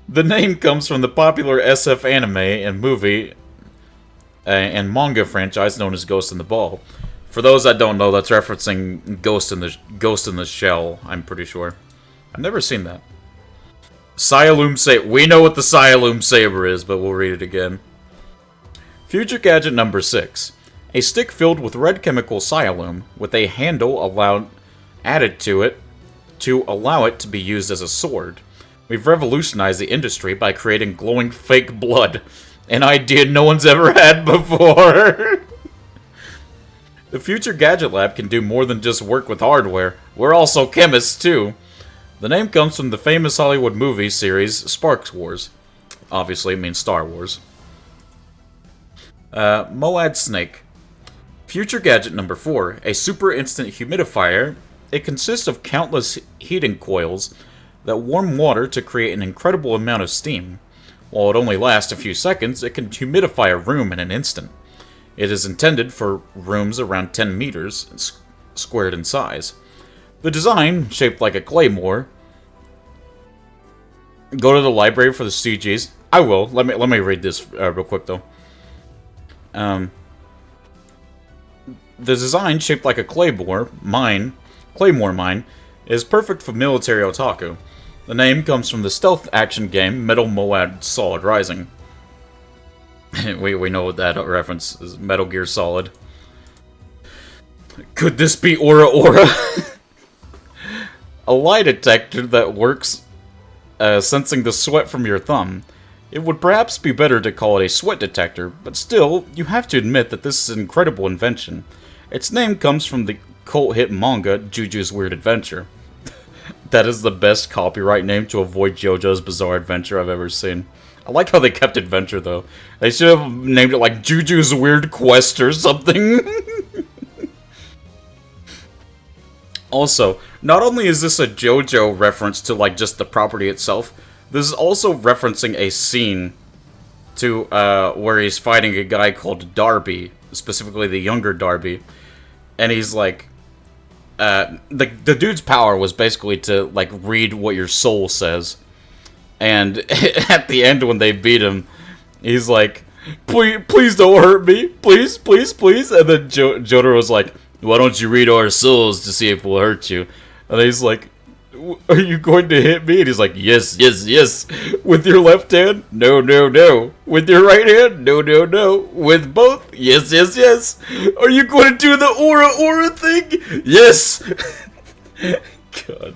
The name comes from the popular SF anime and movie and manga franchise known as Ghost in the Ball. For those that don't know, that's referencing Ghost in the Shell, I'm pretty sure. I've never seen that. Sialoom Saber. We know what the Sialoom Saber is, but we'll read it again. Future Gadget number 6. A stick filled with red chemical Sialoom with a handle added to it to allow it to be used as a sword. We've revolutionized the industry by creating glowing fake blood. An idea no one's ever had before. The Future Gadget Lab can do more than just work with hardware. We're also chemists, too. The name comes from the famous Hollywood movie series Sparks Wars. Obviously, it means Star Wars. Moad Snake. Future Gadget number 4. A super instant humidifier. It consists of countless heating coils that warm water to create an incredible amount of steam. While it only lasts a few seconds, it can humidify a room in an instant. It is intended for rooms around 10 meters squared in size. The design, shaped like a claymore. Go to the library for the CGs. I will. Let me read this real quick though. The design, shaped like a claymore mine, is perfect for military otaku. The name comes from the stealth action game Metal Moad Solid Rising. we know what that reference is. Metal Gear Solid. Could this be Aura Aura? A lie detector that works sensing the sweat from your thumb. It would perhaps be better to call it a sweat detector, but still, you have to admit that this is an incredible invention. Its name comes from the cult hit manga Juju's Weird Adventure. That is the best copyright name to avoid JoJo's Bizarre Adventure I've ever seen. I like how they kept Adventure, though. They should have named it like Juju's Weird Quest or something. Also, not only is this a JoJo reference to, like, just the property itself, this is also referencing a scene to, where he's fighting a guy called Darby, specifically the younger Darby, and he's like, the dude's power was basically to, like, read what your soul says, and at the end when they beat him, he's like, please don't hurt me, please, please, please, and then Jotaro's like, why don't you read our souls to see if we'll hurt you? And he's like, are you going to hit me? And he's like, yes, yes, yes. With your left hand? No, no, no. With your right hand? No, no, no. With both? Yes, yes, yes. Are you going to do the aura thing? Yes. God.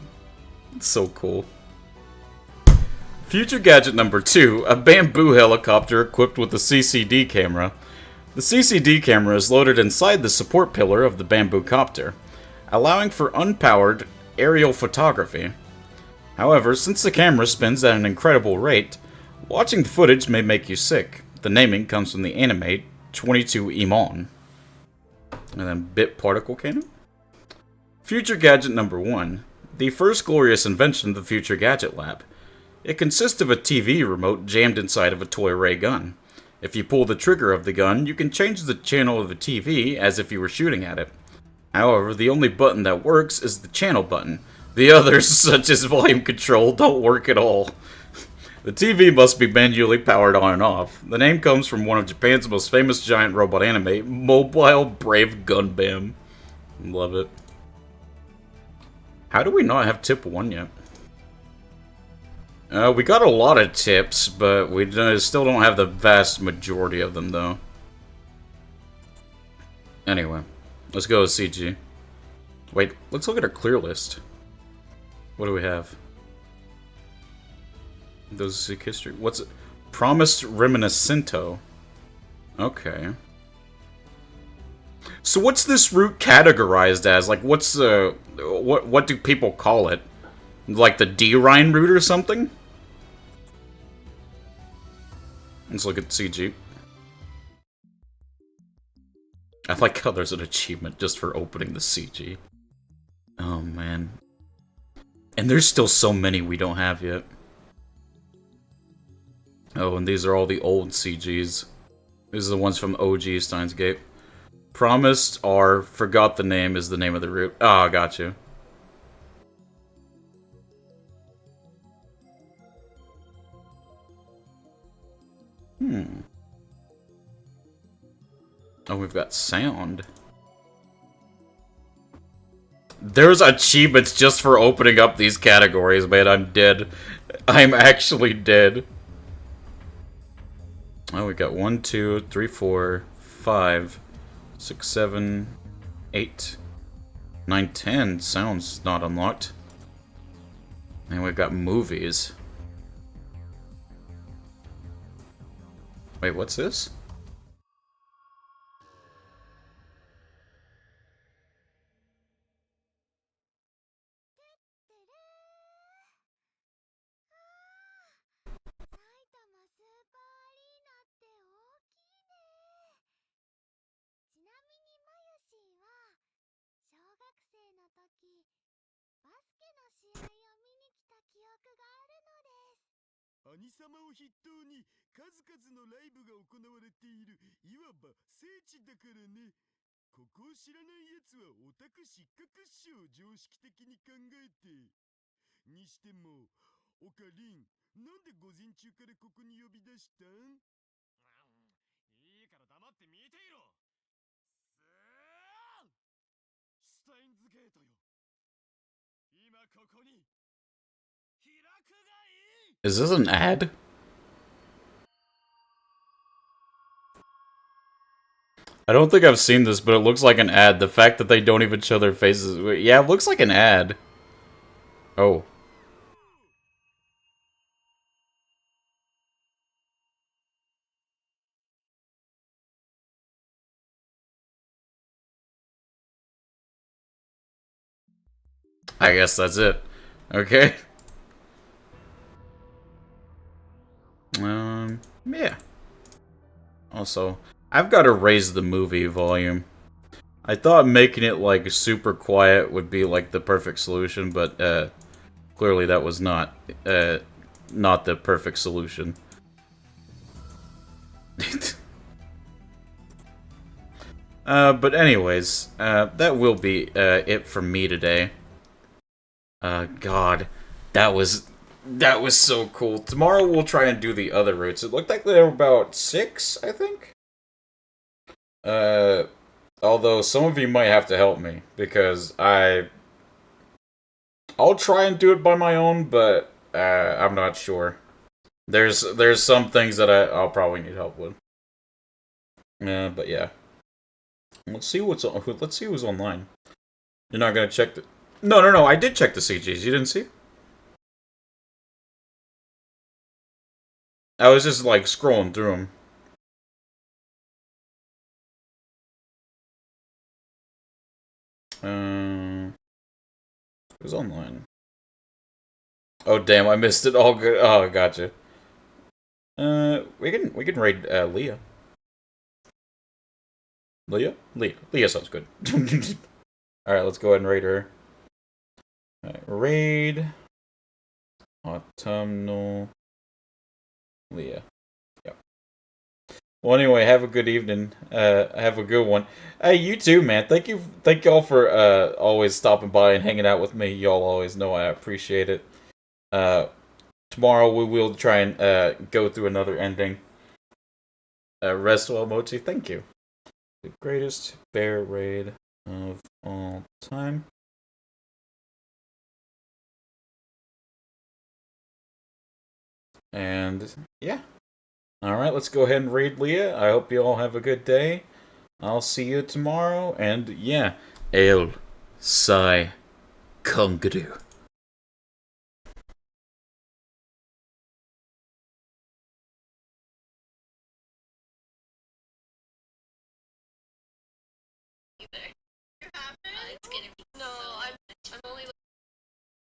It's so cool. Future Gadget number 2, a bamboo helicopter equipped with a CCD camera. The CCD camera is loaded inside the support pillar of the bamboo copter, allowing for unpowered aerial photography. However, since the camera spins at an incredible rate, watching the footage may make you sick. The naming comes from the anime 22 Imon. And then Bit Particle Cannon? Future Gadget number 1, the first glorious invention of the Future Gadget Lab. It consists of a TV remote jammed inside of a toy ray gun. If you pull the trigger of the gun, you can change the channel of the TV as if you were shooting at it. However, the only button that works is the channel button. The others, such as volume control, don't work at all. The TV must be manually powered on and off. The name comes from one of Japan's most famous giant robot anime, Mobile Brave Gundam. Love it. How do we not have tip 1 yet? We got a lot of tips, but we still don't have the vast majority of them, though. Anyway, let's go with CG. Wait, let's look at our clear list. What do we have? Those seek history. What's it? Promised Reminiscento. Okay. So what's this route categorized as? Like, what's the... What do people call it? Like the D-Rhine route or something? Let's look at CG. I like how there's an achievement just for opening the CG. Oh, man. And there's still so many we don't have yet. Oh, and these are all the old CGs. These are the ones from OG Steins Gate. Promised or forgot the name is the name of the route. Oh, I got you. Oh, we've got sound. There's achievements just for opening up these categories, man. I'm dead. I'm actually dead. Oh, we got 1, 2, 3, 4, 5, 6, 7, 8, 9, 10. Sounds not unlocked. And we've got movies. Wait, what's this?兄様を筆頭に数々のライブが行われているいわば聖地だからね。ここを知らない奴はオタク失格っしょ、常識的に考えて。にしても、オカリン、なんで午前中からここに呼び出したん？いいから黙って見ていろ。スタインズゲートよ。今ここに開くがいい。 Is this an ad? I don't think I've seen this, but it looks like an ad. The fact that they don't even show their faces. Yeah, it looks like an ad. Oh. I guess that's it. Okay. Yeah. Also, I've got to raise the movie volume. I thought making it, like, super quiet would be, like, the perfect solution, but, clearly that was not the perfect solution. But anyways, that will be, it from me today. God, that was so cool. Tomorrow we'll try and do the other routes. It looked like there were about 6, I think? Although some of you might have to help me, because I'll try and do it by my own, but, I'm not sure. There's some things that I'll probably need help with. But yeah. Let's see who's online. You're not gonna check the... No, I did check the CGs. You didn't see? I was just, like, scrolling through them. Who's online? Oh, damn, I missed it. All good. Oh, gotcha. We can raid, Leah. Leah? Leah sounds good. Alright, let's go ahead and raid her. Alright, raid... Autumnal... Leah. Yep. Well, anyway, have a good evening. Have a good one. Hey, you too, man. Thank y'all for, always stopping by and hanging out with me. Y'all always know I appreciate it. Tomorrow we will try and, go through another ending. Rest well, Mochi. Thank you. The greatest bear raid of all time. And, yeah. Alright, let's go ahead and raid Leah. I hope you all have a good day. I'll see you tomorrow. And, yeah. El Sai Kongru. It's gonna be no, I'm only